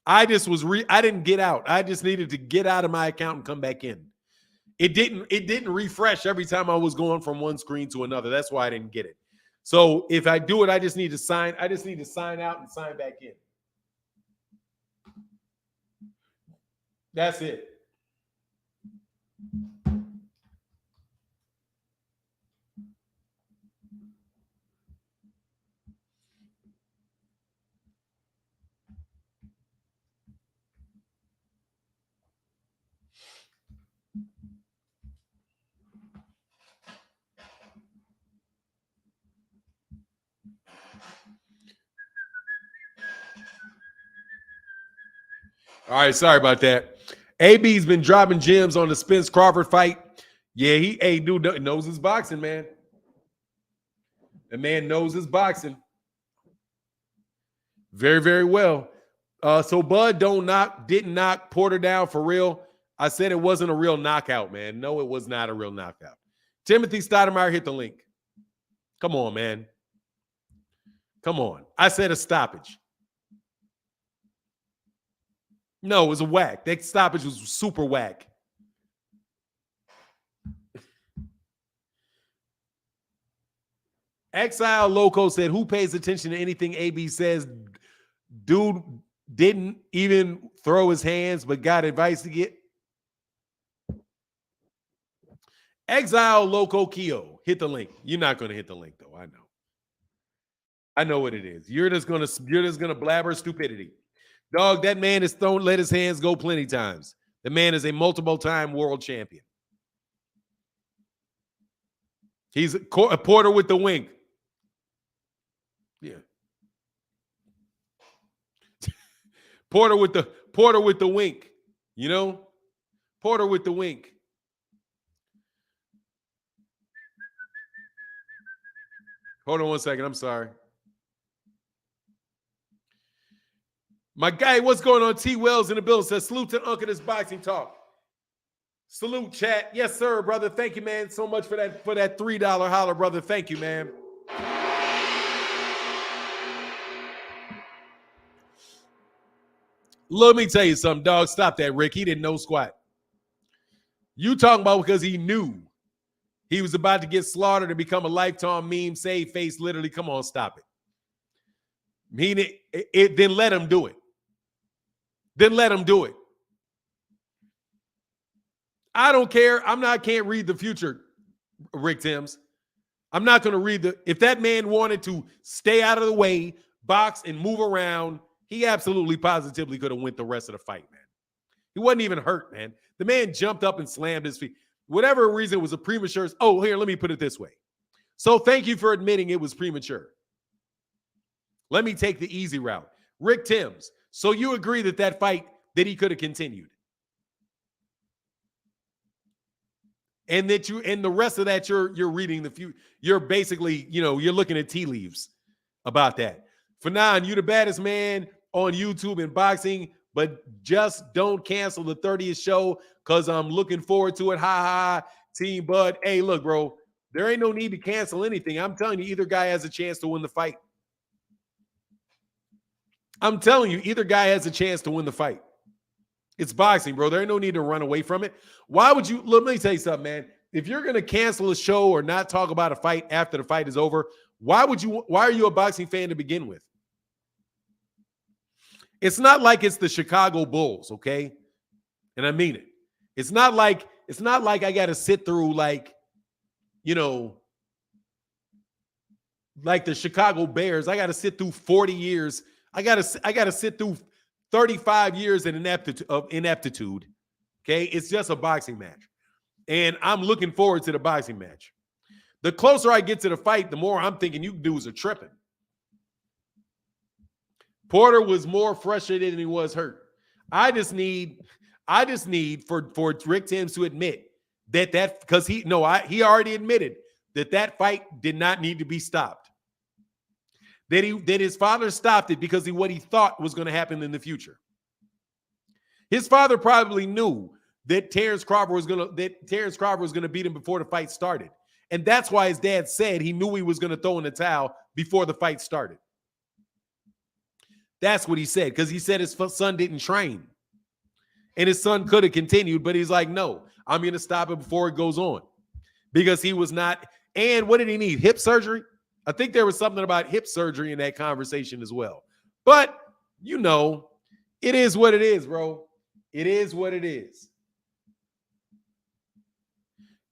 Speaker 1: I didn't get out. I just needed to get out of my account and come back in. It didn't refresh every time I was going from one screen to another. That's why I didn't get it. So if I do it, I just need to sign out and sign back in. That's it. All right, sorry about that. AB's been dropping gems on the Spence Crawford fight. Yeah, dude knows his boxing, man. The man knows his boxing very, very well. So Bud didn't knock Porter down for real. I said it wasn't a real knockout, man. No, it was not a real knockout. Timothy Stoudemire hit the link. Come on, man. Come on. I said a stoppage. No, it was a whack. That stoppage was super whack. Exile Loco said, who pays attention to anything AB says? Dude didn't even throw his hands, but got advice to get. Exile Loco Keo. Hit the link. You're not going to hit the link, though. I know. I know what it is. You're just gonna blabber stupidity. Dog, that man has let his hands go plenty times. The man is a multiple-time world champion. He's a Porter with the wink. Yeah. Porter with the wink. You know? Porter with the wink. Hold on one second. I'm sorry. My guy, what's going on? T. Wells in the building says, salute to Uncle this boxing talk. Salute, chat. Yes, sir, brother. Thank you, man, so much for that $3 holler, brother. Thank you, man. Let me tell you something, dog. Stop that, Rick. He didn't know squat. You talking about because he knew he was about to get slaughtered and become a lifetime meme, save face, literally. Come on, stop it. Then let him do it. Then let him do it. I don't care. Can't read the future, Rick Timms. I'm not going to read if that man wanted to stay out of the way, box and move around, he absolutely positively could have went the rest of the fight, man. He wasn't even hurt, man. The man jumped up and slammed his feet. Whatever reason, it was a premature. Oh, here, let me put it this way. So thank you for admitting it was premature. Let me take the easy route. Rick Timms, so you agree that fight, that he could have continued? And that and the rest of that, you're reading the few, you're basically, you're looking at tea leaves about that. Fanon, you the baddest man on YouTube in boxing, but just don't cancel the 30th show because I'm looking forward to it. Ha ha, Team Bud. Hey, look, bro, there ain't no need to cancel anything. I'm telling you, either guy has a chance to win the fight. I'm telling you, either guy has a chance to win the fight. It's boxing, bro. There ain't no need to run away from it. Why would you? Let me tell you something, man. If you're going to cancel a show or not talk about a fight after the fight is over, why are you a boxing fan to begin with? It's not like it's the Chicago Bulls, okay? And I mean it. It's not like I got to sit through like the Chicago Bears. I got to sit through 40 years. I got to sit through 35 years of ineptitude. Okay? It's just a boxing match. And I'm looking forward to the boxing match. The closer I get to the fight, the more I'm thinking you dudes are tripping. Porter was more frustrated than he was hurt. I just need for Rick Timms to admit that because he already admitted that fight did not need to be stopped. That his father stopped it because of what he thought was going to happen in the future. His father probably knew that Terence Crawford was going to beat him before the fight started. And that's why his dad said he knew he was going to throw in the towel before the fight started. That's what he said, because he said his son didn't train. And his son could have continued, but he's like, no, I'm going to stop it before it goes on. Because he was not. And what did he need? Hip surgery? I think there was something about hip surgery in that conversation as well. But, it is what it is, bro. It is what it is.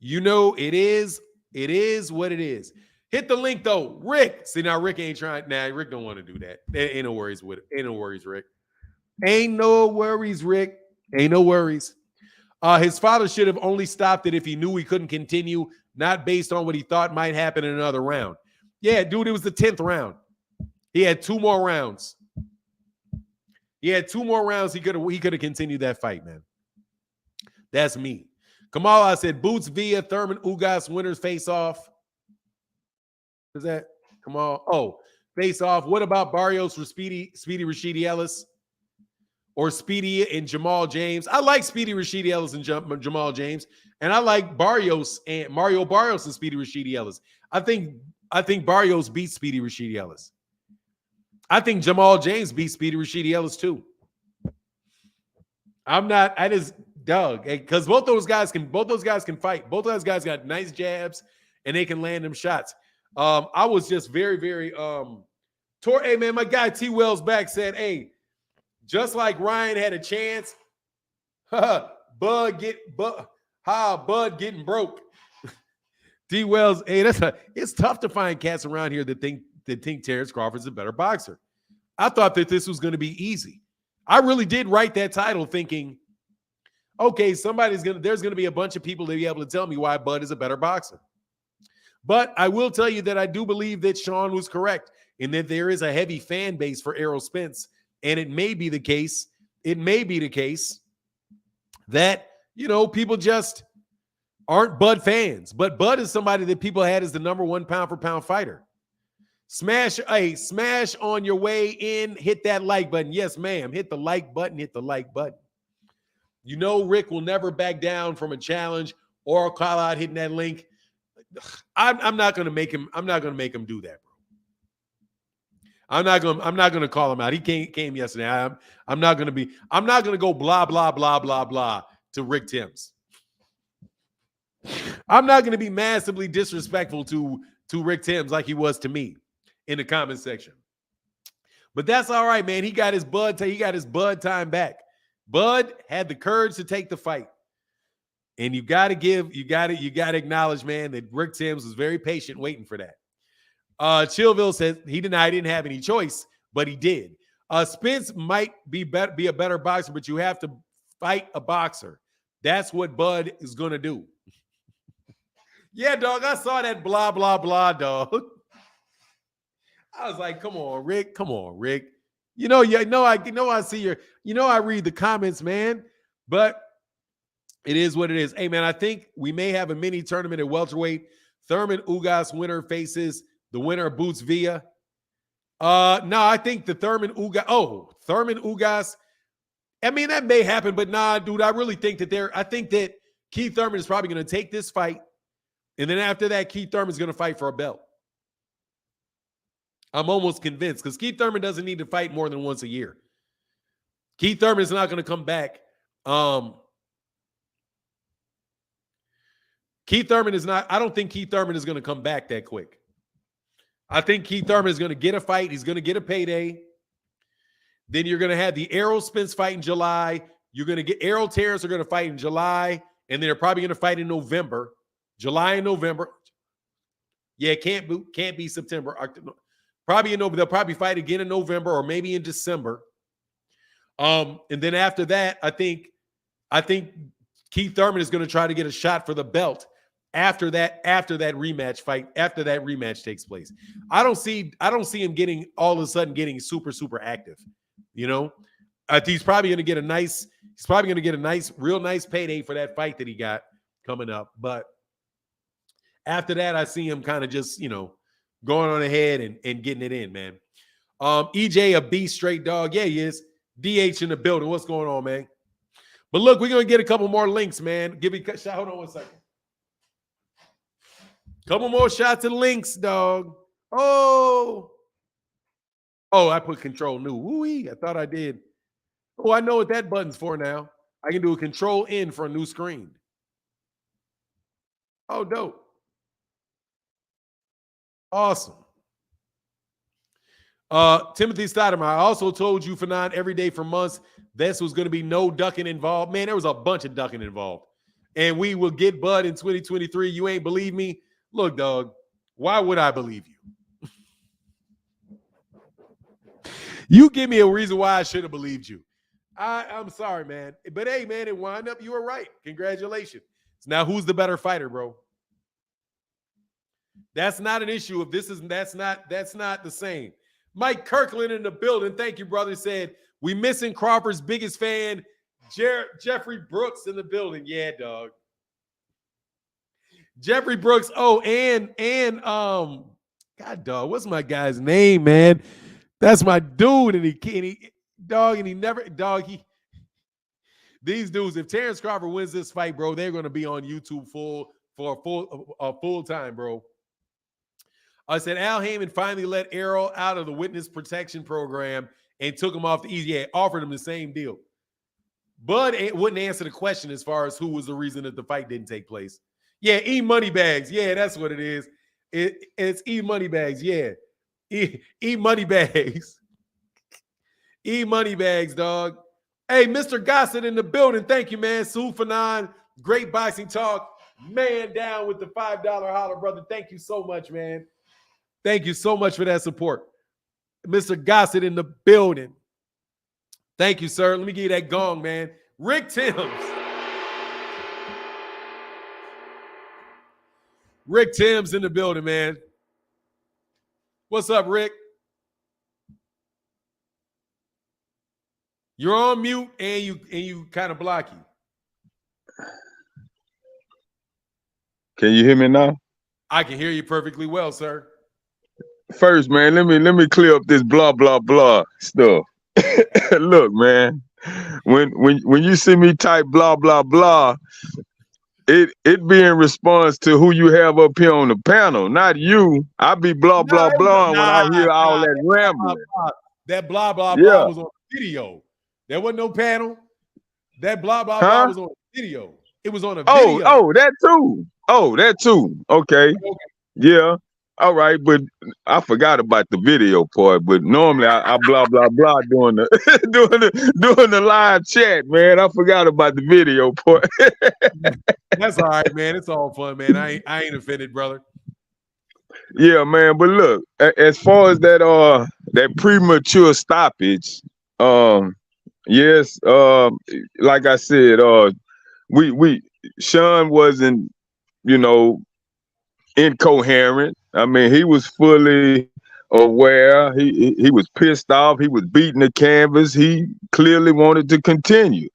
Speaker 1: It is what it is. Hit the link, though. Rick. See, now Rick ain't trying. Nah, Rick don't want to do that. Ain't no worries with it. Ain't no worries, Rick. Ain't no worries, Rick. Ain't no worries. His father should have only stopped it if he knew he couldn't continue, not based on what he thought might happen in another round. Yeah, dude, it was the 10th round. He had 2 more rounds. He could have continued that fight, man. That's me. Kamala said, Boots via Thurman Ugas winners face off. Is that Kamal? Oh, face off. What about Barrios for Speedy Rashidi Ellis? Or Speedy and Jamal James? I like Speedy Rashidi Ellis and Jamal James. And I like Barrios and Mario Barrios and Speedy Rashidi Ellis. I think Barrios beat Speedy Rashidi Ellis. I think Jamal James beat Speedy Rashidi Ellis too. Because both those guys can fight. Both those guys got nice jabs and they can land them shots. I was just very, very hey man, my guy T Wells back said, hey, just like Ryan had a chance, Bud getting broke. D Wells, hey, it's tough to find cats around here that think Terence Crawford's a better boxer. I thought that this was going to be easy. I really did write that title thinking, okay, there's going to be a bunch of people to be able to tell me why Bud is a better boxer. But I will tell you that I do believe that Sean was correct in that there is a heavy fan base for Errol Spence, and it may be the case that, people just aren't Bud fans. But Bud is somebody that people had as the number one pound-for-pound fighter. Smash on your way in. Hit that like button. Yes, ma'am. Hit the like button. Rick will never back down from a challenge or call out hitting that link. I'm not going to make him do that, bro. I'm not going to call him out. He came yesterday. I'm not going to go blah, blah, blah, blah, blah to Rick Timms. I'm not going to be massively disrespectful to Rick Timms like he was to me in the comment section. But that's all right, man. He got his Bud time back. Bud had the courage to take the fight. And you got to acknowledge, man, that Rick Timms was very patient waiting for that. Chillville says he denied he didn't have any choice, but he did. Spence might be a better boxer, but you have to fight a boxer. That's what Bud is going to do. Yeah, dog, I saw that blah, blah, blah, dog. I was like, come on, Rick. I see I read the comments, man, but it is what it is. Hey, man, I think we may have a mini tournament at welterweight. Thurman Ugas winner faces the winner of Boots Villa. No, I think the Thurman Ugas. I mean, that may happen, but nah, dude, I really think I think that Keith Thurman is probably going to take this fight. And then after that, Keith Thurman is going to fight for a belt. I'm almost convinced because Keith Thurman doesn't need to fight more than once a year. Keith Thurman is not going to come back. Keith Thurman is not. I don't think Keith Thurman is going to come back that quick. I think Keith Thurman is going to get a fight. He's going to get a payday. Then you're going to have the Errol Spence fight in July. You're going to get Errol Terence are going to fight in July, and they're probably going to fight in November. July and November. Yeah, can't be September. Probably they'll probably fight again in November or maybe in December. And then after that, I think Keith Thurman is going to try to get a shot for the belt after that rematch takes place. I don't see him getting all of a sudden getting super, super active. He's probably going to get a nice real nice payday for that fight that he got coming up. But after that, I see him kind of just, going on ahead and getting it in, man. EJ, a beast straight dog. Yeah, he is. DH in the building. What's going on, man? But look, we're going to get a couple more links, man. Give me a shot. Hold on 1 second. Couple more shots of links, dog. Oh, I put control new. Woo-wee, I thought I did. Oh, I know what that button's for now. I can do a control N for a new screen. Oh, dope. Awesome. Timothy Stoudemire, I also told you, Fanon, every day for months, this was going to be no ducking involved. Man, there was a bunch of ducking involved. And we will get Bud in 2023. You ain't believe me? Look, dog, why would I believe you? You give me a reason why I should have believed you. I'm sorry, man. But hey, man, it wound up. You were right. Congratulations. Now, who's the better fighter, bro? That's not an issue. That's not the same. Mike Kirkland in the building. Thank you, brother. Said we missing Crawford's biggest fan, Jeffrey Brooks in the building. Yeah, dog. Jeffrey Brooks. Oh, and God, dog. What's my guy's name, man? That's my dude, and these dudes. If Terence Crawford wins this fight, bro, they're going to be on YouTube for a full time, bro. I said Al Heyman finally let Errol out of the witness protection program and took him off the easy. Yeah, offered him the same deal. Bud wouldn't answer the question as far as who was the reason that the fight didn't take place. Yeah, E Moneybags. Yeah, that's what it is. It's E Money Bags, yeah. E Money Bags. E Money Bags, dog. Hey, Mr. Gossett in the building. Thank you, man. Sue Fanon, great boxing talk. Man down with the $5 holler, brother. Thank you so much, man. Thank you so much for that support. Mr. Gossett in the building. Thank you, sir. Let me give you that gong, man. Rick Timms. Rick Timms in the building, man. What's up, Rick? You're on mute and you kind of blocky.
Speaker 11: Can you hear me now?
Speaker 1: I can hear you perfectly well, sir.
Speaker 11: First, man, let me clear up this blah blah blah stuff. Look, man, when you see me type blah blah blah, it be in response to who you have up here on the panel, not you. I be blah blah blah when I hear all that rambling.
Speaker 1: That blah blah blah was on video. There wasn't no panel. That blah blah blah was on video. It was on a video.
Speaker 11: Oh, that too. Oh, that too. Okay. Yeah. All right, but I forgot about the video part. But normally I blah blah blah doing the doing the live chat, man. I forgot about the video part.
Speaker 1: That's all right, man. It's all fun, man. I ain't offended, brother.
Speaker 11: Yeah, man. But look, as far as that premature stoppage, yes, like I said, we Sean wasn't, incoherent. I mean, he was fully aware. He was pissed off. He was beating the canvas. He clearly wanted to continue.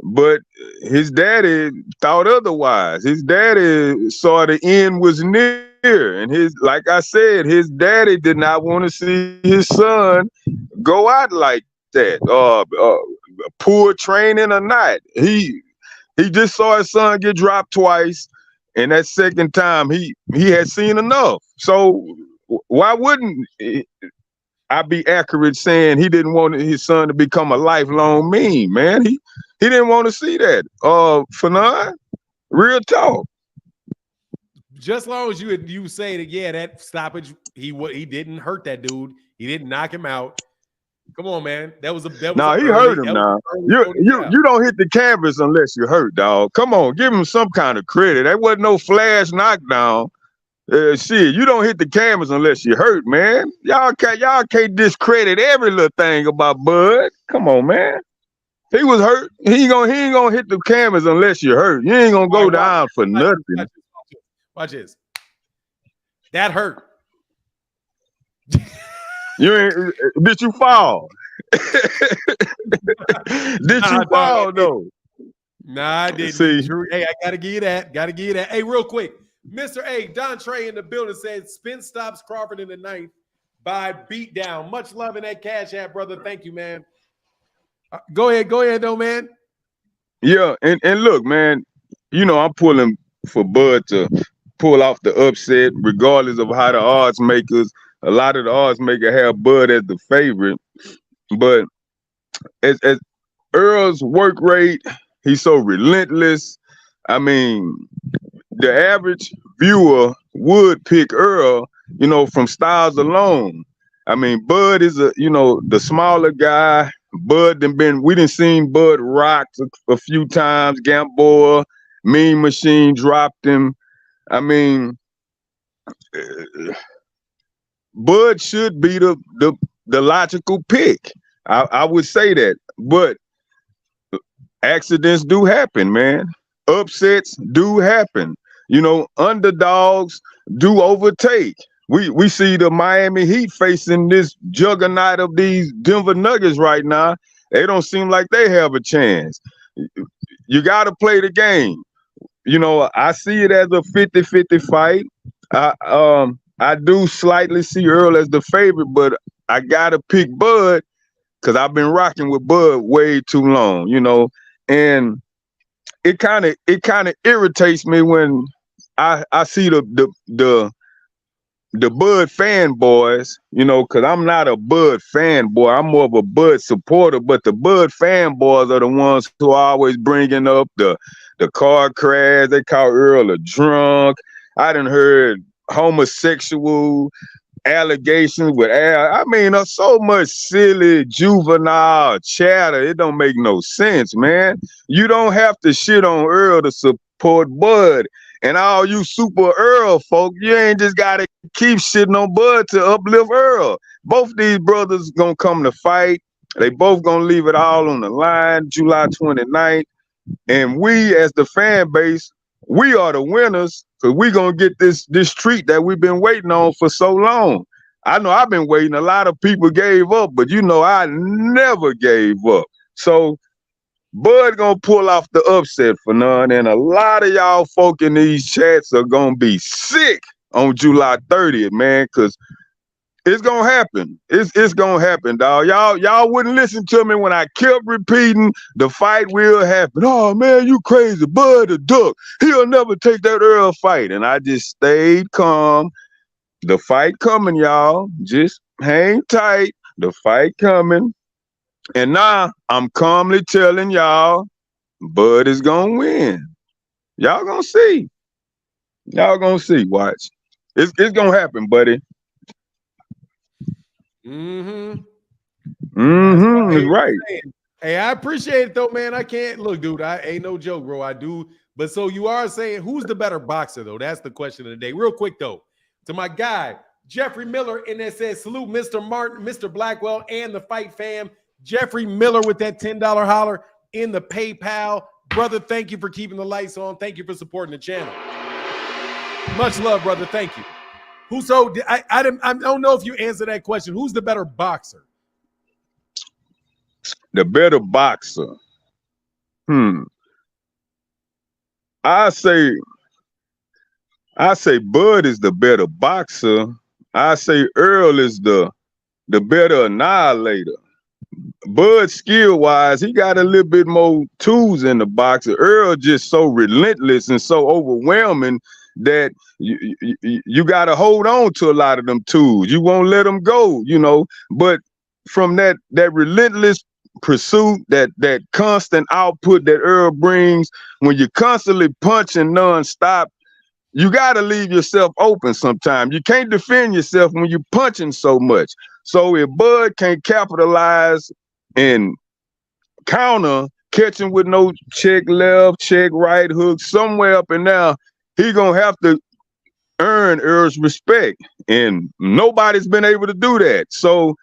Speaker 11: But his daddy thought otherwise. His daddy saw the end was near. And like I said, his daddy did not want to see his son go out like that. Poor training or not. He just saw his son get dropped twice. And that second time, he had seen enough. So why wouldn't I be accurate saying he didn't want his son to become a lifelong meme, man? He didn't want to see that. Fanon, real talk.
Speaker 1: Just as long as you say that, yeah, that stoppage, he didn't hurt that dude. He didn't knock him out. Come on, man. He hurt him now. You don't hit the canvas unless you're hurt, dog. Come on, give him some kind of credit. That wasn't no flash knockdown. Shit, you don't hit the canvas unless you're hurt, man. Y'all can't discredit every little thing about Bud. Come on, man. He was hurt. He ain't gonna hit the canvas unless you're hurt. You ain't gonna go down for nothing. Watch this. That hurt.
Speaker 11: Did you fall? Did you fall though?
Speaker 1: Nah, I didn't. See. Hey, I gotta give you that. Hey, real quick, Mr. A, Don Trey in the building said Spence stops Crawford in the ninth by beatdown. Much love in that Cash App, brother. Thank you, man. Go ahead, though, man.
Speaker 11: Yeah, and look, man. I'm pulling for Bud to pull off the upset, regardless of how the odds makers. A lot of the odds makers have Bud as the favorite, but as Errol's work rate, he's so relentless. I mean, the average viewer would pick Errol, from styles alone. I mean, Bud is the smaller guy. Bud we done seen Bud rocked a few times. Gamboa, Mean Machine dropped him. I mean, Bud should be the logical pick. I would say that, but accidents do happen, man. Upsets do happen. Underdogs do overtake. We see the Miami Heat facing this juggernaut of these Denver Nuggets right now. They don't seem like they have a chance. You got to play the game. I see it as a 50-50 fight. I do slightly see Errol as the favorite, but I gotta pick Bud because I've been rocking with Bud way too long, and it kind of irritates me when I see the Bud fanboys, because I'm not a Bud fanboy. I'm more of a Bud supporter, but the Bud fanboys are the ones who are always bringing up the car crash. They call Errol a drunk. I done heard homosexual allegations with Al. I mean, so much silly juvenile chatter. It don't make no sense, man. You don't have to shit on Earl to support Bud. And all you super Earl folk, you ain't just gotta keep shitting on Bud to uplift Earl. Both these brothers gonna come to fight. They both gonna leave it all on the line, July 29th. And we, as the fan base, we are the winners, because we gonna get this treat that we've been waiting on for so long. I know I've been waiting. A lot of people gave up, but you know I never gave up. So Bud gonna pull off the upset for none, and a lot of y'all folk in these chats are gonna be sick on July 30th, man, because it's gonna happen. It's gonna happen, dog. Y'all wouldn't listen to me when I kept repeating the fight will happen. Oh man, you crazy, Bud a duck. He'll never take that Earl fight. And I just stayed calm. The fight coming, y'all. Just hang tight. The fight coming. And now I'm calmly telling y'all, Bud is gonna win. Y'all gonna see. Y'all gonna see. Watch. It's gonna happen, buddy.
Speaker 1: Mm-hmm.
Speaker 11: It's right.
Speaker 1: Hey, I appreciate it though, man. I can't look, dude. I ain't no joke, bro. I do. But so you are saying who's the better boxer, though? That's the question of the day. Real quick, though, to my guy, Jeffrey Miller, and that says salute Mr. Martin, Mr. Blackwell, and the fight fam. Jeffrey Miller with that $10 holler in the PayPal. Brother, thank you for keeping the lights on. Thank you for supporting the channel. Much love, brother. Thank you. I don't know if you answered that question. Who's the better boxer?
Speaker 11: The better boxer. I say Bud is the better boxer. I say Earl is the better annihilator. Bud skill-wise, he got a little bit more tools in the boxer. Earl just so relentless and so overwhelming that you got to hold on to a lot of them tools. You won't let them go, you know. But from that relentless pursuit, that constant output that Earl brings, when you're constantly punching nonstop, you got to leave yourself open sometimes. You can't defend yourself when you're punching so much. So if Bud can't capitalize and counter, catching with no check left, check right, hook, somewhere up in there, he gonna have to earn Earl's respect. And nobody's been able to do that. So,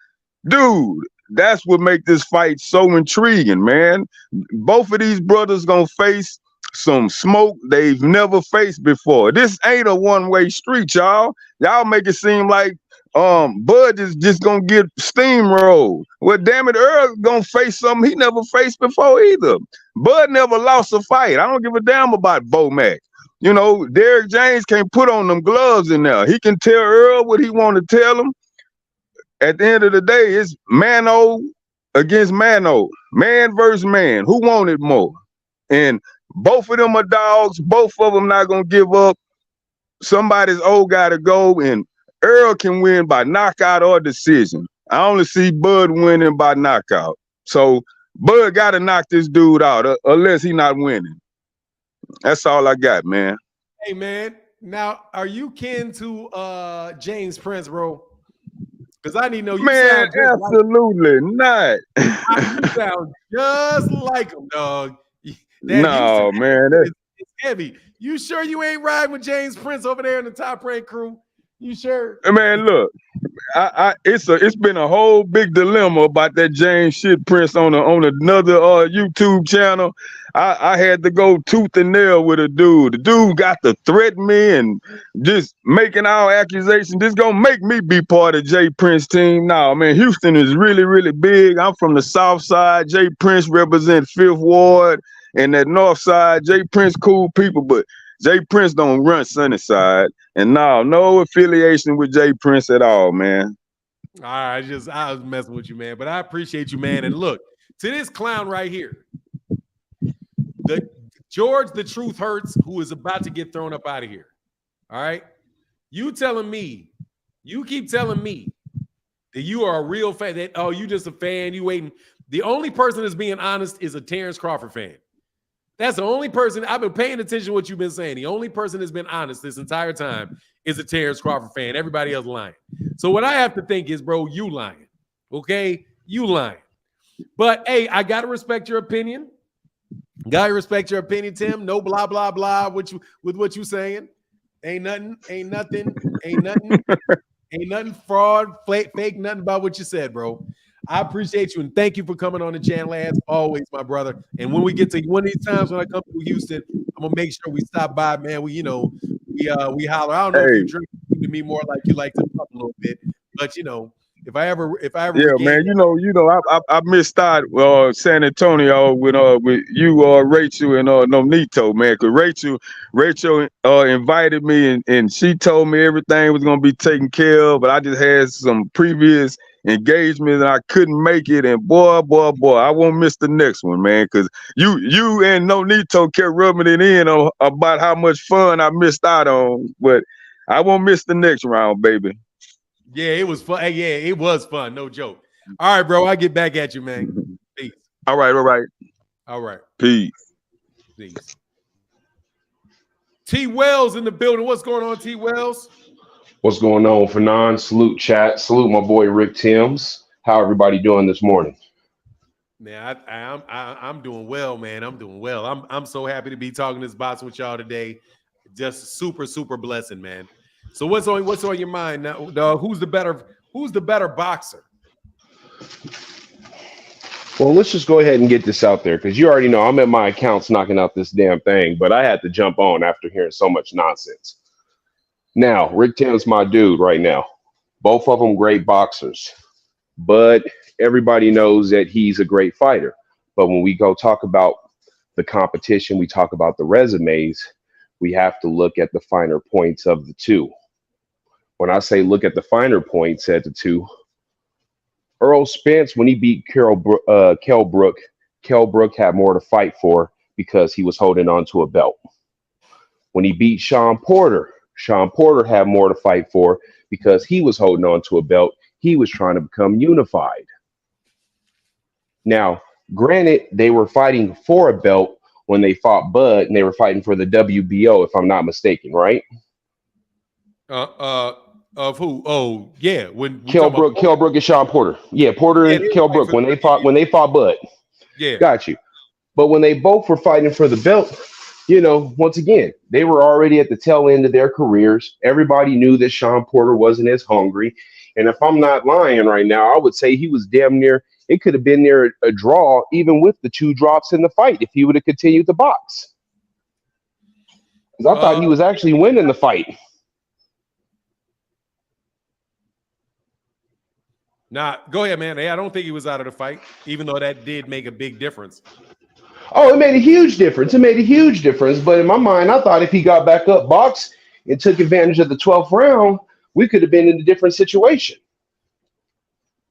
Speaker 11: dude, that's what make this fight so intriguing, man. Both of these brothers gonna face some smoke they've never faced before. This ain't a one-way street, y'all. Y'all make it seem like Bud is just gonna get steamrolled. Well, damn it, Earl gonna face something he never faced before either. Bud never lost a fight. I don't give a damn about Bo-Mac. You know, Derrick James can't put on them gloves in there. He can tell Earl what he want to tell him. At the end of the day, it's mano against mano, man versus man. Who wanted more? And both of them are dogs. Both of them not gonna give up. Somebody's old got to go, and Earl can win by knockout or decision. I only see Bud winning by knockout. So Bud got to knock this dude out, unless he not winning. That's all I got, man.
Speaker 1: Hey, man. Now, are you kin to James Prince, bro? Because I need to know.
Speaker 11: Man, absolutely not.
Speaker 1: You sound just like him, dog.
Speaker 11: No, man.
Speaker 1: It's heavy. You sure you ain't riding with James Prince over there in the Top Rank crew? You sure?
Speaker 11: Man, look, it's been a whole big dilemma about that James shit Prince on another YouTube channel. I had to go tooth and nail with a dude. The dude got to threaten me and just making all accusations. This gonna make me be part of Jay Prince team. Now, man, Houston is really, really big. I'm from the South Side. Jay Prince represent 5th Ward. And that North Side, Jay Prince cool people, but Jay Prince don't run Sunnyside. And no affiliation with Jay Prince at all, man.
Speaker 1: All right, I was messing with you, man. But I appreciate you, man. And look, to this clown right here, the George the Truth Hurts, who is about to get thrown up out of here. All right. You keep telling me that you are a real fan, that you just a fan, you waiting. The only person that's being honest is a Terence Crawford fan. That's the only person I've been paying attention to what you've been saying. The only person that's been honest this entire time is a Terence Crawford fan. Everybody else lying. So what I have to think is, bro, you lying. Okay? You lying. But hey, I gotta respect your opinion. Gotta respect your opinion, Tim. No blah blah blah with what you saying. Ain't nothing fraud, fake, nothing about what you said, bro. I appreciate you and thank you for coming on the channel as always, my brother. And when we get to one of these times when I come to Houston, I'm gonna make sure we stop by, man. We holler. I don't know if you drink to me more like you like to pump a little bit, but if I ever
Speaker 11: yeah, man, I missed out San Antonio with you Rachel and Nonito, man, because Rachel invited me and she told me everything was gonna be taken care of, but I just had some previous engagement and I couldn't make it, and boy, I won't miss the next one, man, because you and Nonito kept rubbing it in about how much fun I missed out on, but I won't miss the next round, baby.
Speaker 1: Yeah, it was fun. Hey, yeah, it was fun. No joke. All right, bro. I get back at you, man. Peace.
Speaker 11: All right. Peace.
Speaker 1: T Wells in the building. What's going on, T Wells?
Speaker 12: What's going on, Fanon? Salute, chat. Salute, my boy Rick Timms. How everybody doing this morning?
Speaker 1: Man, I'm doing well, man. I'm doing well. I'm so happy to be talking this boxing with y'all today. Just super blessing, man. So what's on your mind now, dog? Who's the better boxer?
Speaker 12: Well, let's just go ahead and get this out there because you already know I'm at my accounts knocking out this damn thing, but I had to jump on after hearing so much nonsense. Now, Rick Tim's my dude right now. Both of them great boxers, but everybody knows that he's a great fighter. But when we go talk about the competition, we talk about the resumes, we have to look at the finer points of the two. When I say look at the finer points at the two, Errol Spence, when he beat Kell Brook had more to fight for because he was holding on to a belt. When he beat Sean Porter had more to fight for because he was holding on to a belt. He was trying to become unified. Now, granted, they were fighting for a belt when they fought Bud, and they were fighting for the WBO, if I'm not mistaken, right?
Speaker 1: Of who? Oh, yeah. When
Speaker 12: Kell Brook and Sean Porter. Yeah, Porter and Kell Brook when they fought Bud.
Speaker 1: Yeah.
Speaker 12: Got you. But when they both were fighting for the belt, once again, they were already at the tail end of their careers. Everybody knew that Sean Porter wasn't as hungry. And if I'm not lying right now, I would say he was damn near, it could have been near a draw, even with the 2 drops in the fight, if he would have continued to box. Because I thought he was actually winning the fight.
Speaker 1: Nah, go ahead, man. Hey, I don't think he was out of the fight, even though that did make a big difference.
Speaker 12: Oh, it made a huge difference. But in my mind, I thought if he got back up, boxed, and took advantage of the 12th round, we could have been in a different situation.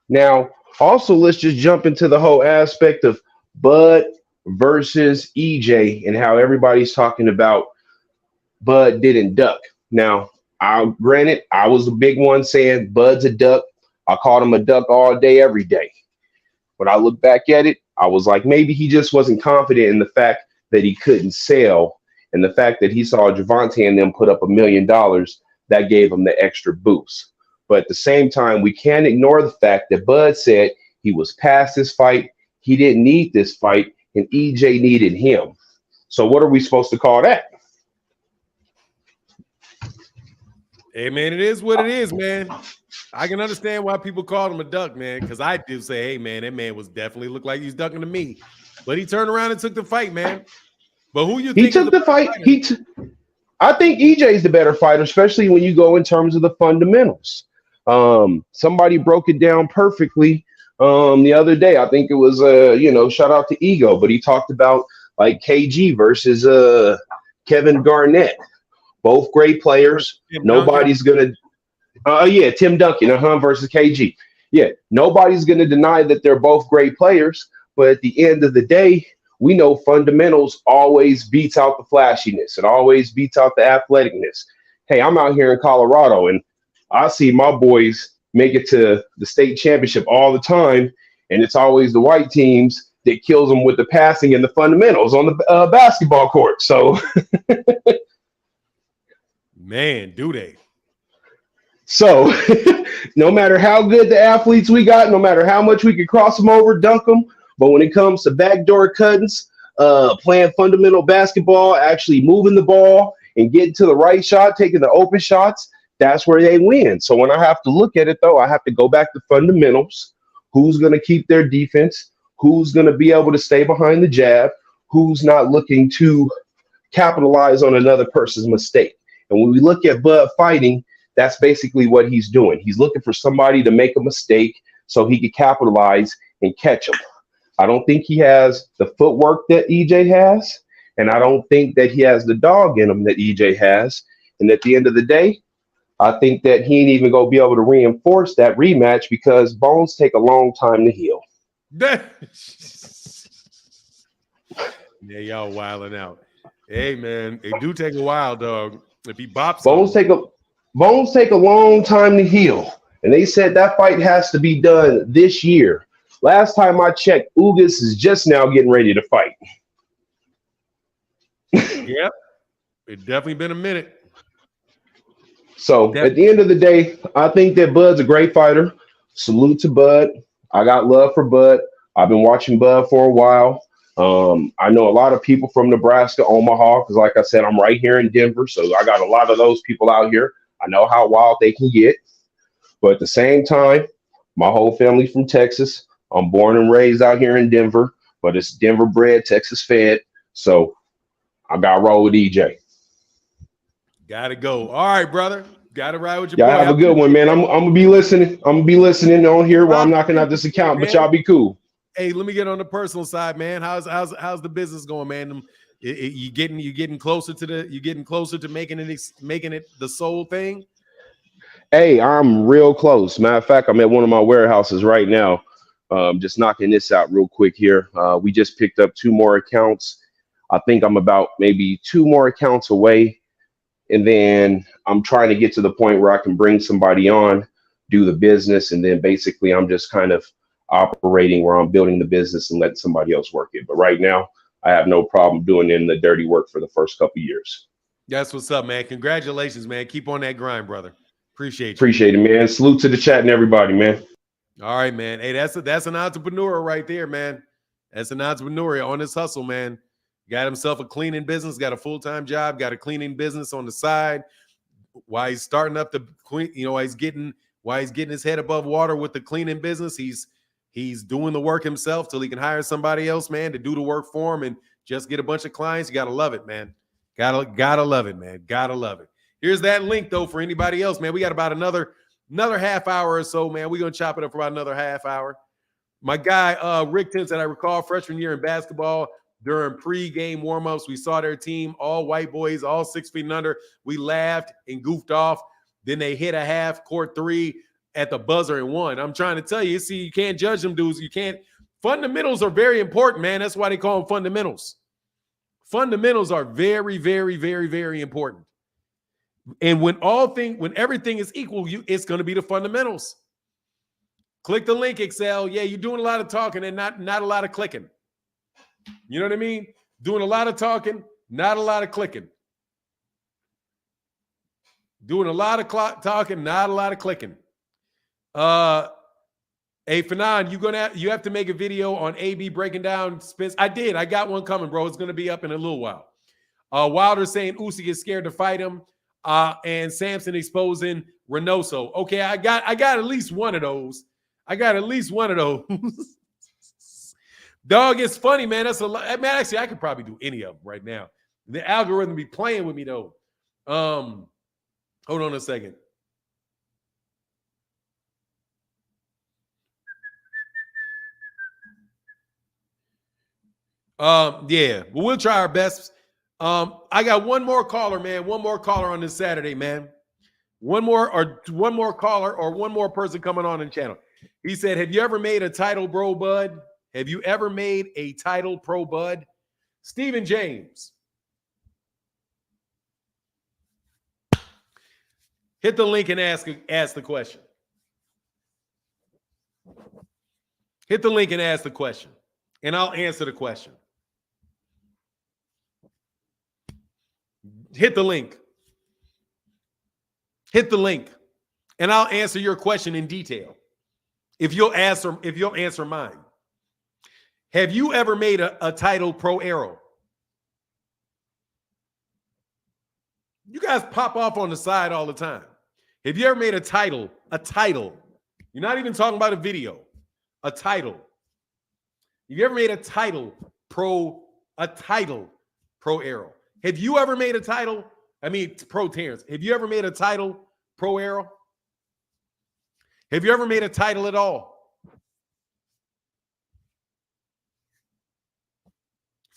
Speaker 12: Now, also, let's just jump into the whole aspect of Bud versus EJ and how everybody's talking about Bud didn't duck. Now, granted, I was the big one saying Bud's a duck. I called him a duck all day, every day. When I look back at it, I was like, maybe he just wasn't confident in the fact that he couldn't sell, and the fact that he saw Javante and them put up $1 million, that gave him the extra boost. But at the same time, we can't ignore the fact that Bud said he was past this fight, he didn't need this fight, and EJ needed him. So what are we supposed to call that?
Speaker 1: Hey, man, it is what it is, man. I can understand why people call him a duck, man, because I do say, hey, man, that man was definitely looked like he's ducking to me. But he turned around and took the fight, man. But who you think?
Speaker 12: He took the fight. I think EJ's the better fighter, especially when you go in terms of the fundamentals. Somebody broke it down perfectly the other day. I think it was, shout out to Ego, but he talked about like KG versus Kevin Garnett. Both great players. Nobody's going to Tim Duncan versus KG. Yeah, nobody's going to deny that they're both great players, but at the end of the day, we know fundamentals always beats out the flashiness. It always beats out the athleticness. Hey, I'm out here in Colorado, and I see my boys make it to the state championship all the time, and it's always the white teams that kills them with the passing and the fundamentals on the basketball court. So,
Speaker 1: man, do they?
Speaker 12: So, no matter how good the athletes we got, no matter how much we can cross them over, dunk them, but when it comes to backdoor cuttings, playing fundamental basketball, actually moving the ball and getting to the right shot, taking the open shots, that's where they win. So when I have to look at it, though, I have to go back to fundamentals. Who's going to keep their defense? Who's going to be able to stay behind the jab? Who's not looking to capitalize on another person's mistake? And when we look at Bud fighting, that's basically what he's doing. He's looking for somebody to make a mistake so he can capitalize and catch him. I don't think he has the footwork that EJ has, and I don't think that he has the dog in him that EJ has. And at the end of the day, I think that he ain't even going to be able to reinforce that rematch because bones take a long time to heal.
Speaker 1: Yeah, y'all wilding out. Hey, man, it do take a while, dog. If he bops
Speaker 12: Bones take a long time to heal. And they said that fight has to be done this year. Last time I checked, Ugas is just now getting ready to fight.
Speaker 1: Yep. It definitely been a minute.
Speaker 12: So at the end of the day, I think that Bud's a great fighter. Salute to Bud. I got love for Bud. I've been watching Bud for a while. I know a lot of people from Nebraska, Omaha, because like I said, I'm right here in Denver. So I got a lot of those people out here. I know how wild they can get. But at the same time, my whole family's from Texas. I'm born and raised out here in Denver, but it's Denver bred, Texas fed. So I got to roll with EJ.
Speaker 1: Got to go. All right, brother. Got to ride with your
Speaker 12: y'all
Speaker 1: boy.
Speaker 12: have a good one, man. I'm going to be listening. I'm going to be listening on here while I'm knocking out this account, but y'all be cool.
Speaker 1: Hey, let me get on the personal side, man. How's the business going, man? You getting closer to making it the sole thing?
Speaker 12: Hey, I'm real close. Matter of fact, I'm at one of my warehouses right now. Just knocking this out real quick here. We just picked up 2 more accounts. I think I'm about maybe 2 more accounts away. And then I'm trying to get to the point where I can bring somebody on, do the business. And then basically I'm just kind of operating where I'm building the business and letting somebody else work it. But right now I have no problem doing in the dirty work for the first couple of years.
Speaker 1: That's what's up, man. Congratulations, man. Keep on that grind, brother. Appreciate you.
Speaker 12: Appreciate it, man. Salute to the chat and everybody, man.
Speaker 1: All right, man. Hey, that's an entrepreneur right there, man. That's an entrepreneur on his hustle, man. Got himself a cleaning business, got a full-time job, got a cleaning business on the side. While he's starting up the clean, while he's getting his head above water with the cleaning business, he's doing the work himself till he can hire somebody else, man, to do the work for him and just get a bunch of clients. You gotta love it, man. Gotta love it, man. Gotta love it. Here's that link though for anybody else, man. We got about another half hour or so, man. We're gonna chop it up for about another half hour. My guy, Rick Tims, that I recall freshman year in basketball, during pre-game warm-ups, we saw their team, all white boys, all 6 feet and under. We laughed and goofed off. Then they hit a half-court 3 at the buzzer and won. I'm trying to tell you, see, you can't judge them dudes. You can't. Fundamentals are very important, man. That's why they call them fundamentals. Fundamentals are very, very, very, very important. And when everything is equal, it's going to be the fundamentals. Click the link, Excel. Yeah, you're doing a lot of talking and not a lot of clicking. You know what I mean? Doing a lot of talking, not a lot of clicking. Doing a lot of talking, not a lot of clicking. Hey, Fanon, you have to make a video on AB breaking down Spence. I did. I got one coming, bro. It's going to be up in a little while. Wilder saying Usyk is scared to fight him, and Samson exposing Reynoso. Okay, I got at least one of those. Dog, it's funny, man. That's a lot. Man, actually, I could probably do any of them right now. The algorithm be playing with me, though. Hold on a second. Yeah, but we'll try our best. I got one more caller, man. One more caller on this Saturday, man. One more caller or one more person coming on the channel. He said, "Have you ever made a title, bro, bud? Have you ever made a title, pro, bud?" Stephen James. Hit the link and ask the question. Hit the link and ask the question. and I'll answer the question. Hit the link. Hit the link, and I'll answer your question in detail. If you'll answer mine. Have you ever made a title pro Errol? You guys pop off on the side all the time. Have you ever made a title? You're not even talking about a video. A title. Have you ever made a title pro Errol? Have you ever made a title? I mean, pro Terence. Have you ever made a title pro Errol? Have you ever made a title at all?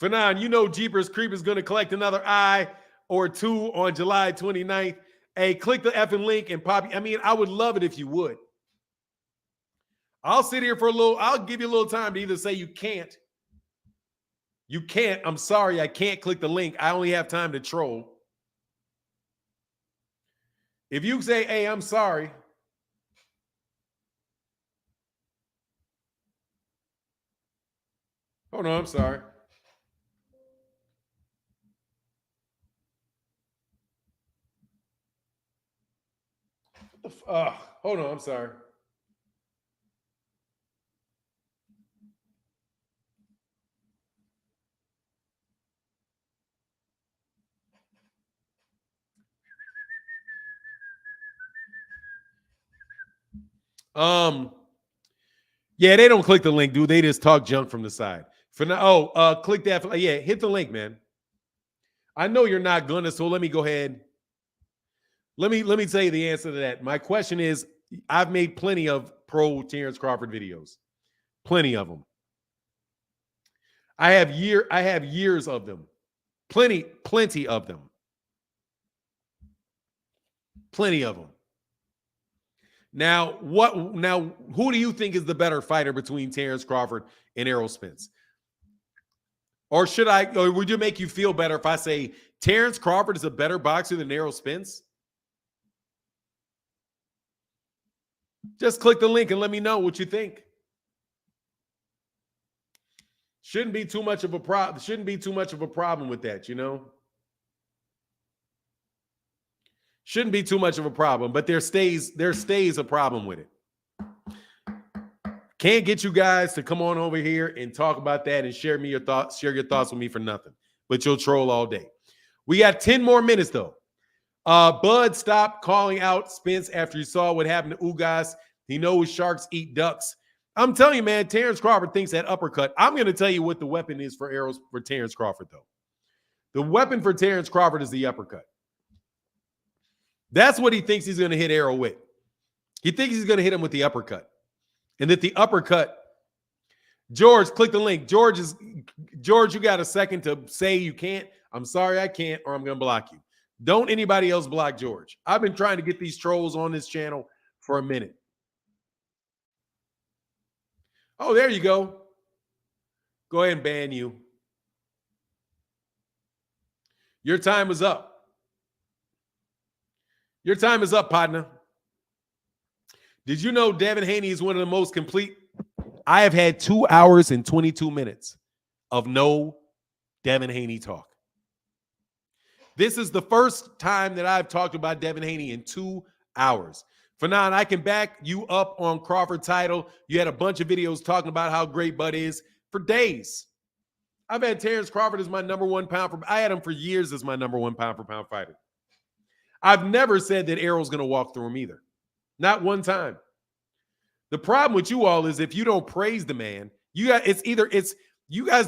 Speaker 1: Fanon, you know Jeepers Creepers going to collect another eye or two on July 29th. Hey, click the effing link and pop. I mean, I would love it if you would. I'll sit here for a little. I'll give you a little time to either say you can't. You can't. I'm sorry, I can't click the link. I only have time to troll. If you say, hey, I'm sorry. Hold on, I'm sorry. Hold on, I'm sorry. Yeah, they don't click the link, dude. They just talk junk from the side. For now, click that. Yeah, hit the link, man. I know you're not gonna, so let me go ahead. Let me tell you the answer to that. My question is, I've made plenty of pro Terence Crawford videos. Plenty of them. I have years of them. Plenty of them. Plenty of them. Now, who do you think is the better fighter between Terence Crawford and Errol Spence? Or would you make you feel better if I say Terence Crawford is a better boxer than Errol Spence? Just click the link and let me know what you think. Shouldn't be too much of a problem. Shouldn't be too much of a problem with that, you know? Shouldn't be too much of a problem, but there stays a problem with it. Can't get you guys to come on over here and talk about that and share your thoughts with me for nothing. But you'll troll all day. We got 10 more minutes though. Bud stopped calling out Spence after he saw what happened to Ugas. He knows sharks eat ducks. I'm telling you, man, Terence Crawford thinks that uppercut. I'm going to tell you what the weapon is for Terence Crawford, though. The weapon for Terence Crawford is the uppercut. That's what he thinks he's going to hit Errol with. He thinks he's going to hit him with the uppercut. And that the uppercut, George, click the link. George, you got a second to say you can't. I'm sorry, I can't, or I'm going to block you. Don't anybody else block George. I've been trying to get these trolls on this channel for a minute. Oh, there you go. Go ahead and ban you. Your time is up. Your time is up, partner. Did you know Devin Haney is one of the most complete? I have had 2 hours and 22 minutes of no Devin Haney talk. This is the first time that I've talked about Devin Haney in 2 hours. Fanon, I can back you up on Crawford title. You had a bunch of videos talking about how great Bud is for days. I've had Terence Crawford as my number one pound for. I had him for years as my number one pound for pound fighter. I've never said that Errol's going to walk through him either. Not one time. The problem with you all is if you don't praise the man, you guys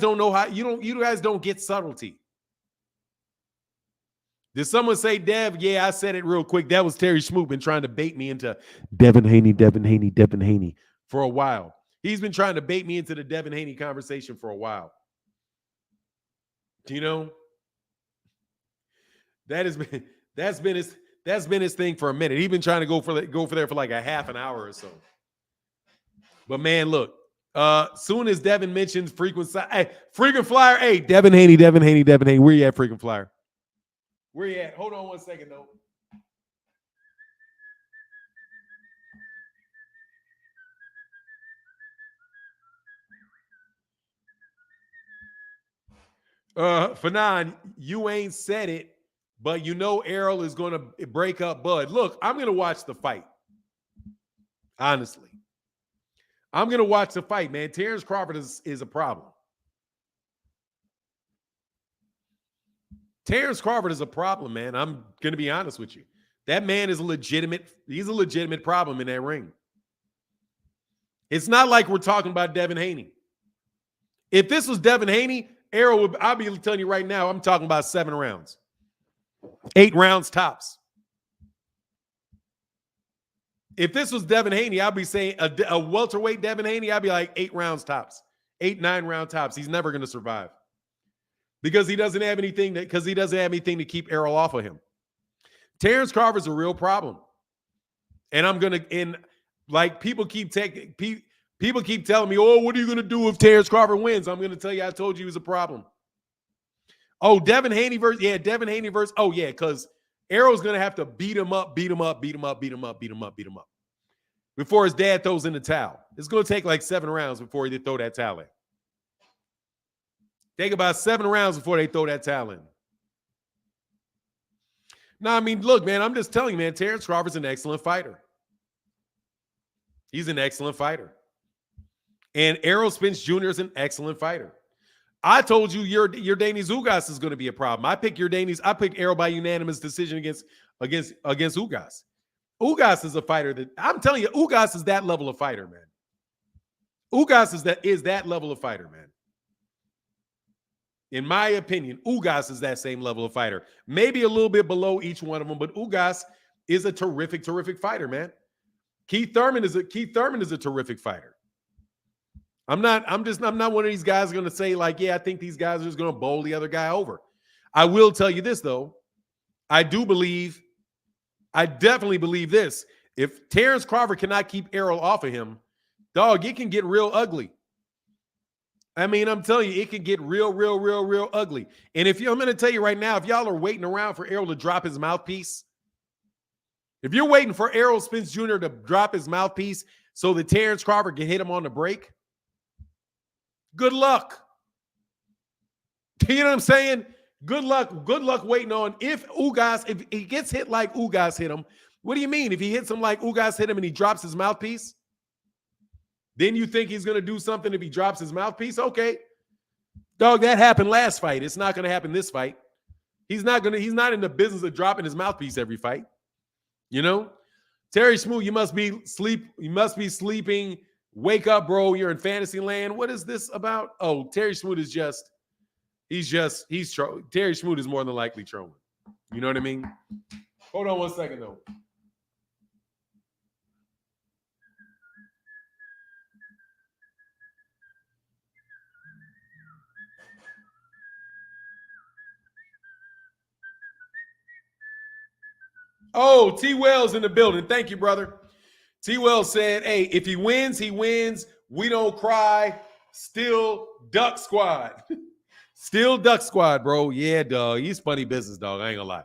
Speaker 1: don't know how, you guys don't get subtlety. Did someone say Dev? Yeah, I said it real quick. That was Terry Schmoop been trying to bait me into Devin Haney for a while. He's been trying to bait me into the Devin Haney conversation for a while. You know, that's been his thing for a minute. He's been trying to go for there for like a half an hour or so. But man, look, soon as Devin mentions frequent flyer, hey, Devin Haney, where you at, frequent flyer? Where you at? Hold on one second, though. Fanon, you ain't said it, but you know Errol is going to break up Bud. Look, I'm going to watch the fight. Honestly. I'm going to watch the fight, man. Terence Crawford is a problem. Terence Crawford is a problem, man. I'm going to be honest with you. That man is he's a legitimate problem in that ring. It's not like we're talking about Devin Haney. If this was Devin Haney, Errol I'll be telling you right now, I'm talking about 7 rounds. 8 rounds tops. If this was Devin Haney, I'd be saying a welterweight Devin Haney, I'd be like 8 rounds tops. 8, 9 round tops. He's never going to survive. Because he doesn't have anything to keep Errol off of him. Terence Crawford's a real problem. And people keep telling me, oh, what are you going to do if Terence Crawford wins? I'm going to tell you, I told you he was a problem. Oh, Devin Haney versus, oh yeah, because Errol's going to have to beat him up before his dad throws in the towel. It's going to take like 7 rounds before they throw that towel in. Take about 7 rounds before they throw that towel in. No, I mean, look, man, I'm just telling you, man, Terence Crawford's an excellent fighter. He's an excellent fighter. And Errol Spence Jr. is an excellent fighter. I told you Yordenis Ugas is going to be a problem. I picked Errol by unanimous decision against Ugas. Ugas is a fighter that I'm telling you, Ugas is that level of fighter, man. Ugas is that level of fighter, man. In my opinion, Ugas is that same level of fighter. Maybe a little bit below each one of them, but Ugas is a terrific, terrific fighter, man. Keith Thurman is a terrific fighter. I'm not one of these guys going to say like, yeah, I think these guys are just going to bowl the other guy over. I will tell you this though. I definitely believe this. If Terence Crawford cannot keep Errol off of him, dog, it can get real ugly. I mean, I'm telling you, it can get real ugly. And I'm going to tell you right now, if y'all are waiting around for Errol to drop his mouthpiece, if you're waiting for Errol Spence Jr. to drop his mouthpiece so that Terence Crawford can hit him on the break, good luck. You know what I'm saying? Good luck waiting on if he gets hit like Ugas hit him. What do you mean? If he hits him like Ugas hit him and he drops his mouthpiece? Then you think he's going to do something if he drops his mouthpiece? Okay. Dog, that happened last fight. It's not going to happen this fight. He's not in the business of dropping his mouthpiece every fight. You know? Terry Smoot, you must be sleeping. Wake up, bro. You're in fantasy land. What is this about? Oh, Terry Smoot is Terry Smoot is more than likely trolling. You know what I mean? Hold on 1 second, though. Oh, T. Wells in the building. Thank you, brother. T. Wells said, hey, if he wins, he wins. We don't cry. Still Duck Squad. Still Duck Squad, bro. Yeah, dog. He's funny business, dog. I ain't gonna lie.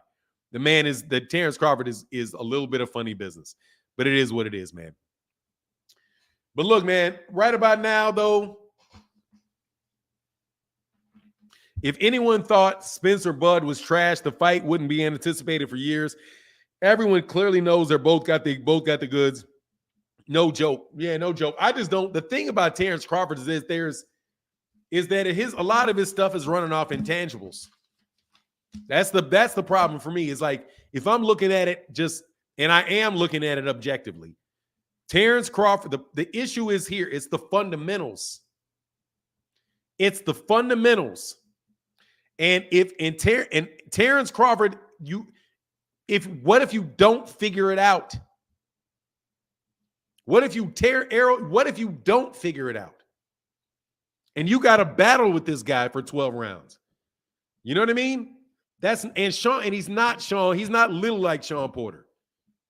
Speaker 1: The Terence Crawford is a little bit of funny business. But it is what it is, man. But look, man, right about now, though, if anyone thought Spencer Bud was trash, the fight wouldn't be anticipated for years. Everyone clearly knows they both got the goods. No joke. Yeah, no joke. I just don't. The thing about Terence Crawford is that a lot of his stuff is running off intangibles. That's the problem for me. Is like if I'm looking at it and I am looking at it objectively. Terence Crawford, the issue is here. It's the fundamentals. It's the fundamentals. And Terence Crawford, what if you don't figure it out? What if you what if you don't figure it out? And you got to battle with this guy for 12 rounds. You know what I mean? He's not little like Sean Porter.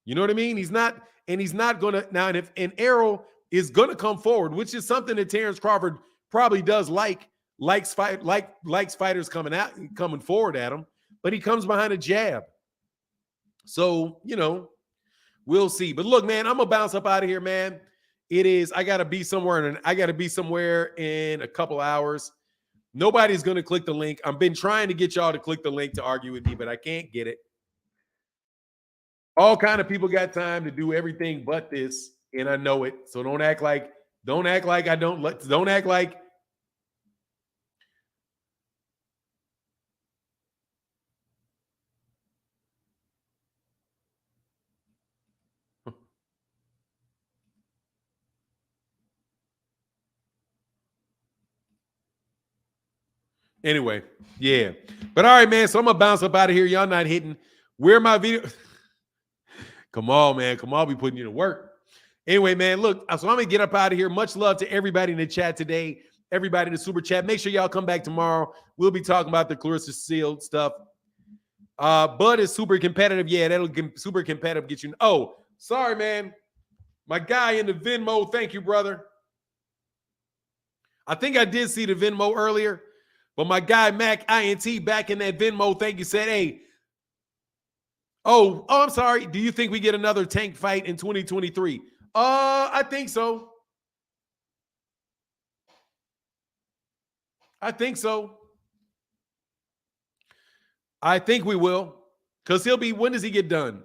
Speaker 1: You know what I mean? He's not gonna now. And Errol is gonna come forward, which is something that Terence Crawford probably does likes fighters coming forward at him, but he comes behind a jab. So, we'll see. But look, man, I'm gonna bounce up out of here, man. I gotta be somewhere in a couple hours. Nobody's going to click the link. I've been trying to get y'all to click the link to argue with me, but I can't get it. All kind of people got time to do everything but this, and I know it. So don't act like I don't act like anyway, yeah. But all right, man. So I'm gonna bounce up out of here. Y'all not hitting. Where my video? Come on, man. Kamal be putting you to work. Anyway, man, look, so I'm going to get up out of here. Much love to everybody in the chat today, everybody in the super chat. Make sure y'all come back tomorrow. We'll be talking about the Clarissa Shields stuff. Bud is super competitive. Yeah, that'll get super competitive. Get you. Oh, sorry, man. My guy in the Venmo. Thank you, brother. I think I did see the Venmo earlier, but my guy, Mac INT, back in that Venmo. Thank you. Said, hey, Oh, I'm sorry. Do you think we get another tank fight in 2023? I think so. I think so. I think we will. Because he'll be, when does he get done?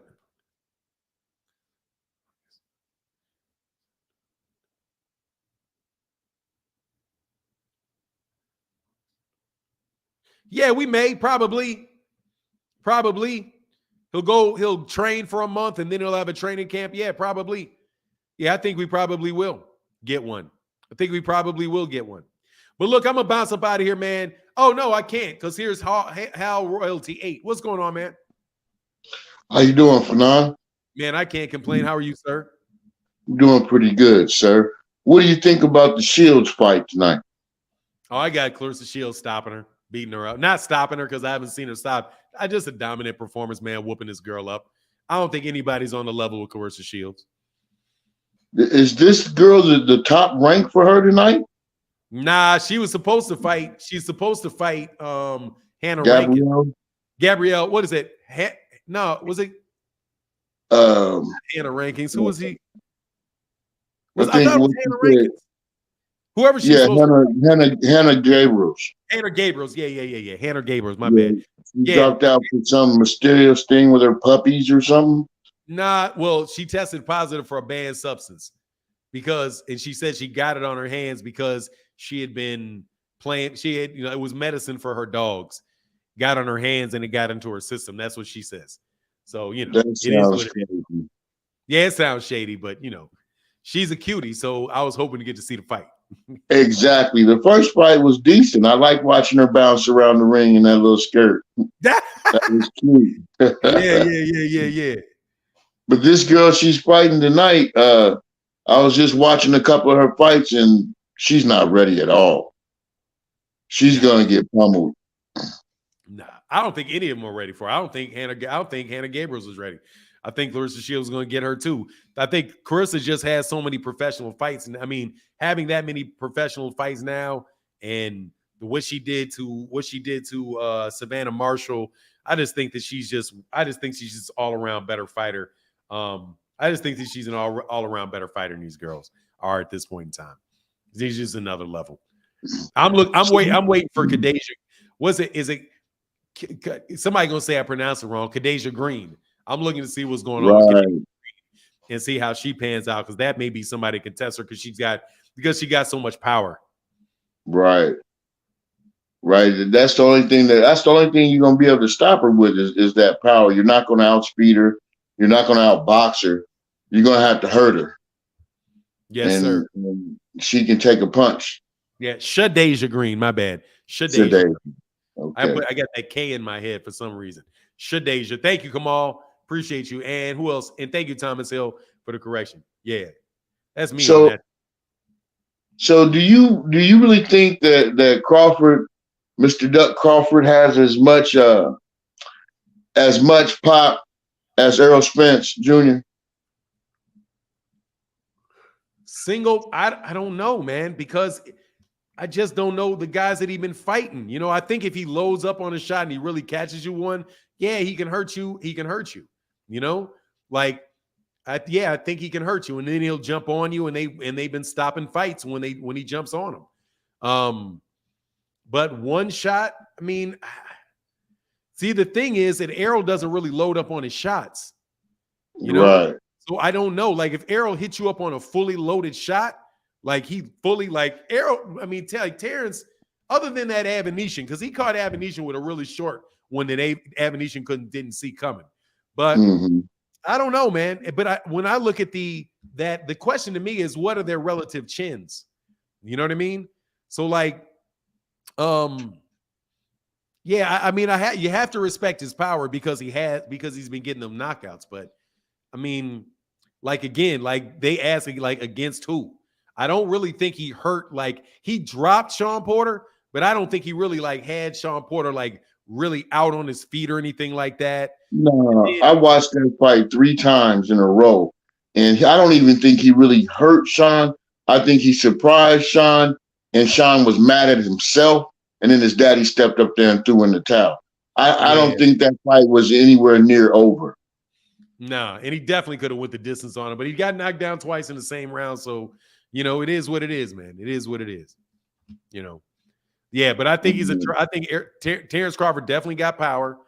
Speaker 1: Yeah, we may, probably. He'll train for a month and then he'll have a training camp. Yeah, probably. Yeah, I think we probably will get one. But look, I'm going to bounce up out of here, man. Oh, no, I can't, because here's Hal Royalty 8. What's going on, man?
Speaker 13: How you doing, Fanon?
Speaker 1: Man, I can't complain. How are you, sir?
Speaker 13: Doing pretty good, sir. What do you think about the Shields fight tonight?
Speaker 1: Oh, I got Clarissa Shields stopping her, beating her up. Not stopping her because I haven't seen her stop. I just a dominant performance, man, whooping this girl up. I don't think anybody's on the level with Clarissa Shields.
Speaker 13: Is this girl the top rank for her tonight?
Speaker 1: Nah, she was supposed to fight. She's supposed to fight Hannah
Speaker 13: Gabrielle?
Speaker 1: Rankin. Gabrielle, what is it? No, was it Hannah Rankins? Who was he? I thought it was Hannah Rankins. Whoever she's
Speaker 13: Hannah Gabriels.
Speaker 1: Hannah Gabriels. Yeah. Hannah Gabriels, my bad.
Speaker 13: She dropped out for some mysterious thing with her puppies or something.
Speaker 1: Nah, well, she tested positive for a banned substance and she said she got it on her hands because she had been playing. It was medicine for her dogs. Got on her hands and it got into her system. That's what she says. So,
Speaker 13: that
Speaker 1: it
Speaker 13: sounds
Speaker 1: is what it is. Yeah, it sounds shady, but she's a cutie. So I was hoping to get to see the fight.
Speaker 13: Exactly. The first fight was decent. I like watching her bounce around the ring in that little skirt. That was cute.
Speaker 1: Yeah.
Speaker 13: But this girl she's fighting tonight, I was just watching a couple of her fights and she's not ready at all. She's gonna get pummeled.
Speaker 1: Nah, I don't think any of them are ready for her. I don't think Hannah Gabriels is ready. I think Clarissa Shields is going to get her too. I think Clarissa just has so many professional fights. And I mean, having that many professional fights now and what she did to Savannah Marshall, I just think she's just all around better fighter. I just think that she's an all around better fighter than these girls are at this point in time. She's just another level. I'm waiting for Khadijah. Is it somebody gonna say I pronounced it wrong? Khadijah Green. I'm looking to see what's going on with Khadijah Green and see how she pans out, because that may be somebody to contest her because she got so much power.
Speaker 13: Right. That's the only thing you're gonna be able to stop her with is that power. You're not gonna outspeed her. You're not gonna outbox her. You're gonna have to hurt her.
Speaker 1: Yes, sir.
Speaker 13: And she can take a punch.
Speaker 1: Yeah, Shadasia Green. My bad. Shadasia.
Speaker 13: Okay.
Speaker 1: I got that K in my head for some reason. Shadasia. Thank you, Kamal. Appreciate you. And who else? And thank you, Thomas Hill, for the correction. Yeah, that's me.
Speaker 13: So do you really think that Crawford, Mr. Duck Crawford, has as much pop as Errol Spence Jr.?
Speaker 1: I don't know, man, because I just don't know the guys that he's been fighting. I think if he loads up on a shot and he really catches you one, yeah, he can hurt you. I think he can hurt you, and then he'll jump on you, and they've been stopping fights when he jumps on him. But one shot, I mean, see, the thing is that Errol doesn't really load up on his shots, you know?
Speaker 13: Right.
Speaker 1: So I don't know. Like, if Errol hits you up on a fully loaded shot, like he fully, like Errol, I mean, Terence, other than that Abination, because he caught Abination with a really short one that Abination didn't see coming. But I don't know, man. But when I look at the question to me is, what are their relative chins? You know what I mean? So like, yeah, I mean, you have to respect his power because he's been getting them knockouts. But I mean, like, again, like they ask, like, against who? I don't really think he hurt. Like, he dropped Sean Porter, but I don't think he really like had Sean Porter like really out on his feet or anything like that.
Speaker 13: No, I watched that fight 3 times in a row, and I don't even think he really hurt Sean. I think he surprised Sean, and Sean was mad at himself, and then his daddy stepped up there and threw in the towel. I don't think that fight was anywhere near over.
Speaker 1: Nah, and he definitely could have went the distance on him, but he got knocked down twice in the same round. So, you know, it is what it is, man. It is what it is. You know, yeah. But I think Terence Crawford definitely got power.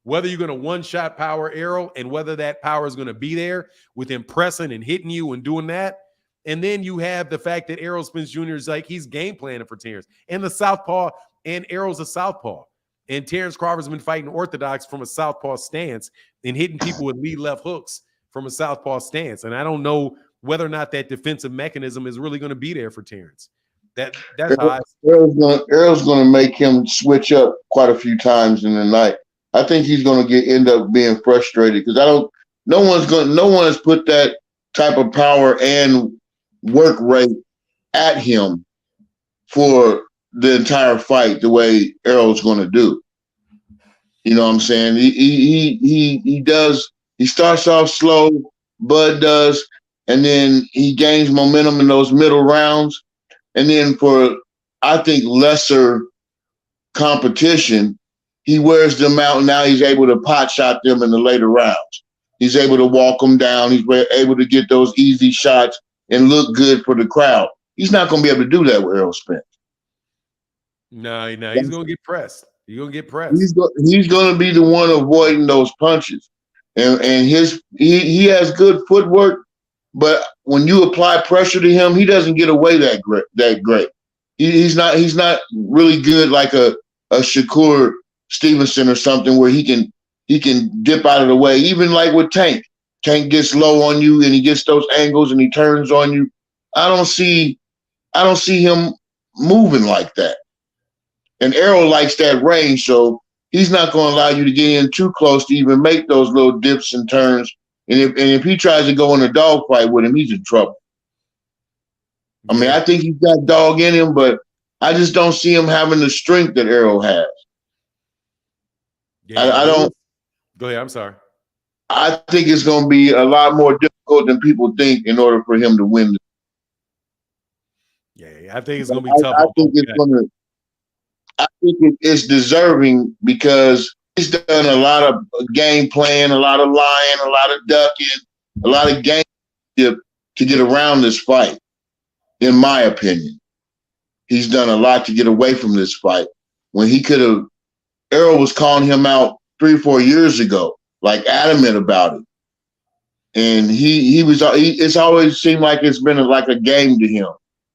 Speaker 1: Whether you're going to one-shot power Errol and whether that power is going to be there with him pressing and hitting you and doing that. And then you have the fact that Errol Spence Jr. is like, he's game planning for Terence. And the southpaw, and Errol's a southpaw. And Terence Crawford's been fighting orthodox from a southpaw stance and hitting people with lead left hooks from a southpaw stance. And I don't know whether or not that defensive mechanism is really going to be there for Terence. That's how
Speaker 13: Errol's going to make him switch up quite a few times in the night. I think he's going to end up being frustrated because no one has put that type of power and work rate at him for the entire fight the way Errol's going to do. You know what I'm saying? He starts off slow, Bud does, and then he gains momentum in those middle rounds. And then for, I think, lesser competition, he wears them out, and now he's able to pot shot them in the later rounds. He's able to walk them down. He's able to get those easy shots and look good for the crowd. He's not going to be able to do that with Errol Spence.
Speaker 1: No, he's going to get pressed. He's going to get pressed.
Speaker 13: He's going to be the one avoiding those punches. And he has good footwork, but when you apply pressure to him, he doesn't get away that great. He's not really good like a Shakur Stevenson or something where he can dip out of the way. Even like with Tank. Tank gets low on you and he gets those angles and he turns on you. I don't see him moving like that. And Errol likes that range, so he's not going to allow you to get in too close to even make those little dips and turns. And if he tries to go in a dogfight with him, he's in trouble. I mean, I think he's got dog in him, but I just don't see him having the strength that Errol has.
Speaker 1: Yeah,
Speaker 13: I don't.
Speaker 1: Go ahead. I'm sorry.
Speaker 13: I think it's going to be a lot more difficult than people think in order for him to win.
Speaker 1: Yeah, I think it's going to be tough.
Speaker 13: I think it's deserving because he's done a lot of game playing, a lot of lying, a lot of ducking, a lot of game to get around this fight. In my opinion, he's done a lot to get away from this fight when he could have. Errol was calling him out 3 or 4 years ago, like adamant about it. And it's always seemed like it's been like a game to him.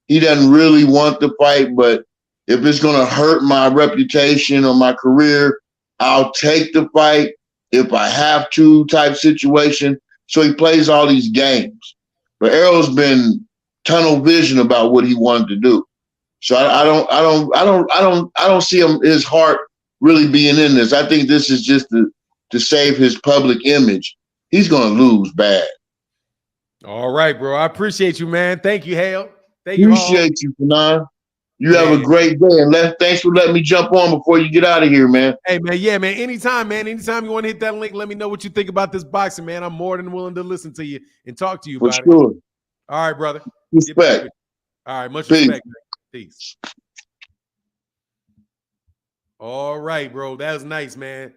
Speaker 13: He doesn't really want the fight, but if it's going to hurt my reputation or my career, I'll take the fight if I have to type situation. So he plays all these games. But Errol's been tunnel vision about what he wanted to do. So I don't see his heart really being in this. I think this is just to save his public image. He's going to lose bad.
Speaker 1: All right, bro. I appreciate you, man. Thank you, Hale. Thank
Speaker 13: you. Appreciate you, Fanon. You have a great day, and thanks for letting me jump on before you get out of here, man.
Speaker 1: Hey, man, yeah, man. Anytime, man. Anytime you want to hit that link, let me know what you think about this boxing, man. I'm more than willing to listen to you and talk to you about it. All right, brother.
Speaker 13: Respect.
Speaker 1: All right, much respect, man. Peace. All right, bro. That was nice, man.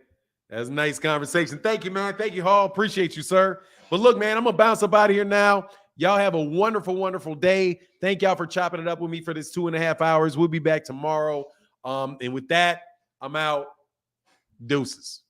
Speaker 1: That was a nice conversation. Thank you, man. Thank you, Hall. Appreciate you, sir. But look, man, I'm going to bounce up out of here now. Y'all have a wonderful, wonderful day. Thank y'all for chopping it up with me for this 2.5 hours. We'll be back tomorrow. And with that, I'm out. Deuces.